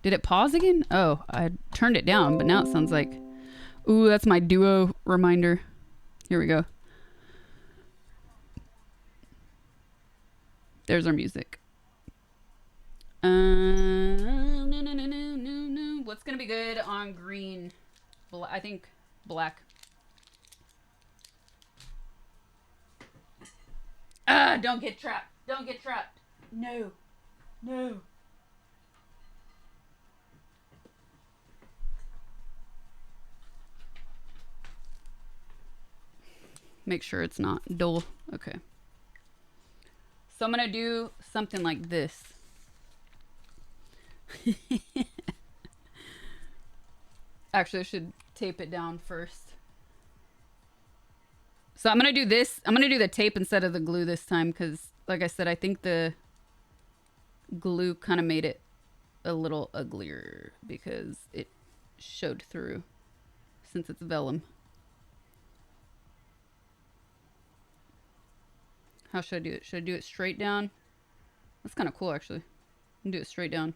S1: Did it pause again? Oh, I turned it down, but now it sounds like... Ooh, that's my duo reminder. Here we go. There's our music. No. What's gonna be good on green? I think black. Don't get trapped. Don't get trapped. No. Make sure it's not dull. Okay. So I'm gonna do something like this. Actually, I should tape it down first. So I'm gonna do this. I'm gonna do the tape instead of the glue this time because, like I said, I think the glue kind of made it a little uglier because it showed through since it's vellum. How should I do it? Should I do it straight down? That's kind of cool, actually. I can do it straight down.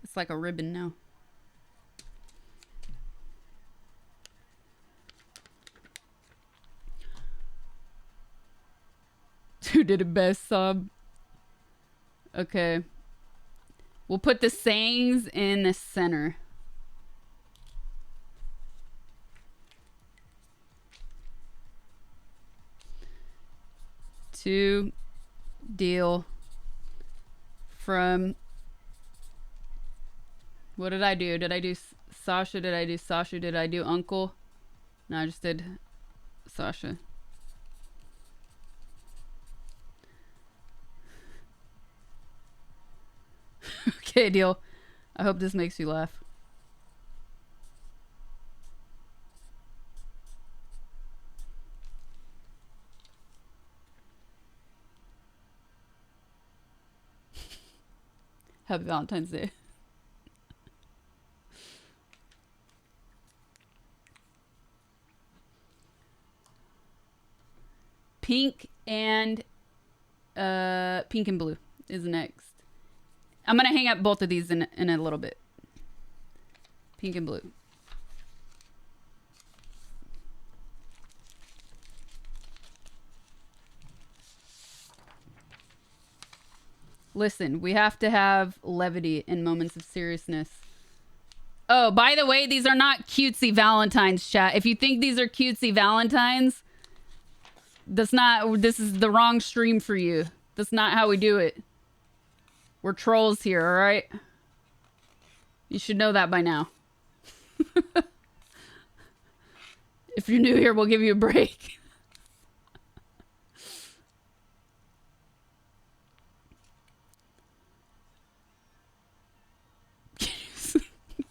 S1: It's like a ribbon now. Who did it best, Sob? Okay. We'll put the sayings in the center. To deal from... What did I do? Did I do Sasha? Did I do Sasha? Did I do Uncle? No, I just did Sasha. Okay, deal. I hope this makes you laugh. Happy Valentine's Day. Pink and blue is next. I'm gonna hang up both of these in a little bit. Pink and blue. Listen, we have to have levity in moments of seriousness. Oh, by the way, these are not cutesy Valentine's, chat. If you think these are cutesy Valentines, this is the wrong stream for you. That's not how we do it. We're trolls here, all right? You should know that by now. If you're new here, we'll give you a break.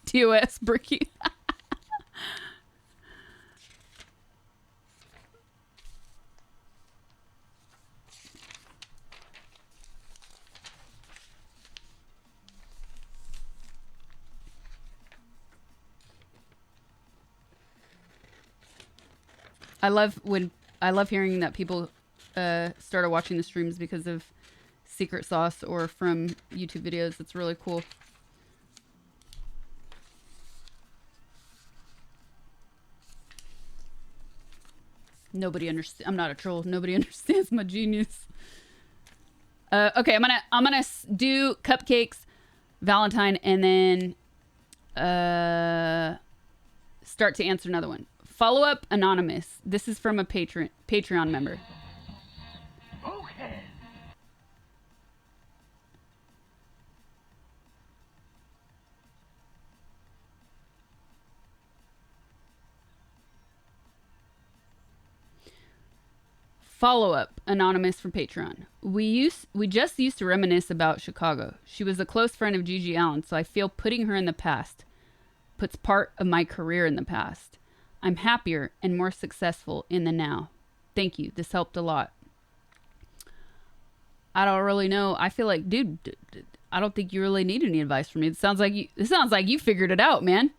S1: TOS, Bricky. I love hearing that people started watching the streams because of Secret Sauce or from YouTube videos. It's really cool. Nobody understands. I'm not a troll. Nobody understands my genius. Okay, I'm gonna do cupcakes, Valentine, and then start to answer another one. Follow up anonymous. This is from a Patreon member.
S2: Okay.
S1: Follow up, anonymous from Patreon. We just used to reminisce about Chicago. She was a close friend of Gigi Allen, so I feel putting her in the past puts part of my career in the past. I'm happier and more successful in the now. Thank you. This helped a lot. I don't really know. I feel like, dude, I don't think you really need any advice from me. It sounds like you figured it out, man.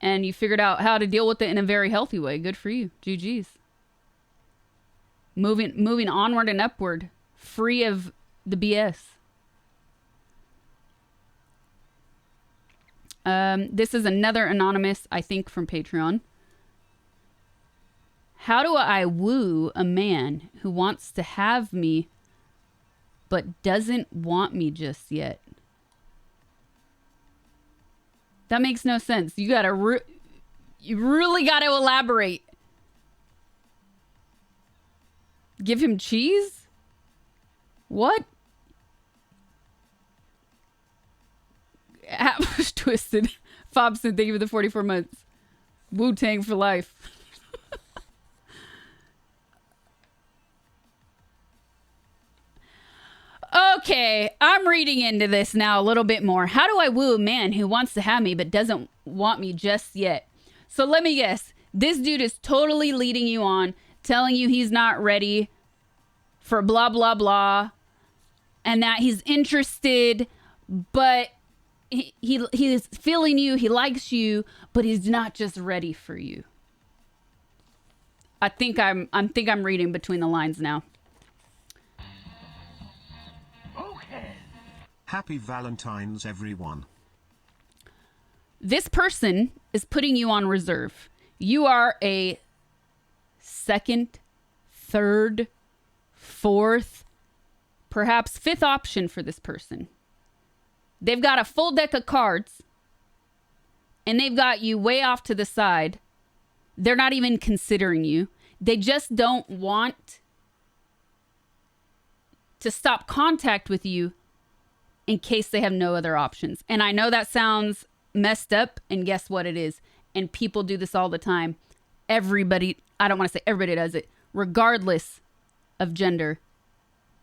S1: And you figured out how to deal with it in a very healthy way. Good for you. GG's. Moving onward and upward, free of the BS. This is another anonymous, I think, from Patreon. How do I woo a man who wants to have me but doesn't want me just yet? That makes no sense. You really gotta elaborate. Give him cheese? What? Atmos twisted. Fobson, thank you for the 44 months. Wu-Tang for life. Okay, I'm reading into this now a little bit more. How do I woo a man who wants to have me but doesn't want me just yet? So let me guess. This dude is totally leading you on, telling you he's not ready for blah, blah, blah, and that he's interested, but he's feeling you, he likes you, but he's not just ready for you. I think I'm reading between the lines now.
S4: Happy Valentine's, everyone.
S1: This person is putting you on reserve. You are a second, third, fourth, perhaps fifth option for this person. They've got a full deck of cards, and they've got you way off to the side. They're not even considering you. They just don't want to stop contact with you in case they have no other options. And I know that sounds messed up, and guess what it is? And people do this all the time. Everybody, I don't want to say everybody does it, regardless of gender,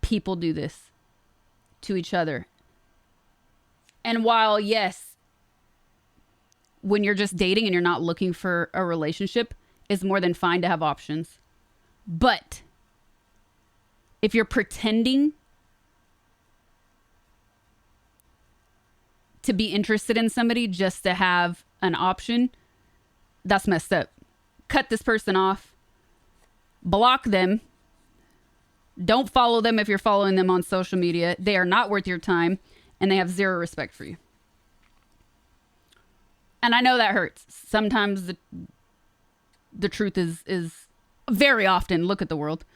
S1: people do this to each other. And while, yes, when you're just dating and you're not looking for a relationship, it's more than fine to have options. But if you're pretending to be interested in somebody just to have an option, that's messed up. Cut this person off. Block them. Don't follow them if you're following them on social media. They are not worth your time, and they have zero respect for you. And I know that hurts. Sometimes the truth is very often, look at the world,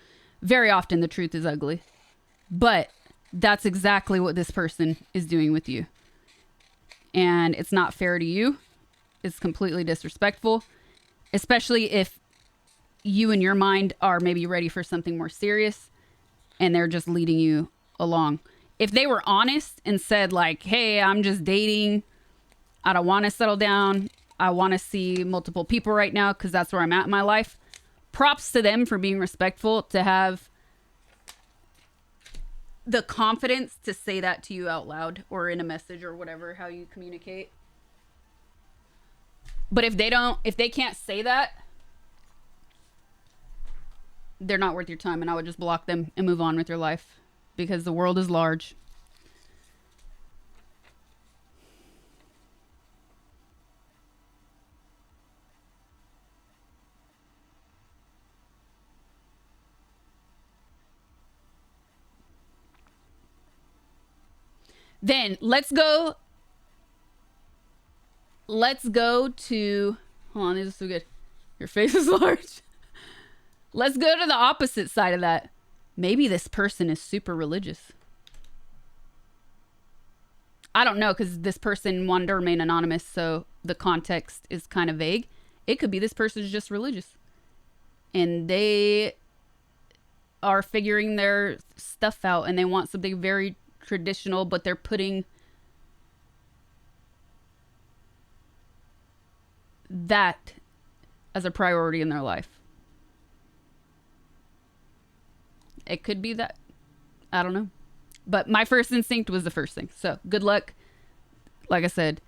S1: very often the truth is ugly. But that's exactly what this person is doing with you. And it's not fair to you. It's completely disrespectful, especially if you in your mind are maybe ready for something more serious and they're just leading you along. If they were honest and said like, hey, I'm just dating, I don't want to settle down, I want to see multiple people right now because that's where I'm at in my life, props to them for being respectful to have the confidence to say that to you out loud or in a message or whatever, how you communicate. But if they can't say that, they're not worth your time, and I would just block them and move on with your life because the world is large. Then let's go to, hold on, this is so good. Your face is large. Let's go to the opposite side of that. Maybe this person is super religious. I don't know, because this person wanted to remain anonymous, so the context is kind of vague. It could be this person is just religious. And they are figuring their stuff out, and they want something very traditional, but they're putting that as a priority in their life. It could be that. I don't know. But my first instinct was the first thing. So good luck. Like I said,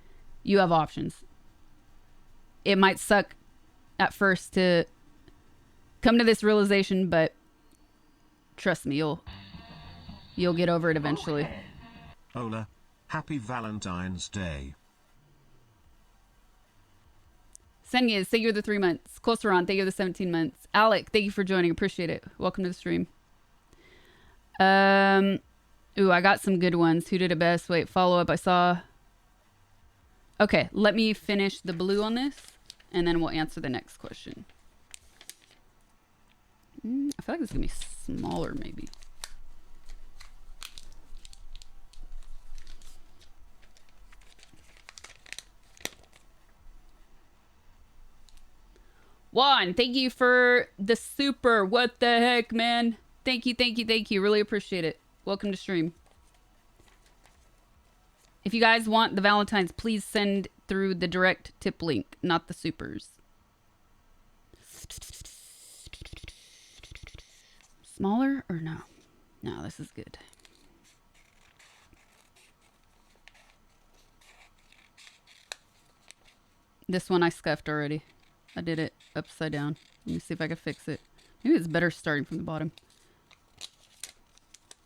S1: you have options. It might suck at first to come to this realization, but trust me, you'll get over it eventually.
S4: Ola, happy Valentine's Day.
S1: Senyas, thank you for the 3 months. Closeron, thank you for the 17 months. Alec, thank you for joining. Appreciate it. Welcome to the stream. Ooh, I got some good ones. Who did it best? Wait, follow up. I saw. Okay, let me finish the blue on this, and then we'll answer the next question. I feel like this is gonna be smaller, maybe. Juan, thank you for the super. What the heck, man? Thank you, thank you, thank you. Really appreciate it. Welcome to stream. If you guys want the Valentine's, please send through the direct tip link, not the supers. Smaller or no? No, this is good. This one I scuffed already. I did it upside down. Let me see if I can fix it. Maybe it's better starting from the bottom.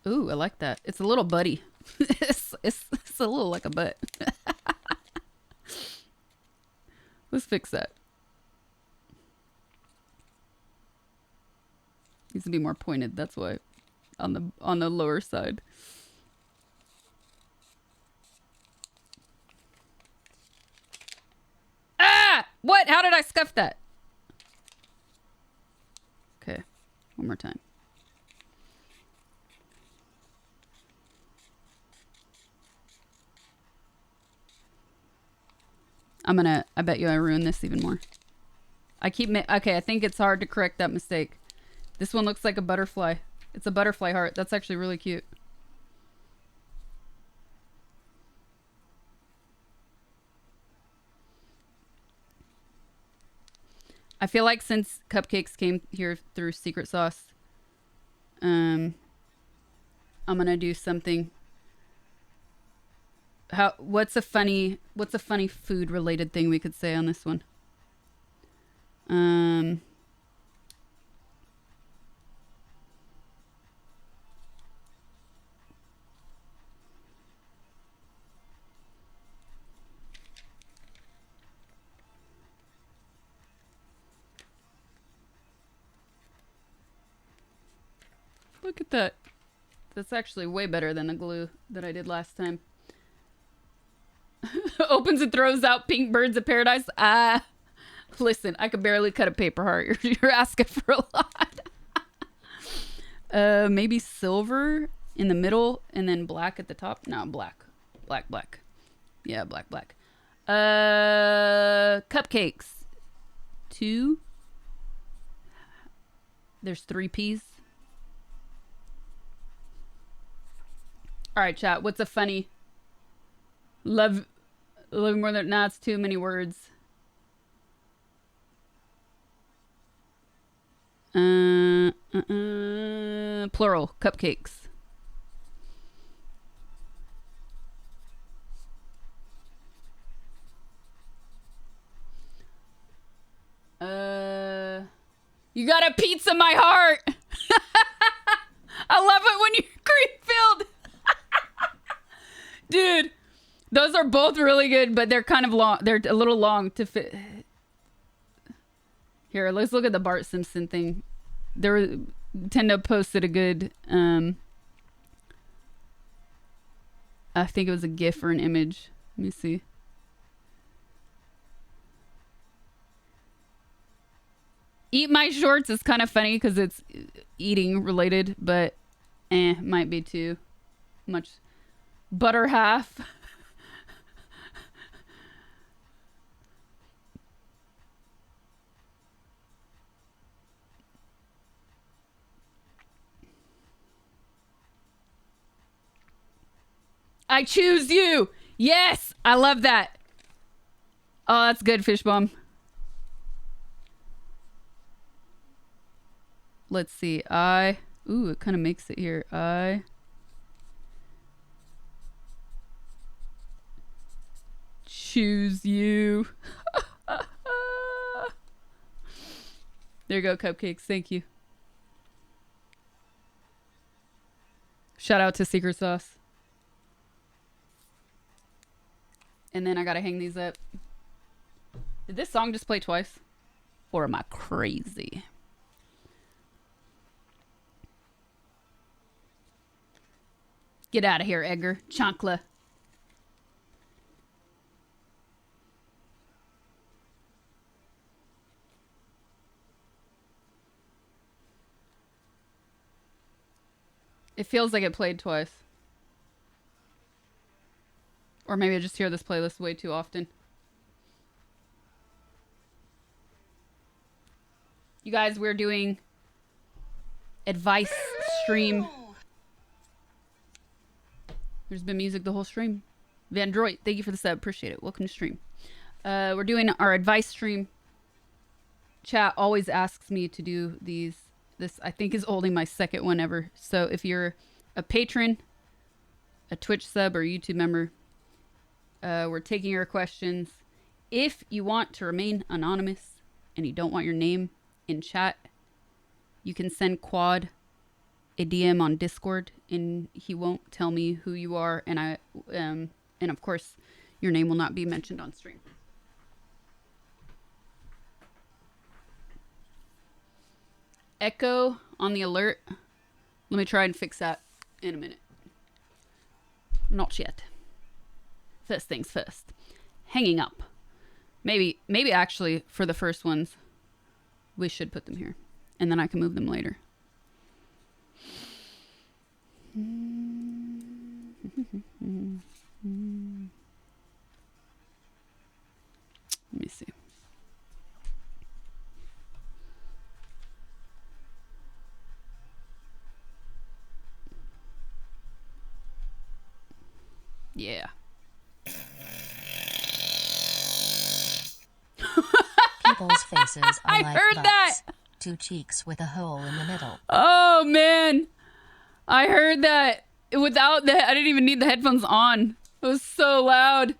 S1: Ooh, I like that. It's a little buddy. it's a little like a butt. Let's fix that. Needs to be more pointed. That's why on the lower side. Ah! What? How did I scuff that? Okay. One more time. I bet you I ruined this even more. Okay, I think it's hard to correct that mistake. This one looks like a butterfly. It's a butterfly heart. That's actually really cute. I feel like since cupcakes came here through Secret Sauce, I'm gonna do something. What's a funny food related thing we could say on this one? Look at that. That's actually way better than the glue that I did last time. Opens and throws out pink birds of paradise. Listen, I could barely cut a paper heart. You're asking for a lot. Maybe silver in the middle and then black at the top. No, black. Black. Yeah, black. Cupcakes. 2. There's 3 P's. All right, chat. What's a funny? Love more than... Nah, it's too many words. Plural. Cupcakes. You got a pizza my heart. I love it when you're cream-filled. Dude, those are both really good, but they're kind of long. They're a little long to fit. Here, let's look at the Bart Simpson thing. Tend to post it a good, I think it was a GIF or an image. Let me see. Eat My Shorts is kind of funny because it's eating related, but might be too much. Butter half. I choose you. Yes, I love that. Oh, that's good, fish bomb. Let's see. I Ooh, it kind of makes it here. I choose you. There you go, cupcakes. Thank you. Shout out to Secret Sauce. And then I gotta hang these up. Did this song just play twice? Or am I crazy? Get out of here, Edgar. Chancla. It feels like it played twice. Or maybe I just hear this playlist way too often. You guys, we're doing advice stream. There's been music the whole stream. Vandroid, thank you for the sub. Appreciate it. Welcome to stream. We're doing our advice stream. Chat always asks me to do these. This, I think, is only my second one ever. So if you're a patron, a Twitch sub, or YouTube member, we're taking your questions. If you want to remain anonymous and you don't want your name in chat, you can send Quad a DM on Discord, and he won't tell me who you are, and and of course, your name will not be mentioned on stream. Echo on the alert. Let me try and fix that in a minute. Not yet. First things first. Hanging up. Maybe actually for the first ones, we should put them here, and then I can move them later. Let me see. Yeah.
S3: People's faces are
S1: I
S3: like
S1: heard
S3: butts.
S1: that.
S3: Two cheeks with a hole in the middle.
S1: Oh man, I heard that without the. I didn't even need the headphones on. It was so loud.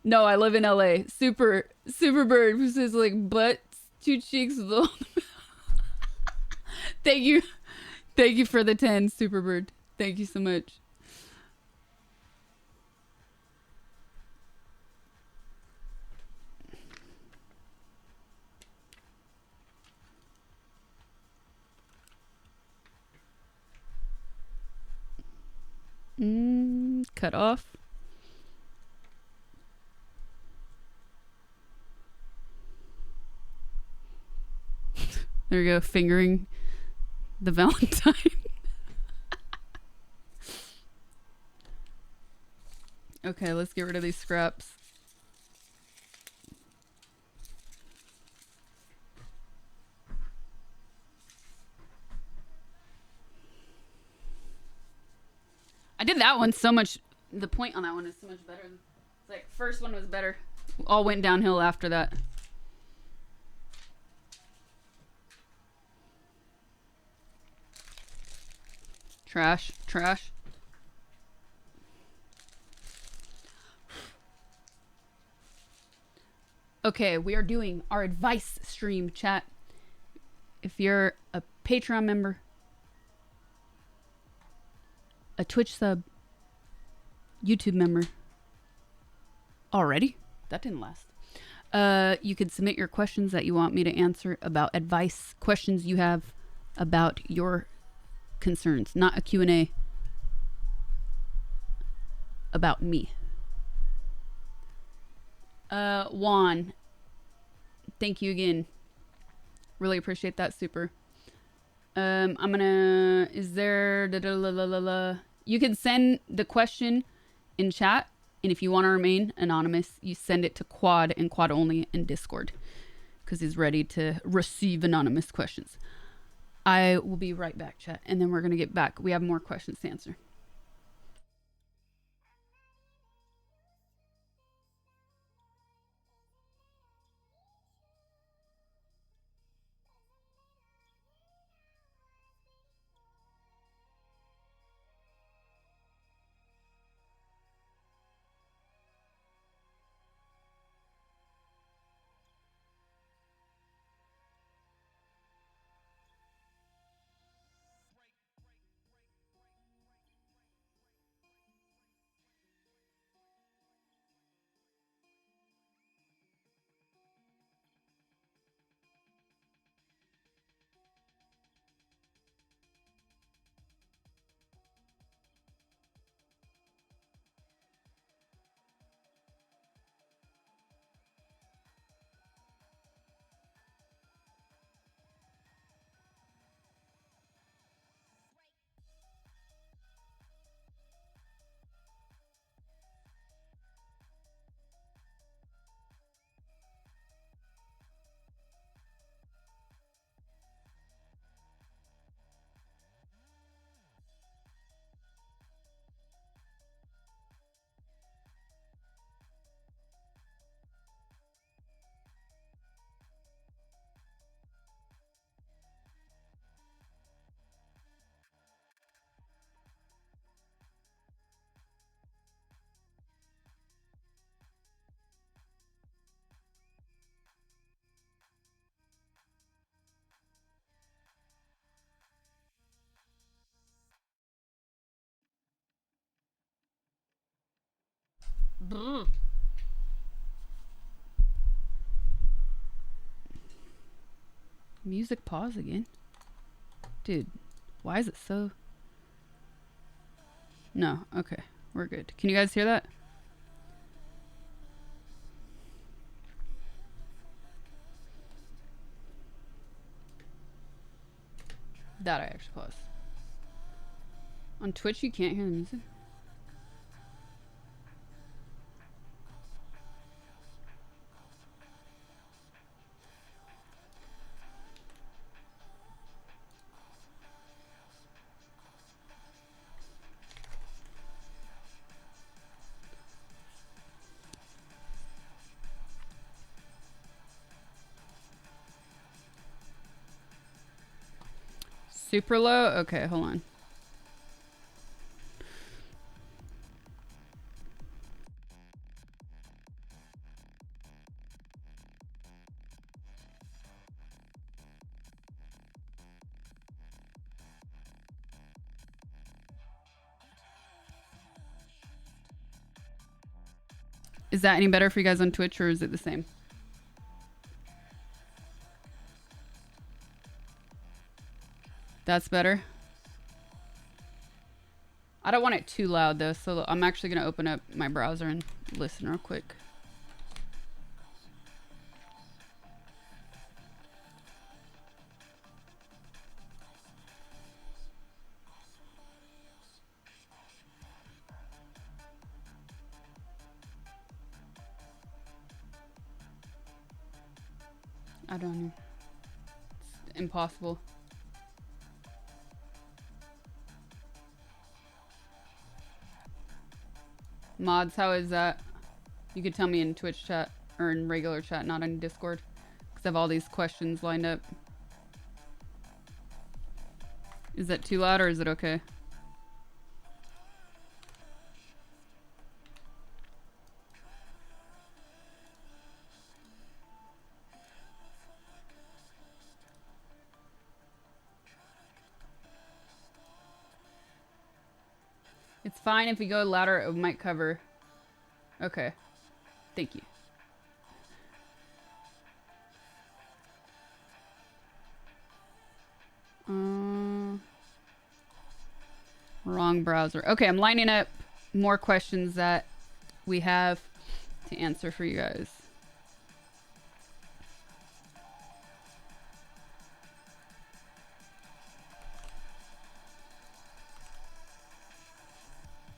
S1: No, I live in LA. Super bird who says like butts, two cheeks with a hole in the middle. Thank you for the 10, Super bird. Thank you so much. Cut off. There you go, fingering the Valentine. Okay, let's get rid of these scraps. I did that one so much. The point on that one is so much better. It's like first one was better. All went downhill after that. Trash. Okay, we are doing our advice stream, chat. If you're a Patreon member, a Twitch sub, YouTube member. Already? That didn't last. You could submit your questions that you want me to answer about advice, questions you have about your concerns, not a Q&A about me. Juan, thank you again. Really appreciate that, super. I'm gonna, is there, you can send the question in chat, and if you want to remain anonymous, you send it to Quad and Quad only in Discord, because he's ready to receive anonymous questions. I will be right back, chat, and then we're gonna get back. We have more questions to answer. Music pause again. Dude, why is it so... No, okay. We're good. Can you guys hear that? That I actually paused. On Twitch, you can't hear the music? Super low? Okay, hold on. Is that any better for you guys on Twitch, or is it the same? That's better. I don't want it too loud though, so I'm actually gonna open up my browser and listen real quick. I don't know. It's impossible. Mods, how is that? You could tell me in Twitch chat or in regular chat, not in Discord, because I have all these questions lined up. Is that too loud or is it okay? It's fine if we go louder, it might cover. Okay. Thank you. Wrong browser. Okay, I'm lining up more questions that we have to answer for you guys.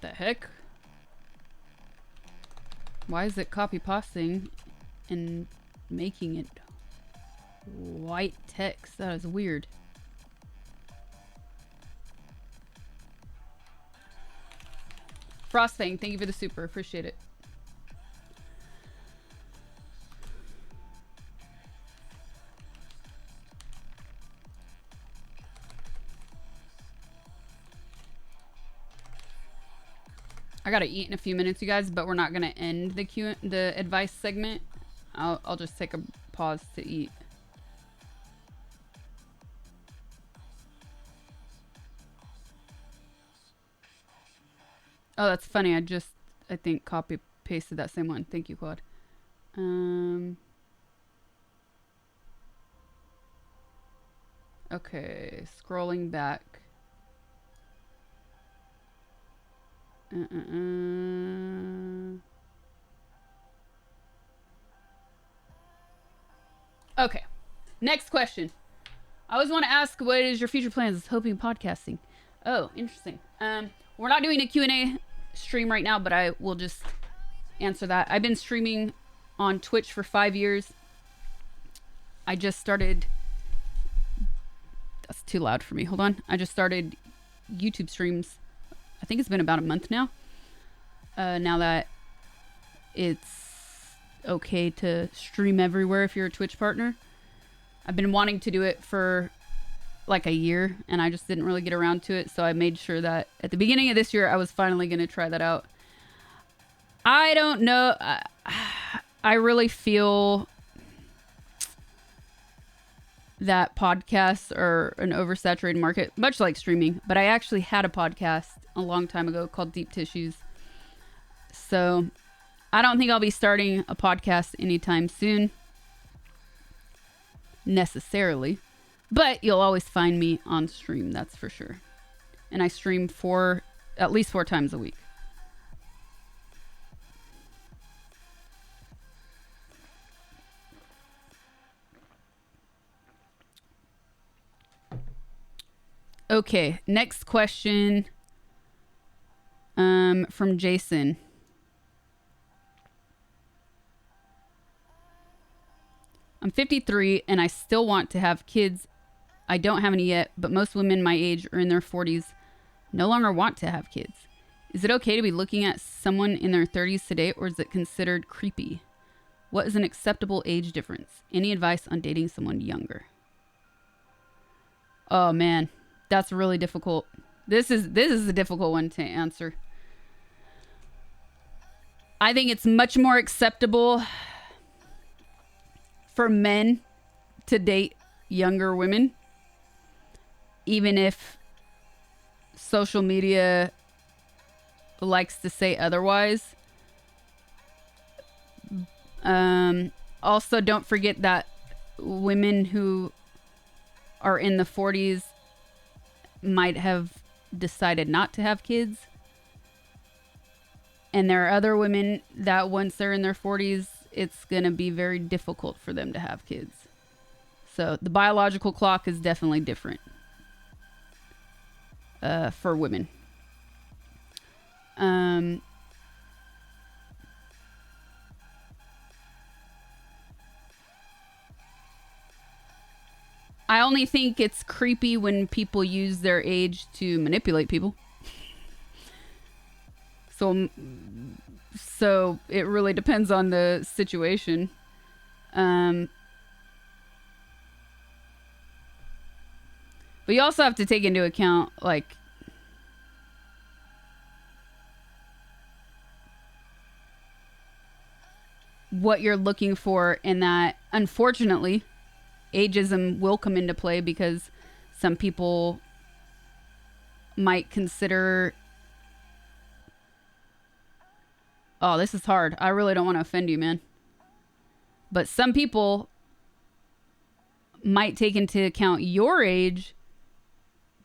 S1: The heck? Why is it copy pasting and making it white text? That is weird. Frostfang, thank you for the super. Appreciate it. I gotta eat in a few minutes, you guys, but we're not gonna end the advice segment. I'll just take a pause to eat. Oh, that's funny. I think copy pasted that same one. Thank you, Claude. Okay, scrolling back. Okay, next question. I always want to ask, what is your future plans? Hoping podcasting. Oh, interesting. We're not doing a Q&A stream right now, but I will just answer that. I've been streaming on Twitch for 5 years. I just started... That's too loud for me. Hold on. I just started YouTube streams. I think it's been about a month now. Now that it's okay to stream everywhere if you're a Twitch partner. I've been wanting to do it for like a year, and I just didn't really get around to it. So I made sure that at the beginning of this year, I was finally going to try that out. I don't know. I really feel that podcasts are an oversaturated market, much like streaming. But I actually had a podcast a long time ago called Deep Tissues. So I don't think I'll be starting a podcast anytime soon, necessarily, but you'll always find me on stream, that's for sure. And I stream at least 4 times a week. Okay, next question from Jason. I'm 53 and I still want to have kids. I don't have any yet, but most women my age or in their 40s no longer want to have kids. Is it okay to be looking at someone in their 30s today, or is it considered creepy? What is an acceptable age difference? Any advice on dating someone younger? Oh man, that's really difficult. This is a difficult one to answer. I think it's much more acceptable for men to date younger women, even if social media likes to say otherwise. Also, don't forget that women who are in the 40s might have decided not to have kids. And there are other women that once they're in their 40s, it's going to be very difficult for them to have kids. So the biological clock is definitely different for women. I only think it's creepy when people use their age to manipulate people. So it really depends on the situation. But you also have to take into account, like, what you're looking for, in that, unfortunately, ageism will come into play because some people might consider... Oh, this is hard. I really don't want to offend you, man. But some people might take into account your age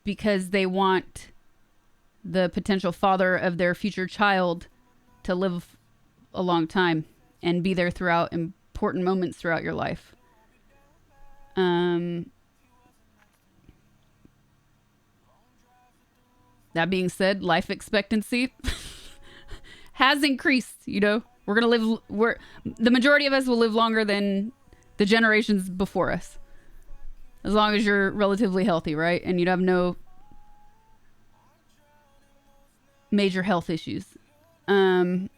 S1: because they want the potential father of their future child to live a long time and be there throughout important moments throughout your life. That being said, life expectancy has increased, you know. The majority of us will live longer than the generations before us. As long as you're relatively healthy, right? And you have no major health issues. And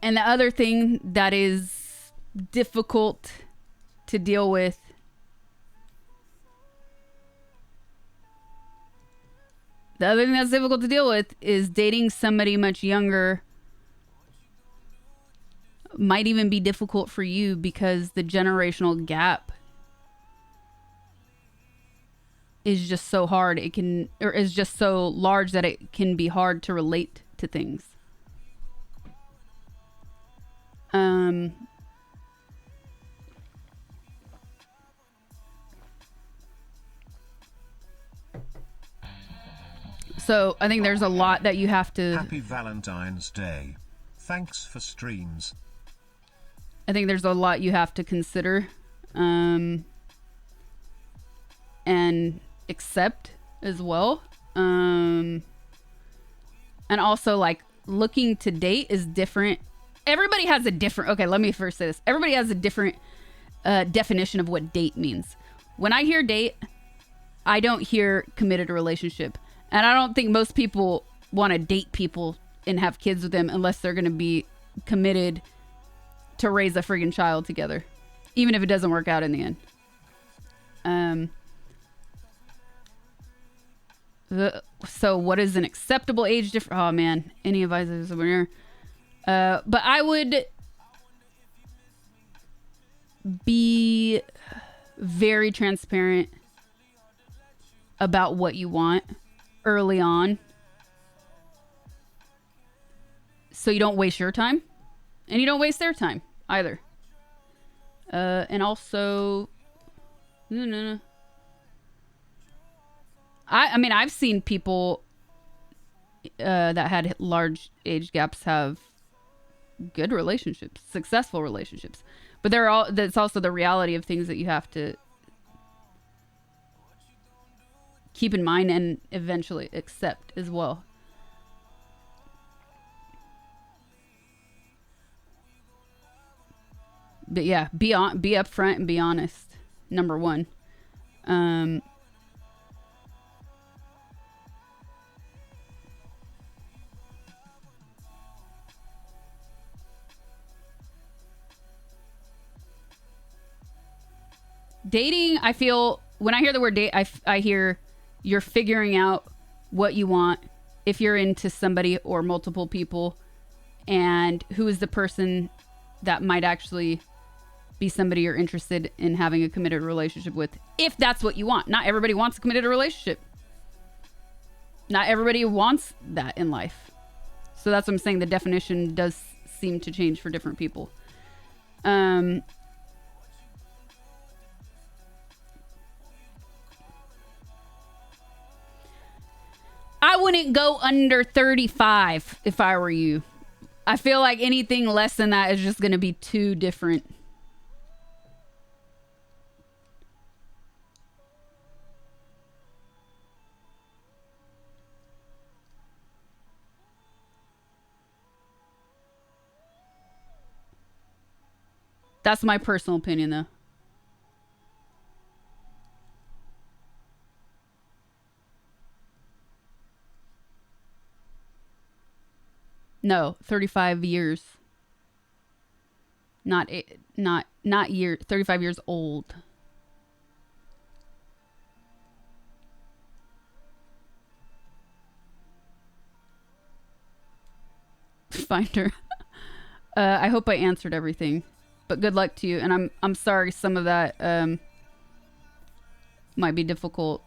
S1: the other thing that is difficult to deal with is dating somebody much younger. Might even be difficult for you because the generational gap is just so hard. Is just so large that it can be hard to relate to things. So I think there's a lot that you have to...
S4: Happy Valentine's Day. Thanks for streams.
S1: I think there's a lot you have to consider and accept as well. And also, like, looking to date is different. Everybody has a different... Okay, let me first say this. Everybody has a different definition of what date means. When I hear date, I don't hear committed relationship. And I don't think most people want to date people and have kids with them unless they're going to be committed to raise a friggin' child together, even if it doesn't work out in the end. So what is an acceptable age difference? Oh man, any advice over here? But I would be very transparent about what you want early on. so you don't waste your time and you don't waste their time either. And also, no. I mean, I've seen people that had large age gaps have good relationships, successful relationships. But that's also the reality of things that you have to keep in mind and eventually accept as well. But yeah, be upfront and be honest. Number one. Dating, I feel, when I hear the word date, I hear you're figuring out what you want, if you're into somebody or multiple people, and who is the person that might actually be somebody you're interested in having a committed relationship with, if that's what you want. Not everybody wants a committed relationship. Not everybody wants that in life. So that's what I'm saying. The definition does seem to change for different people. I wouldn't go under 35 if I were you. I feel like anything less than that is just going to be too different. That's my personal opinion, though. No, 35 years. Not year. 35 years old. Finder. I hope I answered everything, but good luck to you. And I'm sorry some of that might be difficult.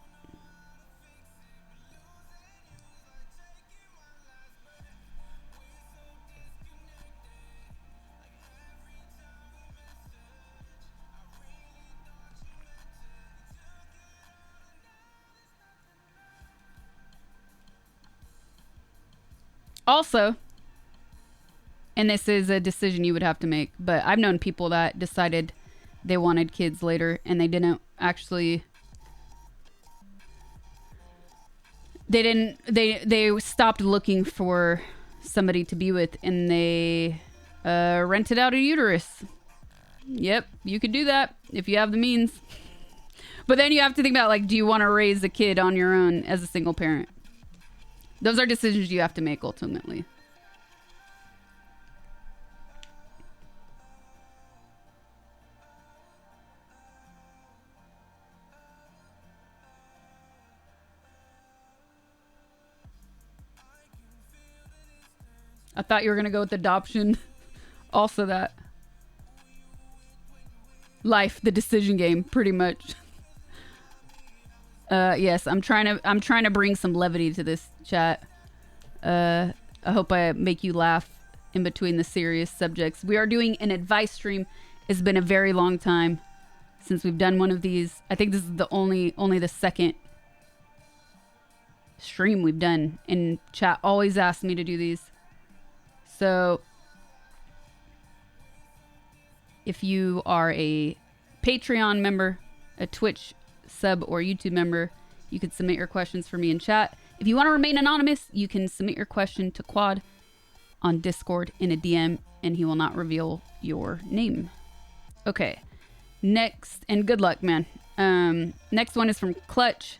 S1: Also, and this is a decision you would have to make, but I've known people that decided they wanted kids later and they didn't actually, they stopped looking for somebody to be with and they rented out a uterus. Yep, you could do that if you have the means. But then you have to think about, like, do you want to raise a kid on your own as a single parent? Those are decisions you have to make ultimately. I thought you were going to go with adoption. Also that. Life, the decision game, pretty much. Yes, I'm trying to bring some levity to this chat. I hope I make you laugh in between the serious subjects. We are doing an advice stream. It's been a very long time since we've done one of these. I think this is the only the second stream we've done, and chat always asks me to do these. So if you are a Patreon member, a Twitch sub, or YouTube member, you can submit your questions for me in chat. If you want to remain anonymous, you can submit your question to Quad on Discord in a DM, and he will not reveal your name. Okay, next, and good luck, man. Next one is from Clutch.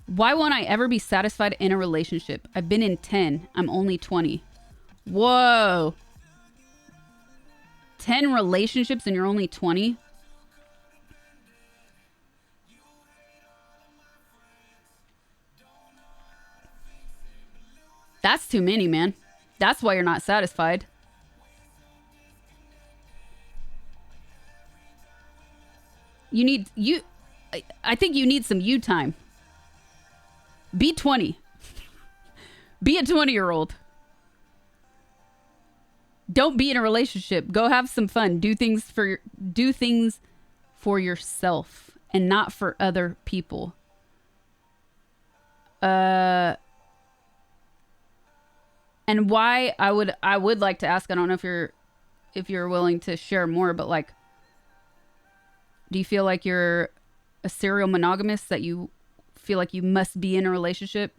S1: Why won't I ever be satisfied in a relationship? I've been in 10. I'm only 20. Whoa. 10 relationships and you're only 20? That's too many, man. That's why you're not satisfied. I think you need some you time. Be 20. Be a 20-year-old. Don't be in a relationship. Go have some fun. Do things for yourself and not for other people. And why I would like to ask, I don't know if you're willing to share more, but like, do you feel like you're a serial monogamist, that you feel like you must be in a relationship?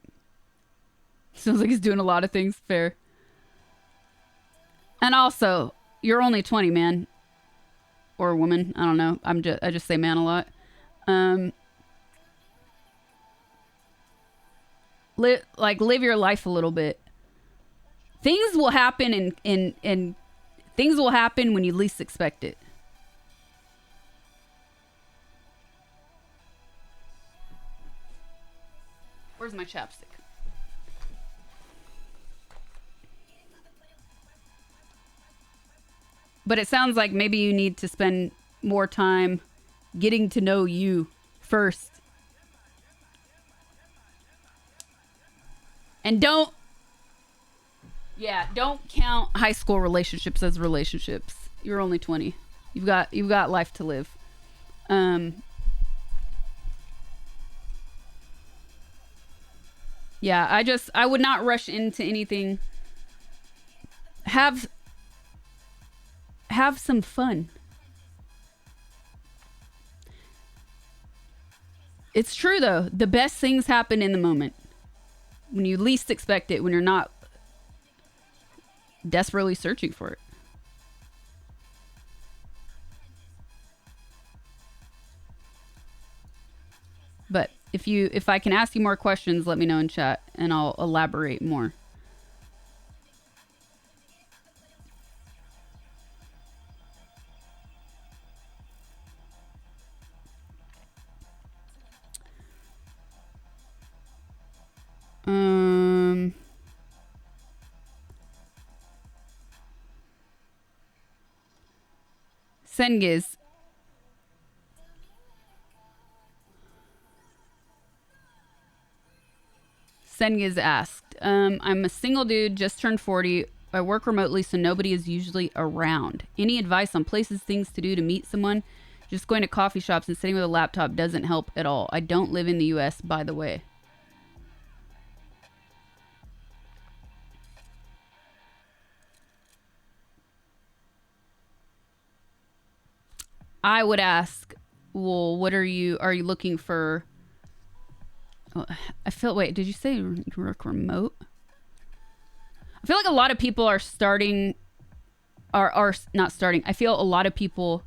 S1: Sounds like he's doing a lot of things. Fair. And also, you're only 20, man. Or woman. I don't know. I just say man a lot. Live your life a little bit. Things will happen and things will happen when you least expect it. Where's my chapstick? But it sounds like maybe you need to spend more time getting to know you first. And don't count high school relationships as relationships. You're only 20. You've got life to live. Yeah, I would not rush into anything. Have some fun. It's true though. The best things happen in the moment. When you least expect it, when you're not desperately searching for it. But if I can ask you more questions, let me know in chat and I'll elaborate more. Sengiz. Sengiz asked, I'm a single dude, just turned 40. I work remotely, so nobody is usually around. Any advice on places, things to do to meet someone? Just going to coffee shops and sitting with a laptop doesn't help at all. I don't live in the US, by the way. I would ask, well, what are you looking for? Oh, wait, did you say you work remote? I feel like a lot of people are not starting. I feel a lot of people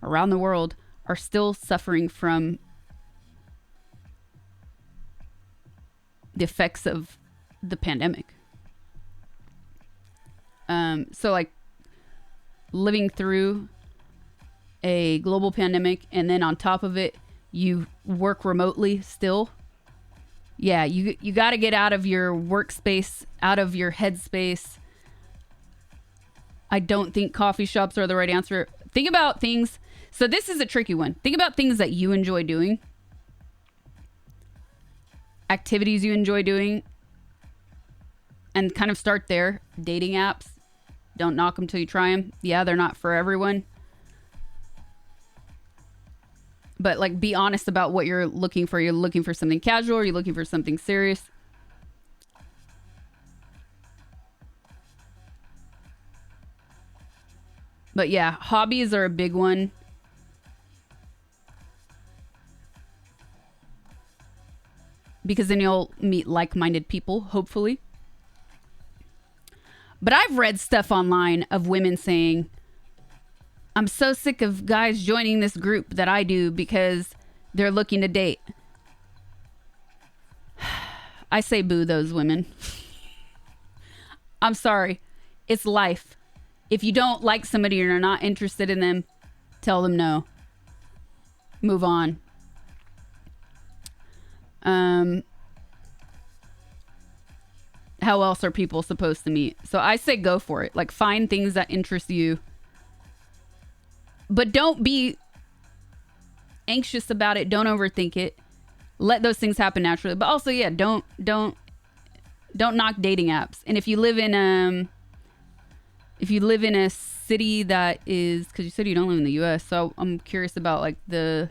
S1: around the world are still suffering from the effects of the pandemic. So like living through a global pandemic and then on top of it, you work remotely still. Yeah, you got to get out of your workspace, out of your headspace. I don't think coffee shops are the right answer. Think about things. So this is a tricky one. Think about things that you enjoy doing. Activities you enjoy doing. And kind of start there. Dating apps. Don't knock them till you try them. Yeah, they're not for everyone. But like, be honest about what you're looking for. You're looking for something casual, or you're looking for something serious. But yeah, hobbies are a big one. Because then you'll meet like-minded people, hopefully. But I've read stuff online of women saying, I'm so sick of guys joining this group that I do because they're looking to date. I say boo those women. I'm sorry. It's life. If you don't like somebody or you're not interested in them, tell them no. Move on. How else are people supposed to meet? So I say go for it. Like, find things that interest you. But don't be anxious about it. Don't overthink it. Let those things happen naturally. But also, yeah, don't don't knock dating apps. And if you live in a city that is, because you said you don't live in the U.S., so I'm curious about like the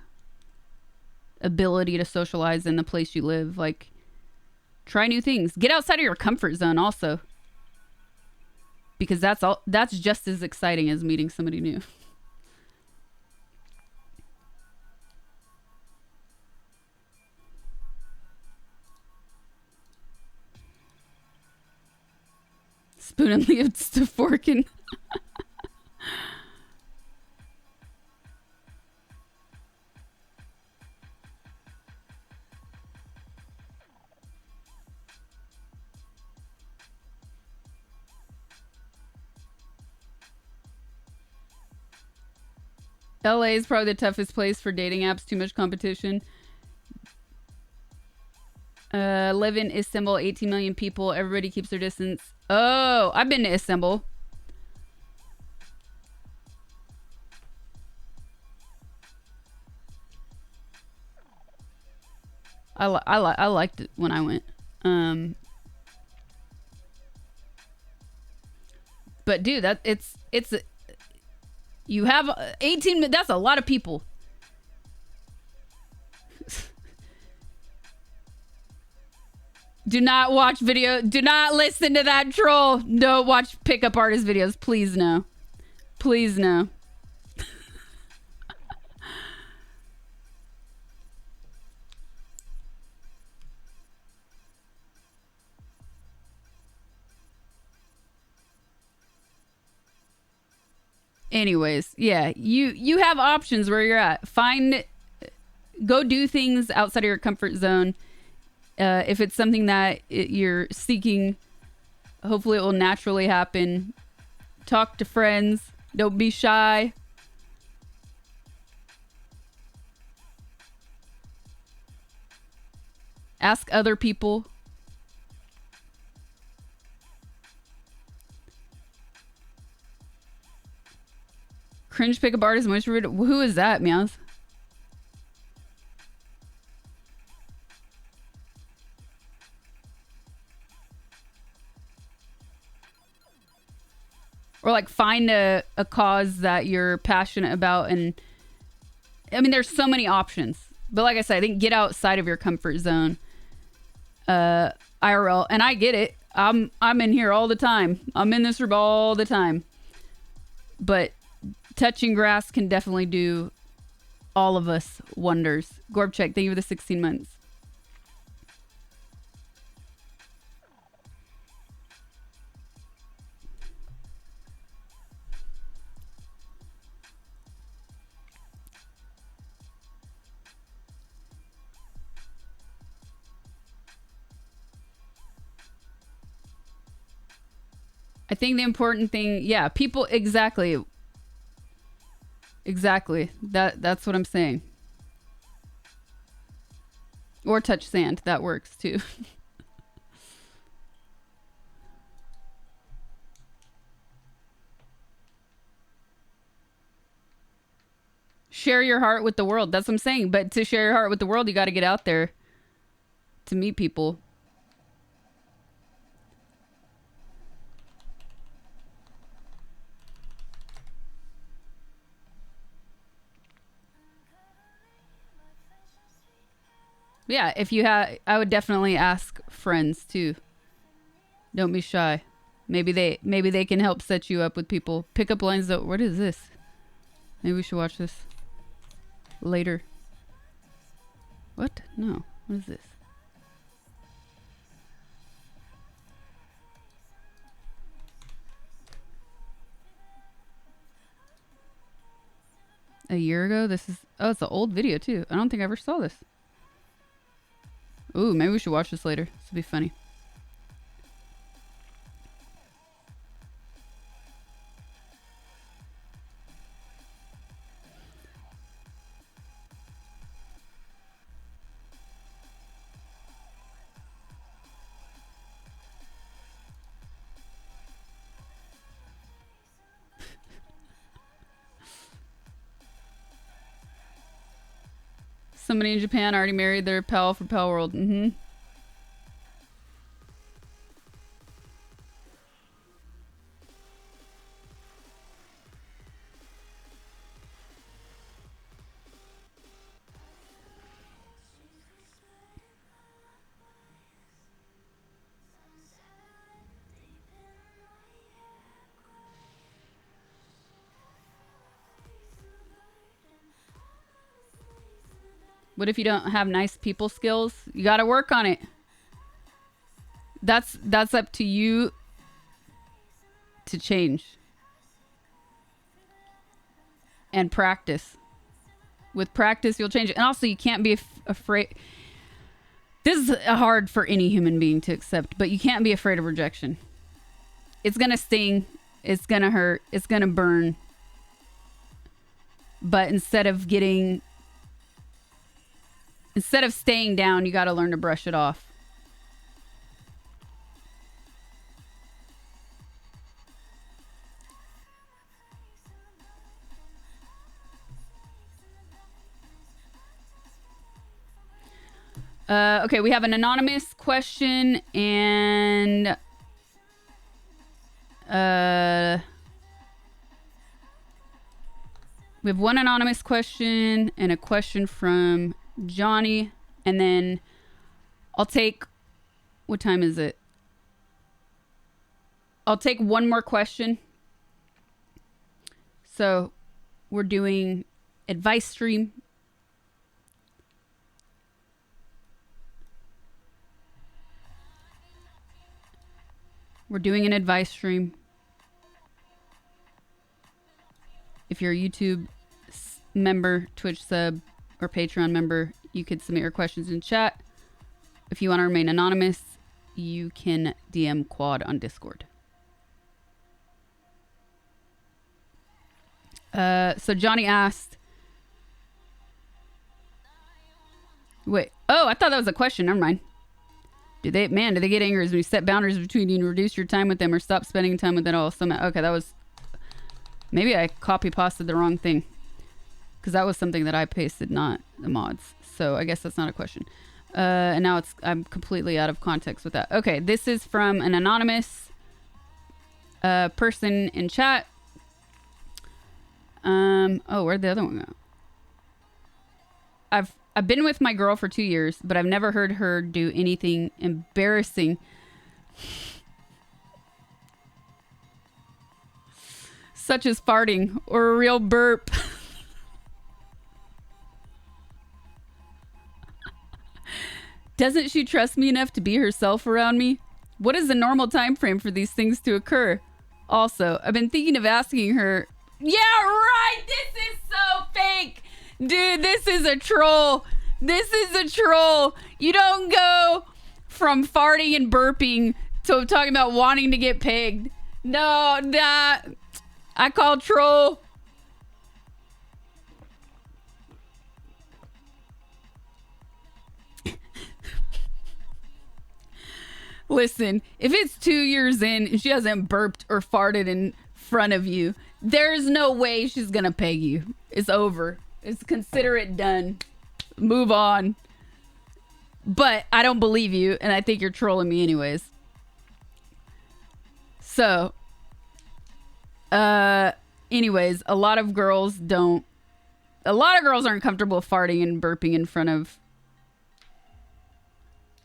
S1: ability to socialize in the place you live. Like, try new things. Get outside of your comfort zone also, because that's just as exciting as meeting somebody new. Spoon and leaves to forking. LA is probably the toughest place for dating apps. Too much competition. Live in Istanbul, 18 million people. Everybody keeps their distance. Oh, I've been to Istanbul. I liked it when I went. But dude, you have 18. That's a lot of people. Do not watch video. Do not listen to that troll. Don't watch pickup artist videos. Please no. Please no. Anyways, yeah, you have options where you're at. Go do things outside of your comfort zone. If it's something that you're seeking, hopefully it will naturally happen. Talk to friends. Don't be shy. Ask other people. Cringe pickup artist. Who is that, Meows? Or like find a cause that you're passionate about. And I mean, there's so many options. But like I said, I think get outside of your comfort zone. IRL. And I get it. I'm in here all the time. I'm in this room all the time. But touching grass can definitely do all of us wonders. Gorbcheck, thank you for the 16 months. I think the important thing, yeah, people, exactly. Exactly. That's what I'm saying. Or touch sand. That works too. Share your heart with the world. That's what I'm saying. But to share your heart with the world, you got to get out there to meet people. Yeah, if you have, I would definitely ask friends too. Don't be shy. Maybe they can help set you up with people. Pick up lines though. What is this? Maybe we should watch this later. What? No. What is this? A year ago? This is, oh, it's an old video too. I don't think I ever saw this. Ooh, maybe we should watch this later. This will be funny. Somebody in Japan already married their pal for Pal World. Mm-hmm. What if you don't have nice people skills? You got to work on it. That's up to you to change. And practice. With practice, you'll change it. And also, you can't be afraid. This is hard for any human being to accept, but you can't be afraid of rejection. It's going to sting. It's going to hurt. It's going to burn. But instead of staying down, you got to learn to brush it off. Okay, we have an anonymous question and we have one anonymous question and a question from Johnny, and then I'll take, what time is it? I'll take one more question. So we're doing advice stream. We're doing an advice stream. If you're a YouTube member, Twitch sub, or Patreon member, you could submit your questions in chat. If you want to remain anonymous, you can DM Quad on Discord. So Johnny asked... Wait. Oh, I thought that was a question. Never mind. Do they get angry when you set boundaries between you and reduce your time with them or stop spending time with them at all? Okay, that was... Maybe I copy-pasted the wrong thing. Because that was something that I pasted, not the mods. So I guess that's not a question. And now I'm completely out of context with that. Okay, this is from an anonymous person in chat. Oh, where'd the other one go? I've been with my girl for 2 years, but I've never heard her do anything embarrassing. Such as farting or a real burp. Doesn't she trust me enough to be herself around me? What is the normal time frame for these things to occur? Also, I've been thinking of asking her... Yeah, right! This is so fake! Dude, this is a troll. This is a troll. You don't go from farting and burping to talking about wanting to get pegged. No, nah. I call troll. Listen, if it's 2 years in and she hasn't burped or farted in front of you, there's no way she's gonna peg you. It's over. It's consider it done. Move on. But I don't believe you, and I think you're trolling me anyways. So, anyways, a lot of girls aren't comfortable farting and burping in front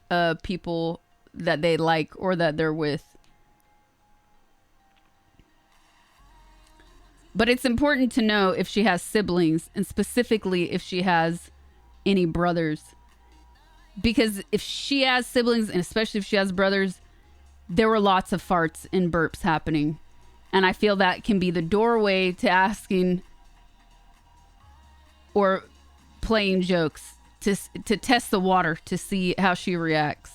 S1: of people that they like or that they're with. But it's important to know if she has siblings, and specifically if she has any brothers. Because if she has siblings, and especially if she has brothers, there were lots of farts and burps happening. And I feel that can be the doorway to asking or playing jokes to test the water to see how she reacts.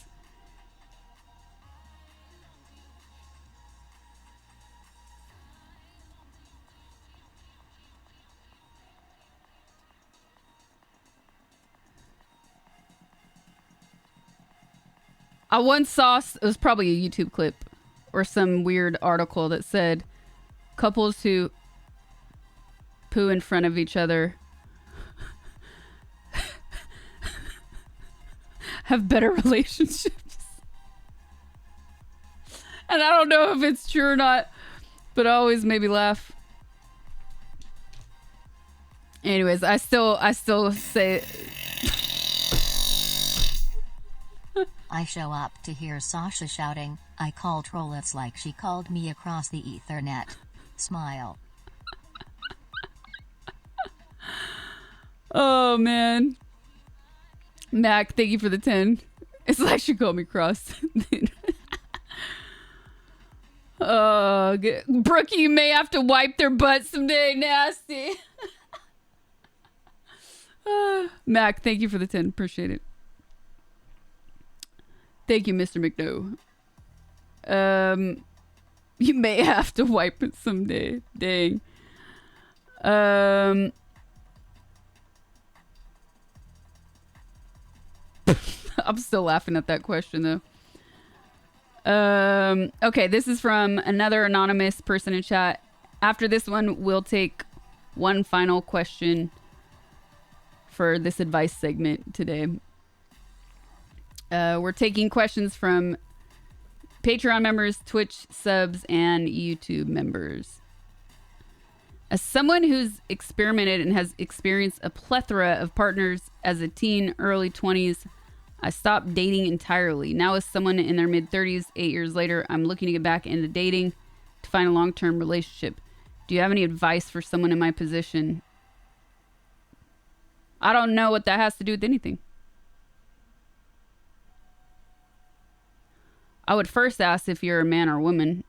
S1: I once saw, it was probably a YouTube clip or some weird article that said couples who poo in front of each other have better relationships. And I don't know if it's true or not, but it always made me laugh. Anyways, I still say...
S3: I show up to hear Sasha shouting, I call troll, it's like she called me across the Ethernet. Smile.
S1: Oh, man. Mac, thank you for the 10. It's like she called me cross. Brookie, you may have to wipe their butt someday. Nasty. Mac, thank you for the 10. Appreciate it. Thank you, Mr. McNo. You may have to wipe it someday. Dang. I'm still laughing at that question though. Okay, this is from another anonymous person in chat. After this one, we'll take one final question for this advice segment today. We're taking questions from Patreon members, Twitch subs, and YouTube members. As someone who's experimented and has experienced a plethora of partners as a teen, early 20s, I stopped dating entirely. Now as someone in their mid-30s, 8 years later, I'm looking to get back into dating to find a long-term relationship. Do you have any advice for someone in my position? I don't know what that has to do with anything. I would first ask if you're a man or a woman.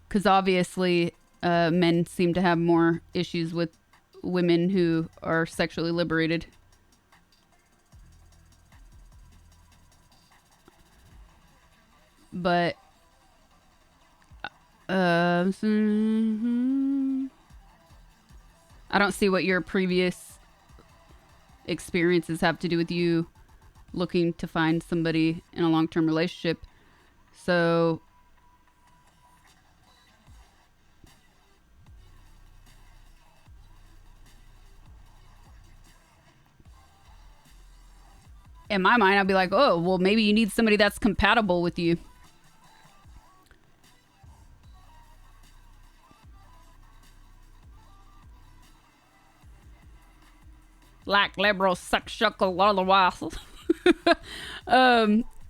S1: Because obviously, men seem to have more issues with women who are sexually liberated. But I don't see what your previous experiences have to do with you looking to find somebody in a long-term relationship. So in my mind, I'd be like, oh, well, maybe you need somebody that's compatible with you. Like liberals suck shuckle all the while.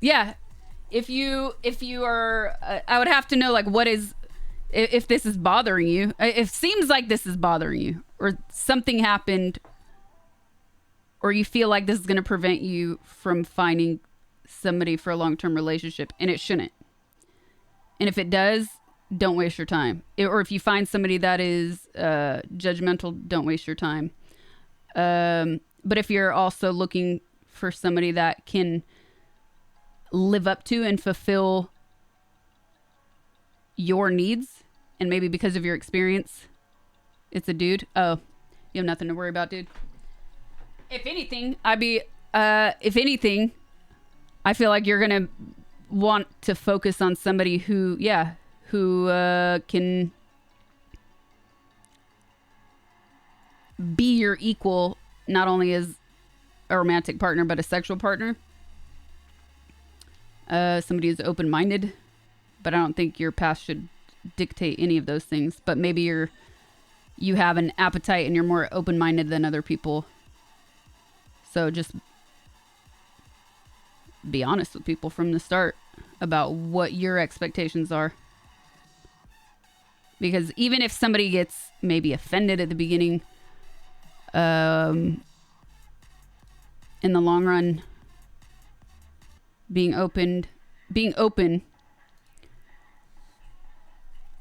S1: Yeah. If you are, I would have to know, like, what is, if this is bothering you. It seems like this is bothering you, or something happened, or you feel like this is going to prevent you from finding somebody for a long-term relationship, and it shouldn't. And if it does, don't waste your time. Or if you find somebody that is judgmental, don't waste your time. But if you're also looking for somebody that can live up to and fulfill your needs, and maybe because of your experience, it's a dude. Oh, you have nothing to worry about, dude. If anything, I feel like you're going to want to focus on somebody who can be your equal, not only as a romantic partner, but a sexual partner. Somebody who's open-minded, but I don't think your past should dictate any of those things. But maybe you have an appetite and you're more open-minded than other people. So just be honest with people from the start about what your expectations are. Because even if somebody gets maybe offended at the beginning, in the long run, being open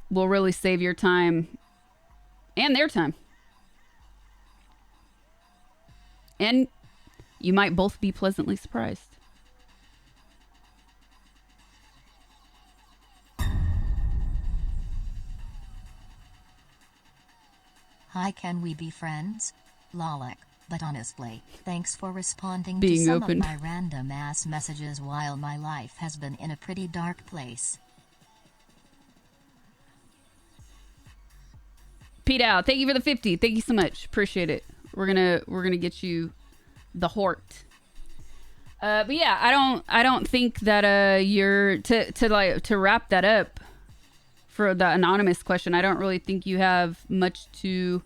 S1: will really save your time and their time. And you might both be pleasantly surprised.
S3: Hi, can we be friends? Lolek, but honestly, thanks for responding
S1: Being
S3: to some
S1: open.
S3: of my random ass messages while my life has been in a pretty dark place.
S1: Pete out. Thank you for the 50. Thank you so much. Appreciate it. We're gonna get you the hort. But yeah, I don't think that you're to wrap that up for the anonymous question. I don't really think you have much to.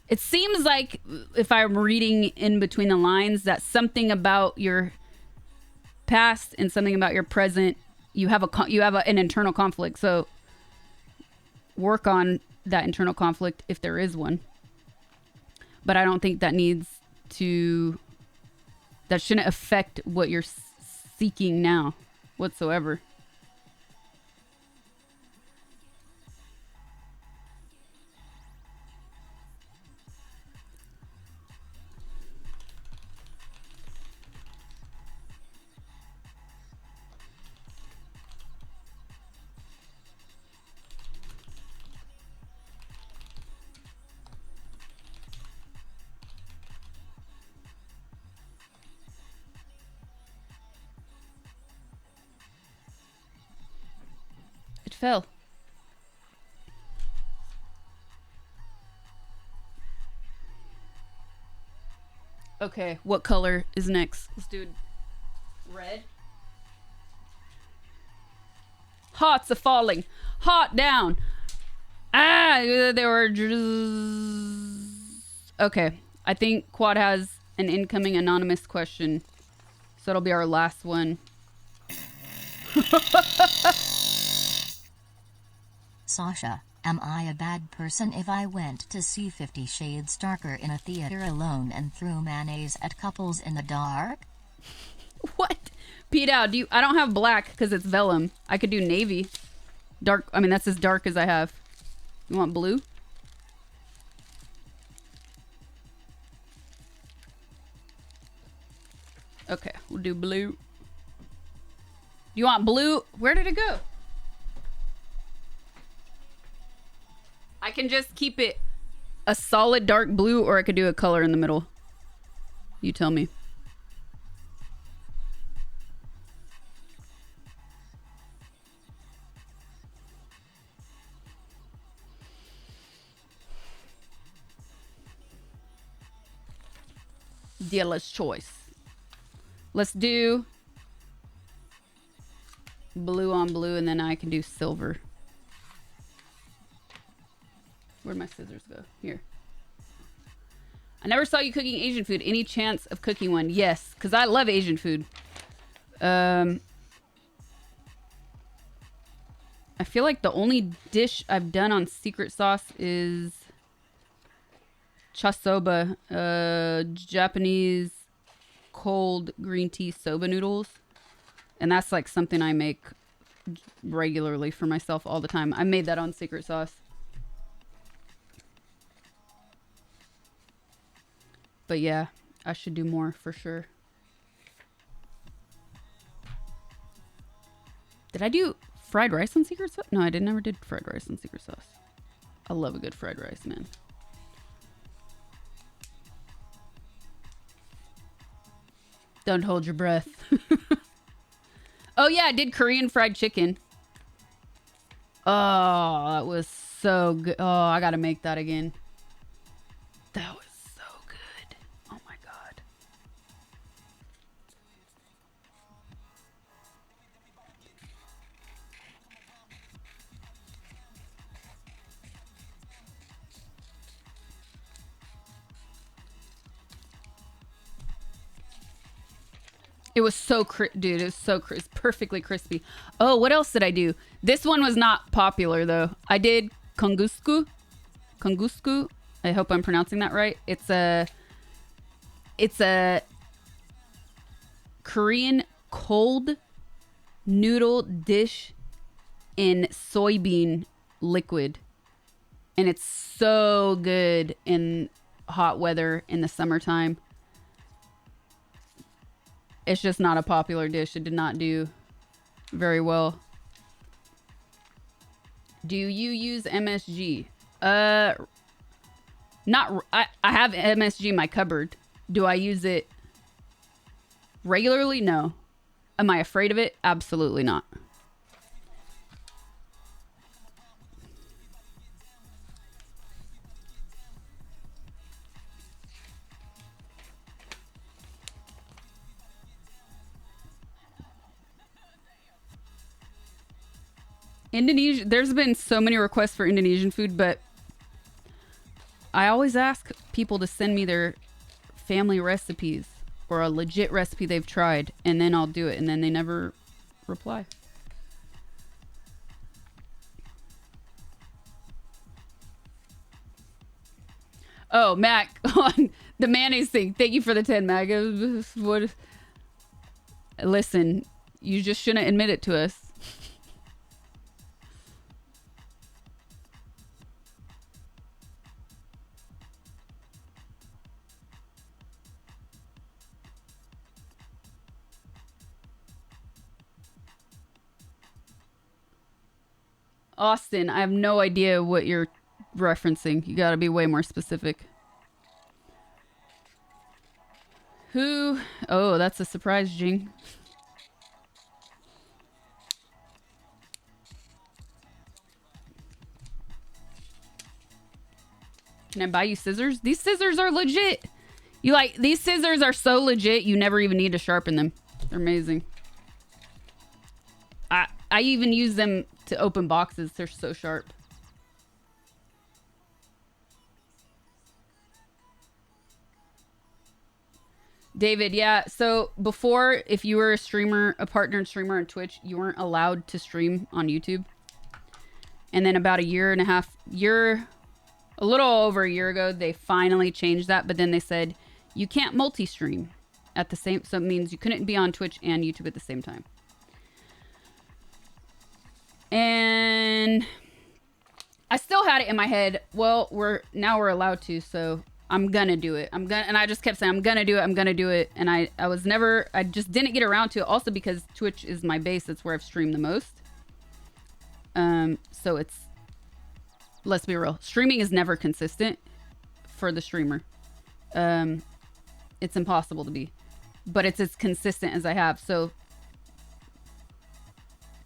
S1: It seems like, if I'm reading in between the lines, that something about your past and something about your present, you have an internal conflict. So work on that internal conflict if there is one. but I don't think that that shouldn't affect what you're seeking now whatsoever. It fell. Okay, what color is next? Let's do red. Hearts are falling. Heart down. Ah, they were. Okay, I think Quad has an incoming anonymous question, so it'll be our last one.
S3: Sasha, am I a bad person if I went to see 50 Shades Darker in a theater alone and threw mayonnaise at couples in the dark?
S1: What? Pete out. I don't have black because it's vellum. I could do navy. Dark. I mean, that's as dark as I have. You want blue? Okay, we'll do blue. You want blue? Where did it go? I can just keep it a solid dark blue, or I could do a color in the middle. You tell me. Dealer's choice. Let's do blue on blue, and then I can do silver. Where'd my scissors go? Here. I never saw you cooking Asian food. Any chance of cooking one? Yes, because I love Asian food. I feel like the only dish I've done on secret sauce is chasoba, Japanese cold green tea soba noodles. And that's like something I make regularly for myself all the time. I made that on secret sauce. But yeah, I should do more for sure. Did I do fried rice on secret sauce? No, I never did fried rice on secret sauce. I love a good fried rice, man. Don't hold your breath. Oh yeah, I did Korean fried chicken. Oh, that was so good. Oh, I gotta make that again. That was so good. Oh my god. It was so dude, it was so it's perfectly crispy. Oh, what else did I do? This one was not popular though. I did kongusku. Kongusku. I hope I'm pronouncing that right. It's a Korean cold noodle dish in soybean liquid. And it's so good in hot weather in the summertime. It's just not a popular dish. It did not do very well. Do you use MSG? Not. I have MSG in my cupboard. Do I use it regularly? No. Am I afraid of it? Absolutely not. Indonesia, there's been so many requests for Indonesian food, but I always ask people to send me their family recipes or a legit recipe they've tried, and then I'll do it, and then they never reply. Oh, Mac on the mayonnaise thing. Thank you for the 10, Mac. What? Listen, you just shouldn't admit it to us. Austin, I have no idea what you're referencing. You gotta be way more specific. Who? Oh, that's a surprise, Jing. Can I buy you scissors? These scissors are legit. You like, these scissors are so legit, you never even need to sharpen them. They're amazing. I even use them to open boxes. They're so sharp. David, yeah. So before, if you were a streamer, a partnered streamer on Twitch, you weren't allowed to stream on YouTube. And then about a little over a year ago, they finally changed that. But then they said you can't multi-stream at the same. So it means you couldn't be on Twitch and YouTube at the same time. And I still had it in my head. Well, we're allowed to, so I'm gonna do it. And I just kept saying, I'm gonna do it. And I just didn't get around to it. Also because Twitch is my base. It's where I've streamed the most. So let's be real. Streaming is never consistent for the streamer. It's impossible to be, but it's as consistent as I have. So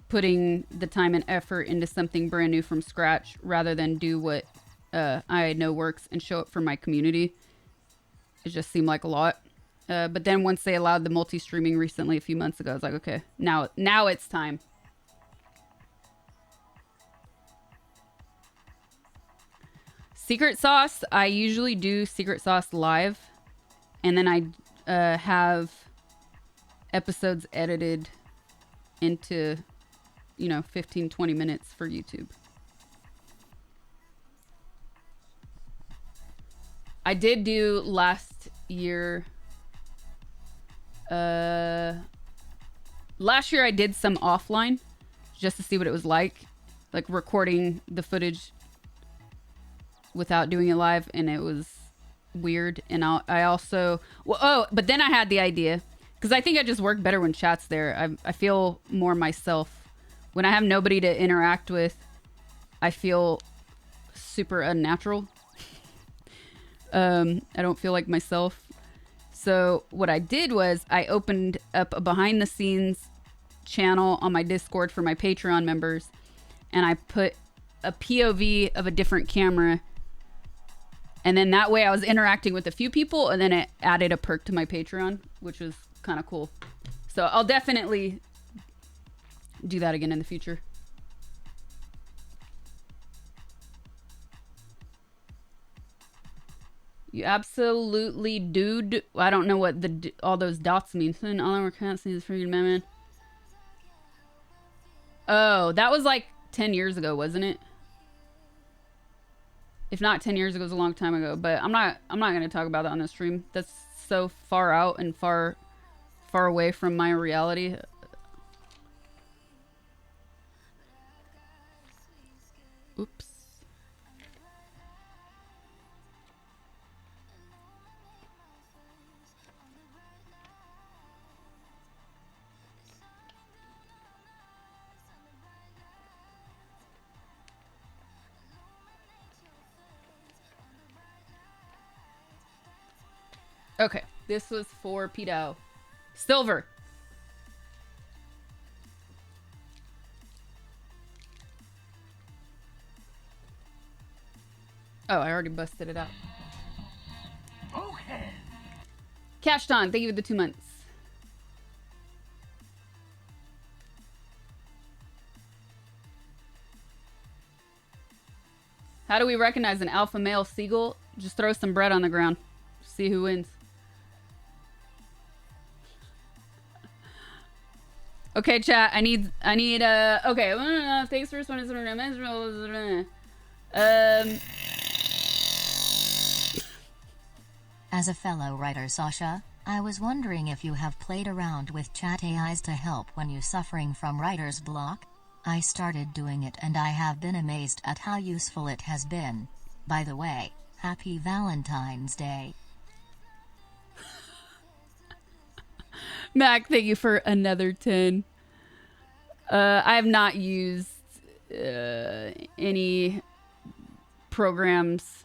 S1: putting the time and effort into something brand new from scratch rather than do what I know works and show it for my community, it just seemed like a lot. But then once they allowed the multi-streaming recently a few months ago, I was like, okay, now it's time. Secret Sauce, I usually do Secret Sauce live, and then I have episodes edited into, 15-20 minutes for YouTube. I did do last year. Last year I did some offline just to see what it was like recording the footage without doing it live, and it was weird. And I also, but then I had the idea, because I think I just work better when chat's there. I feel more myself. When I have nobody to interact with, I feel super unnatural. I don't feel like myself. So what I did was I opened up a behind the scenes channel on my Discord for my Patreon members, and I put a POV of a different camera, and then that way I was interacting with a few people, and then it added a perk to my Patreon, which was kind of cool. So I'll definitely do that again in the future. You absolutely dude. I don't know what all those dots mean. All our cats see is freaking man. Oh, that was like 10 years ago, wasn't it? If not 10 years ago, it was a long time ago. But I'm not going to talk about that on the stream. That's so far out and far away from my reality. Oops. Okay, this was for Pedo. Silver. Oh, I already busted it out.
S2: Okay.
S1: Cashton, thank you for the 2 months. How do we recognize an alpha male seagull? Just throw some bread on the ground. See who wins. Okay, chat. I need okay. Thanks for responding.
S3: As a fellow writer, Sasha, I was wondering if you have played around with chat AIs to help when you suffering from writer's block? I started doing it and I have been amazed at how useful it has been. By the way, happy Valentine's Day.
S1: Mac, thank you for another 10. I have not used any programs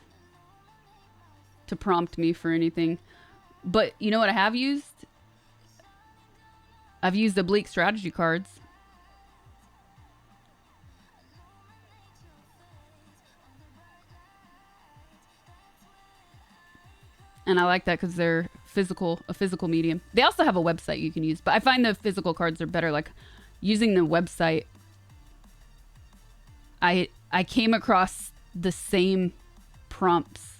S1: to prompt me for anything. But you know what I have used? I've used oblique strategy cards. And I like that because they're a physical medium. They also have a website you can use, but I find the physical cards are better. Like using the website, I came across the same prompts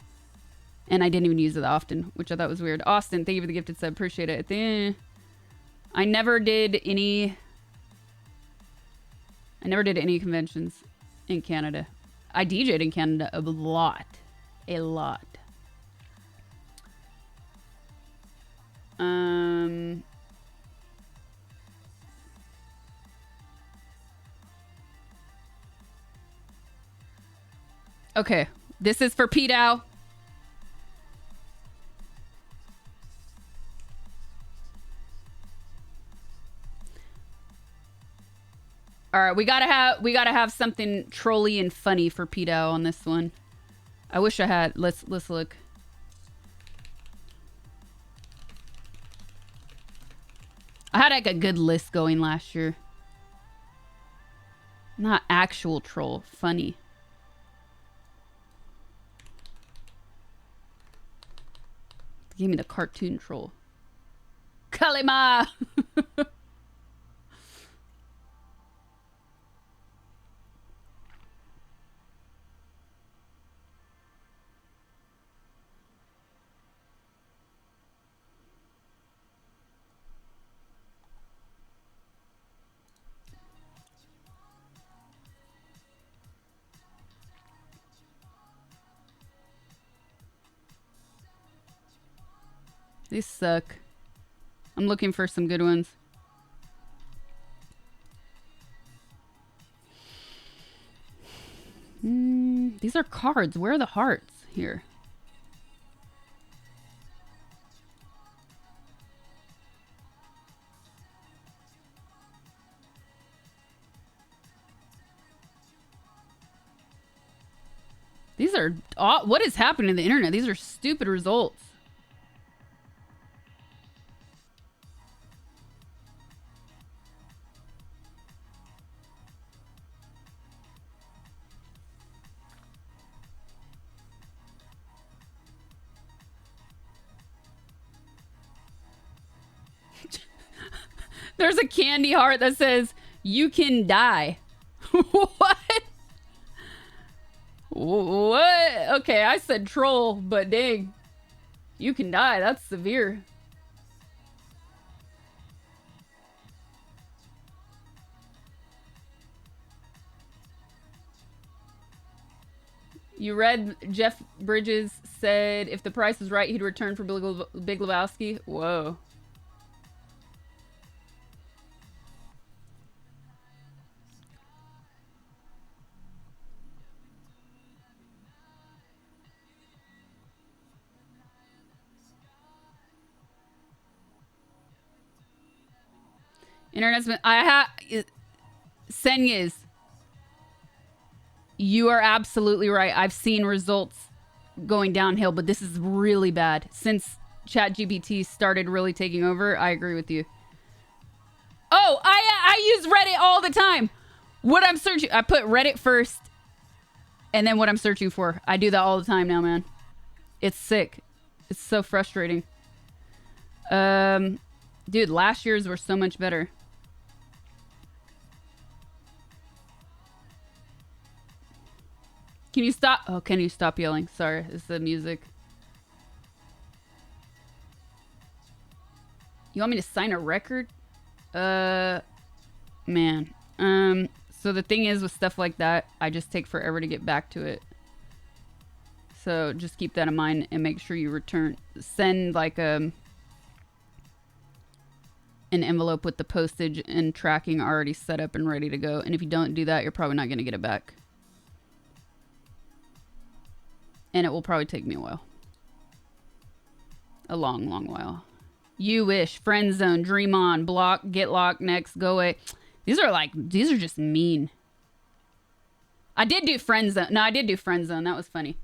S1: and I didn't even use it often, which I thought was weird. Austin, thank you for the gifted sub. Appreciate it. I never did any conventions in Canada. I DJ'd in Canada a lot. Okay, this is for P-Dow. All right, we gotta have something trolly and funny for P-Dow on this one. I wish I had. Let's look. I had like a good list going last year. Not actual troll, funny. Give me the cartoon troll. Kalima! These suck. I'm looking for some good ones. These are cards. Where are the hearts here? These are... what is happening to the internet? These are stupid results. There's a candy heart that says, "You can die." What? What? Okay, I said troll, but dang. You can die. That's severe. You read Jeff Bridges said if the price was right, he'd return for Big Lebowski. Whoa. Internet's been... Senyas, you are absolutely right. I've seen results going downhill, but this is really bad. Since ChatGPT started really taking over, I agree with you. Oh, I use Reddit all the time. What I'm searching... I put Reddit first, and then what I'm searching for. I do that all the time now, man. It's sick. It's so frustrating. Dude, last year's were so much better. Can you stop? Oh, can you stop yelling? Sorry, it's the music. You want me to sign a record? Man. So the thing is with stuff like that, I just take forever to get back to it. So just keep that in mind and make sure you send like an envelope with the postage and tracking already set up and ready to go. And if you don't do that, you're probably not going to get it back. And it will probably take me a while. A long, long while. You wish. Friend zone. Dream on. Block. Get locked. Next. Go away. These are just mean. I did do friend zone. No, I did do friend zone. That was funny.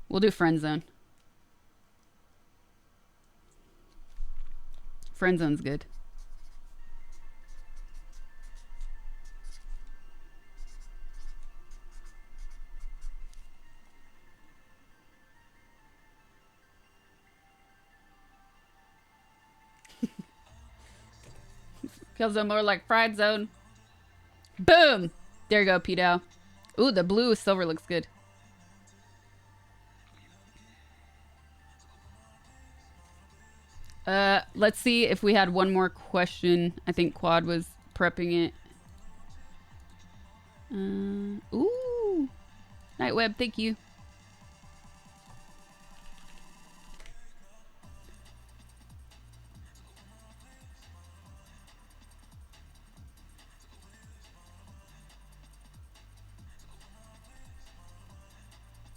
S1: We'll do friend zone. Friend zone's good. Killzone more like fried zone. Boom! There you go, P-Dow. Ooh, the blue with silver looks good. Let's see if we had one more question. I think Quad was prepping it. Ooh. Nightweb, thank you.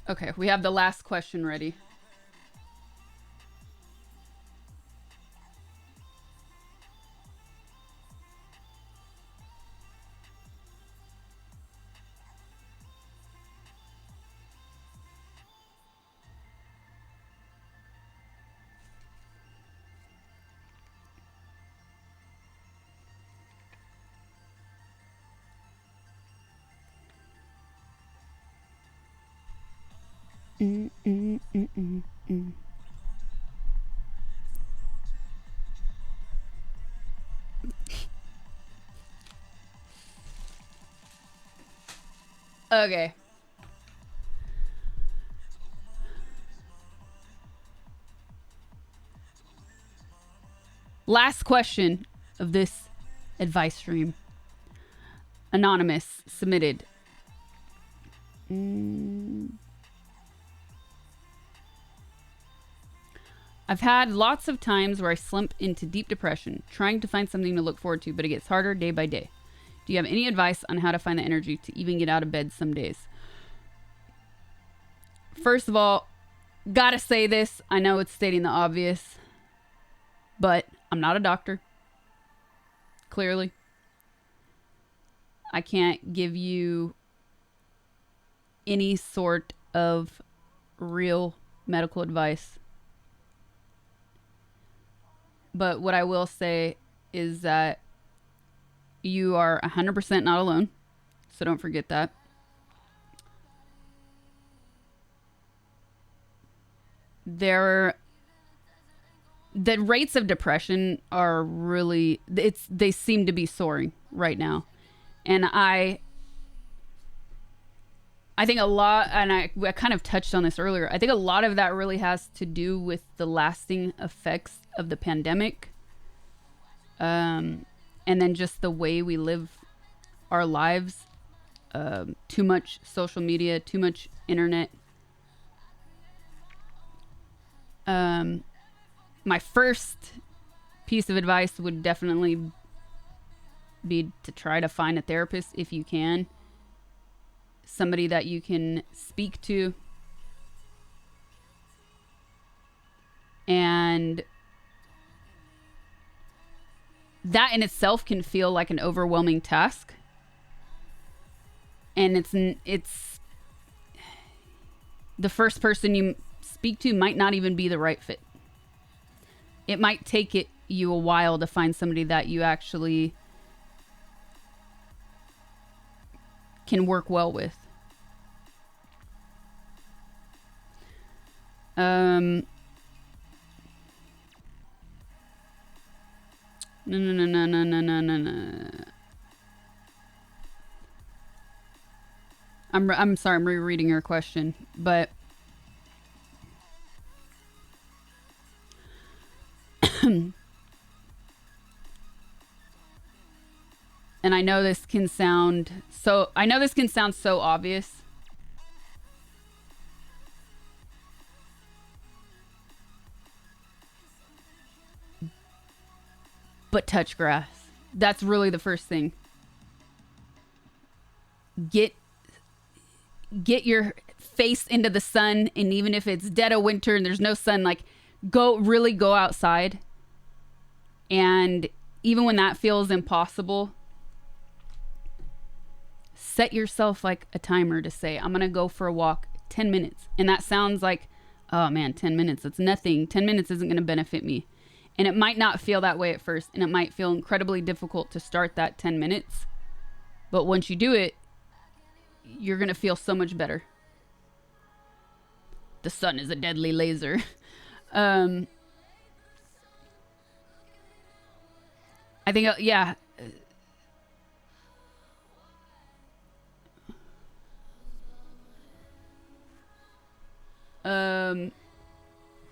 S1: Okay, we have the last question ready. Okay. Last question of this advice stream. Anonymous submitted. I've had lots of times where I slump into deep depression, trying to find something to look forward to, but it gets harder day by day. Do you have any advice on how to find the energy to even get out of bed some days? First of all, gotta say this. I know it's stating the obvious, but I'm not a doctor. Clearly. I can't give you any sort of real medical advice. But what I will say is that you are 100% not alone. So don't forget that. The rates of depression are really, they seem to be soaring right now. And I think a lot, and I kind of touched on this earlier, I think a lot of that really has to do with the lasting effects of the pandemic. And then just the way we live our lives. Too much social media, too much internet. My first piece of advice would definitely be to try to find a therapist if you can. Somebody that you can speak to. And that in itself can feel like an overwhelming task. And it's the first person you speak to might not even be the right fit. It might take you a while to find somebody that you actually can work well with. No. I'm sorry, I'm rereading your question, but and I know this can sound so obvious. but touch grass. That's really the first thing. Get your face into the sun, and even if it's dead of winter and there's no sun, like go outside. And even when that feels impossible, set yourself like a timer to say, I'm gonna go for a walk 10 minutes. And that sounds like, oh man, 10 minutes, that's nothing. 10 minutes isn't gonna benefit me. And it might not feel that way at first, and it might feel incredibly difficult to start that 10 minutes. But once you do it, you're gonna feel so much better. The sun is a deadly laser. I think, yeah.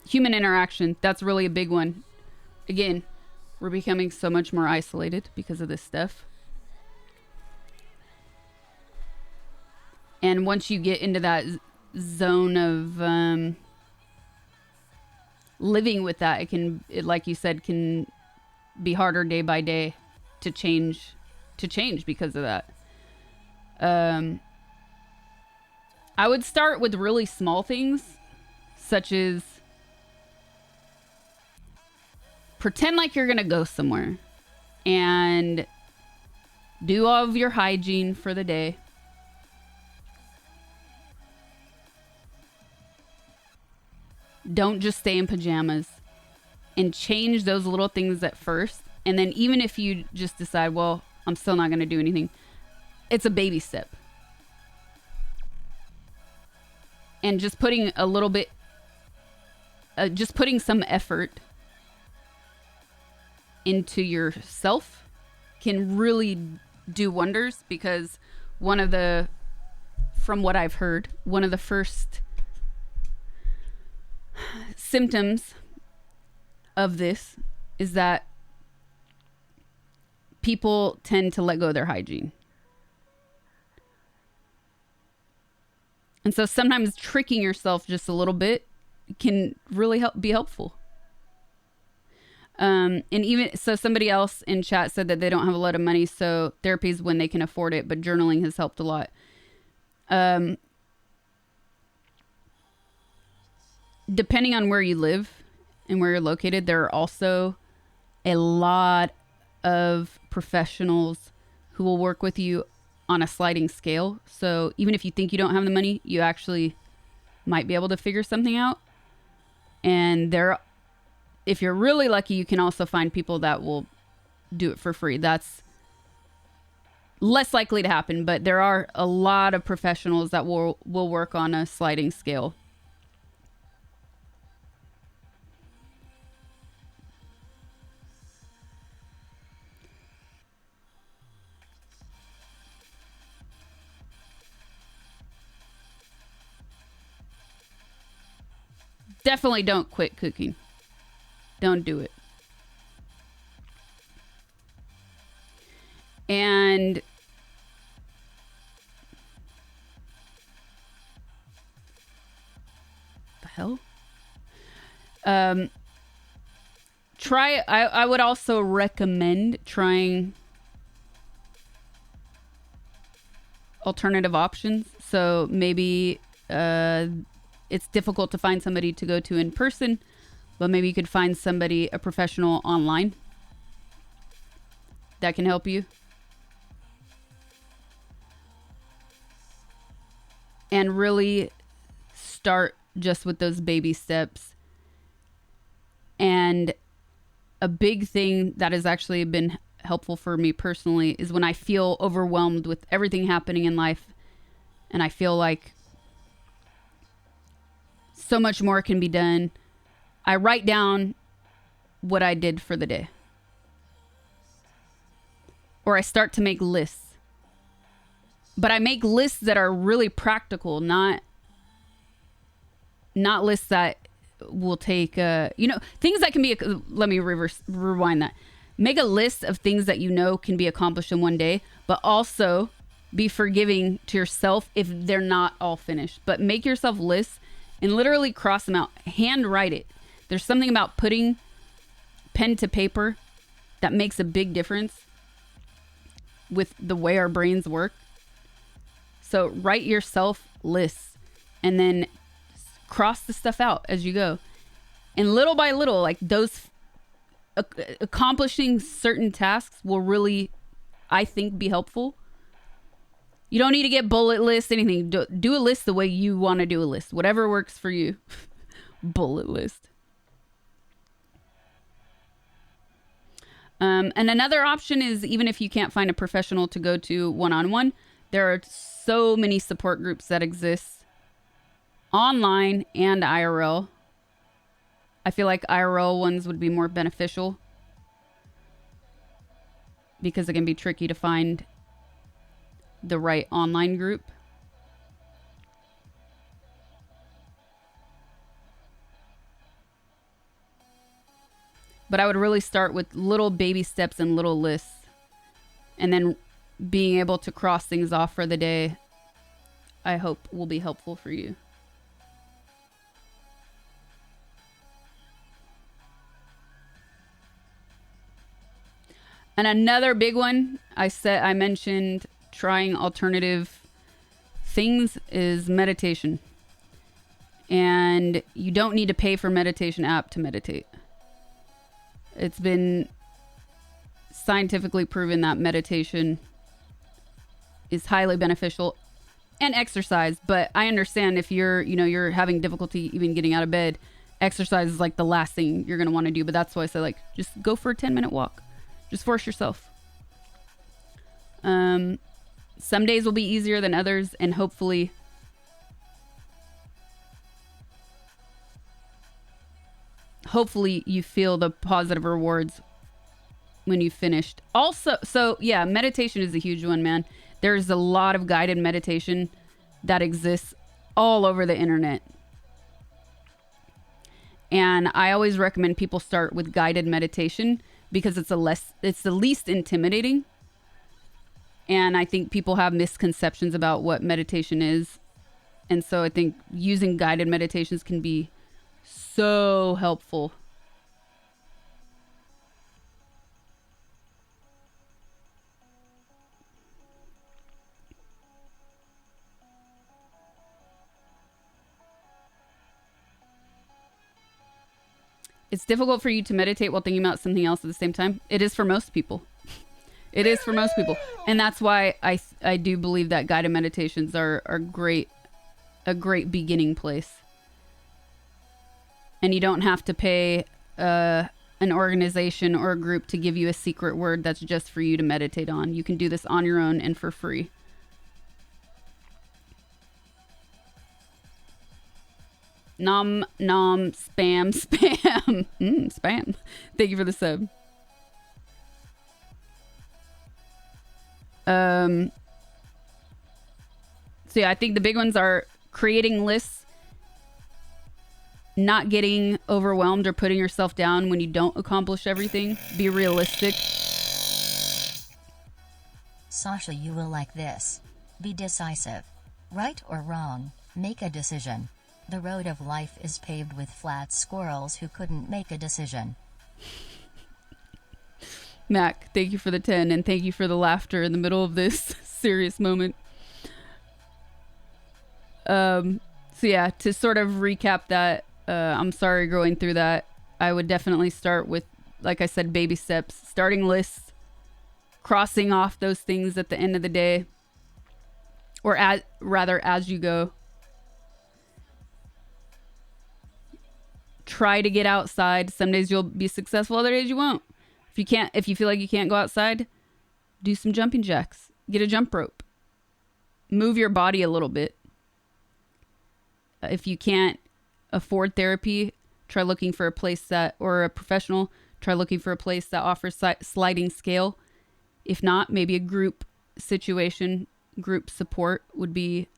S1: Human interaction. That's really a big one. Again, we're becoming so much more isolated because of this stuff. And once you get into that zone of living with that, it, like you said, can be harder day by day to change because of that. I would start with really small things, such as pretend like you're gonna go somewhere and do all of your hygiene for the day. Don't just stay in pajamas, and change those little things at first. And then even if you just decide, well, I'm still not going to do anything, it's a baby step. And just putting a little bit, just putting some effort into yourself can really do wonders, because from what I've heard, one of the first symptoms of this is that people tend to let go of their hygiene. And so sometimes tricking yourself just a little bit can really be helpful. And even so, somebody else in chat said that they don't have a lot of money, so therapy is when they can afford it, but journaling has helped a lot. Depending on where you live and where you're located, there are also a lot of professionals who will work with you on a sliding scale. So even if you think you don't have the money, you actually might be able to figure something out. And if you're really lucky, you can also find people that will do it for free. That's less likely to happen, but there are a lot of professionals that will work on a sliding scale. Definitely don't quit cooking. Don't do it. And the hell? I would also recommend trying alternative options. So maybe it's difficult to find somebody to go to in person, but maybe you could find a professional online that can help you. And really start just with those baby steps. And a big thing that has actually been helpful for me personally is when I feel overwhelmed with everything happening in life and I feel like so much more can be done, I write down what I did for the day. Or I start to make lists. But I make lists that are really practical, not lists that will take, things that can be, let me rewind that. Make a list of things that you know can be accomplished in one day, but also be forgiving to yourself if they're not all finished. But make yourself lists and literally cross them out. Handwrite it. There's something about putting pen to paper that makes a big difference with the way our brains work. So write yourself lists and then cross the stuff out as you go. And little by little, like those accomplishing certain tasks will really, I think, be helpful. You don't need to get bullet lists, anything. Do a list the way you want to do a list. Whatever works for you. Bullet list. And another option is, even if you can't find a professional to go to one-on-one, there are so many support groups that exist online and IRL. I feel like IRL ones would be more beneficial because it can be tricky to find the right online group. But I would really start with little baby steps and little lists. And then being able to cross things off for the day, I hope will be helpful for you. And another big one I mentioned trying alternative things is meditation. And you don't need to pay for meditation app to meditate. It's been scientifically proven that meditation is highly beneficial, and exercise. But I understand if you're having difficulty even getting out of bed, exercise is like the last thing you're going to want to do. But that's why I say, like, just go for a 10-minute walk. Just force yourself. Some days will be easier than others, and hopefully you feel the positive rewards when you finished. Also, so yeah, meditation is a huge one, man. There's a lot of guided meditation that exists all over the internet. And I always recommend people start with guided meditation because it's the least intimidating. And I think people have misconceptions about what meditation is. And so I think using guided meditations can be so helpful. It's difficult for you to meditate while thinking about something else at the same time. It is for most people. It is for most people. And that's why I do believe that guided meditations are a great beginning place. And you don't have to pay an organization or a group to give you a secret word that's just for you to meditate on. You can do this on your own and for free. Nom, nom, spam, spam. Spam. Thank you for the sub. So yeah, I think the big ones are creating lists, not getting overwhelmed or putting yourself down when you don't accomplish everything. Be realistic.
S3: Sasha, you will like this. Be decisive. Right or wrong, make a decision. The road of life is paved with flat squirrels who couldn't make a decision.
S1: Mac, thank you for the 10, and thank you for the laughter in the middle of this serious moment. So yeah, to sort of recap that, I'm sorry going through that. I would definitely start with, like I said, baby steps, starting lists, crossing off those things at the end of the day, or as you go. Try to get outside. Some days you'll be successful, other days you won't. If you feel like you can't go outside, do some jumping jacks. Get a jump rope. Move your body a little bit. If you can't afford therapy, try looking for a place or a professional, try looking for a place that offers sliding scale. If not, maybe a group situation, group support would be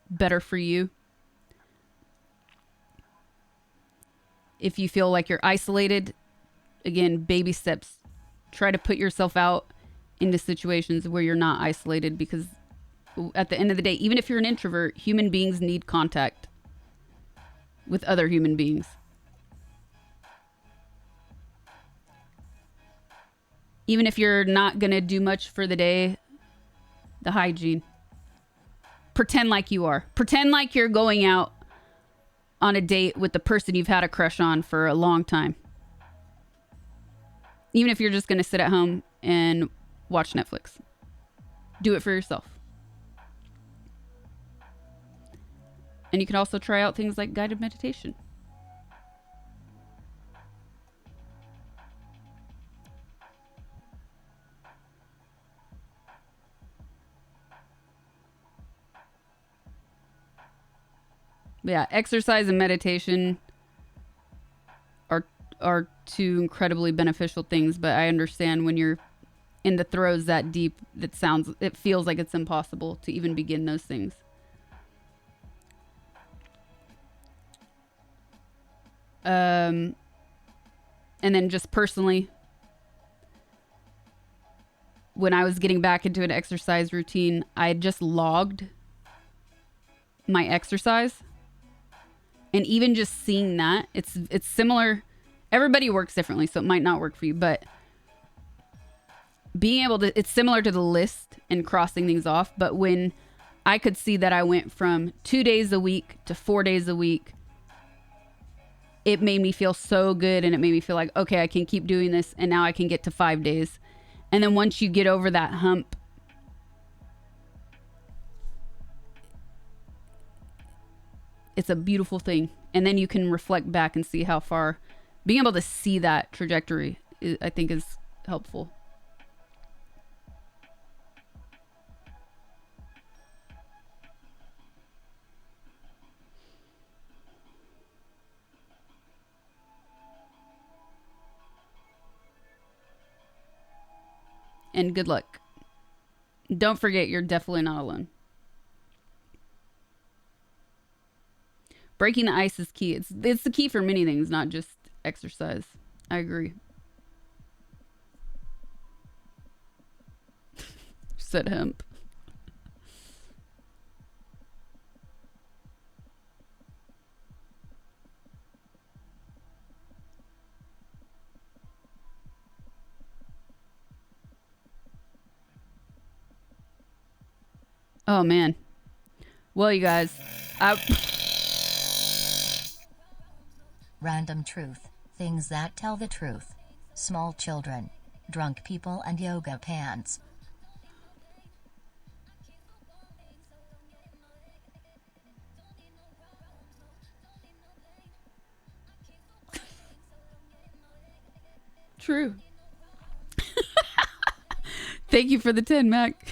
S1: better for you. If you feel like you're isolated, again, baby steps. Try to put yourself out into situations where you're not isolated, because at the end of the day, even if you're an introvert, human beings need contact with other human beings. Even if you're not going to do much for the day, the hygiene. Pretend like you are. Pretend like you're going out on a date with the person you've had a crush on for a long time. Even if you're just going to sit at home and watch Netflix. Do it for yourself. And you can also try out things like guided meditation. Yeah, exercise and meditation are two incredibly beneficial things, but I understand when you're in the throes that deep, it feels like it's impossible to even begin those things. And then just personally, when I was getting back into an exercise routine, I had just logged my exercise. And even just seeing that, it's similar. Everybody works differently, so it might not work for you, but being able to, it's similar to the list and crossing things off. But when I could see that I went from 2 days a week to 4 days a week, it made me feel so good. And it made me feel like, okay, I can keep doing this. And now I can get to 5 days. And then once you get over that hump, it's a beautiful thing. And then you can reflect back and see how far. Being able to see that trajectory, I think, is helpful. And good luck. Don't forget, you're definitely not alone. Breaking the ice is key. It's the key for many things, not just exercise. I agree. Said hemp. Oh man. Well, you guys,
S3: Random truth. Things that tell the truth. Small children. Drunk people and yoga pants.
S1: True. Thank you for the 10, Mac.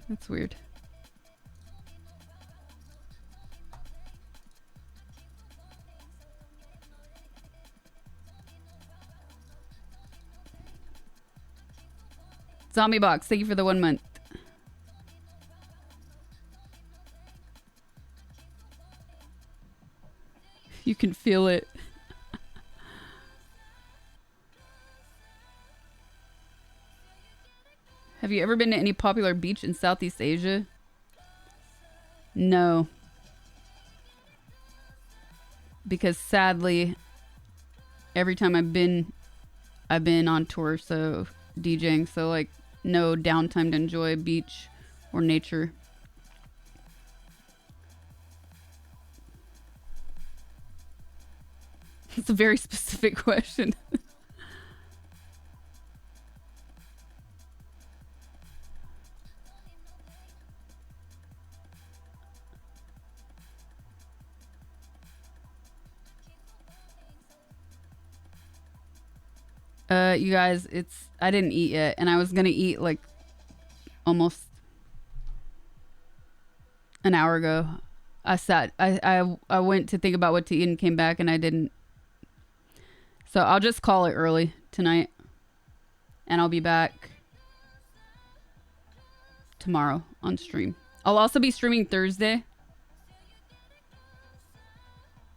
S1: That's weird. Zombie Box, thank you for the 1 month. You can feel it. Have you ever been to any popular beach in Southeast Asia? No. Because sadly, every time I've been on tour, so DJing, so like no downtime to enjoy beach or nature. It's a very specific question. You guys, I didn't eat yet, and I was gonna eat like almost an hour ago. I went to think about what to eat and came back and I didn't. So I'll just call it early tonight. And I'll be back tomorrow on stream. I'll also be streaming Thursday.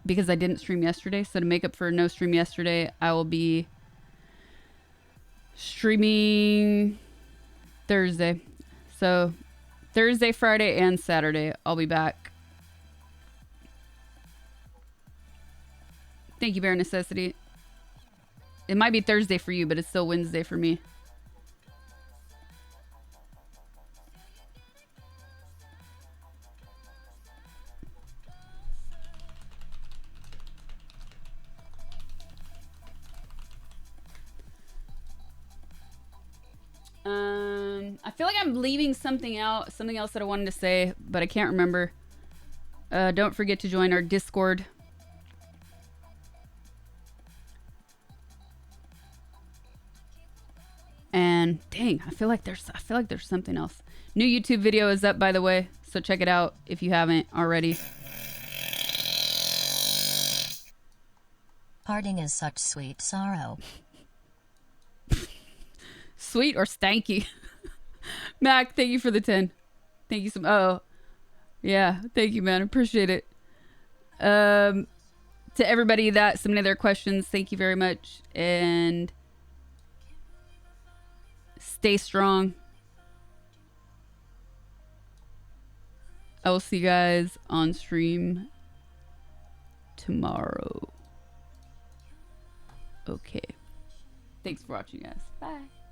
S1: Because I didn't stream yesterday. So to make up for no stream yesterday, I will be streaming Thursday. So Thursday, Friday, and Saturday, I'll be back. Thank you, Bare Necessity. It might be Thursday for you, but it's still Wednesday for me. I feel like I'm leaving something out, something else that I wanted to say, but I can't remember. Don't forget to join our Discord. And dang, I feel like there's something else. New YouTube video is up, by the way, so check it out if you haven't already.
S3: Parting is such sweet sorrow.
S1: Sweet or stanky? Mac, thank you for the 10. Thank you so much. Oh, yeah. Thank you, man. Appreciate it. To everybody that submitted their questions, thank you very much. And stay strong. I will see you guys on stream tomorrow. Okay. Thanks for watching, guys. Bye.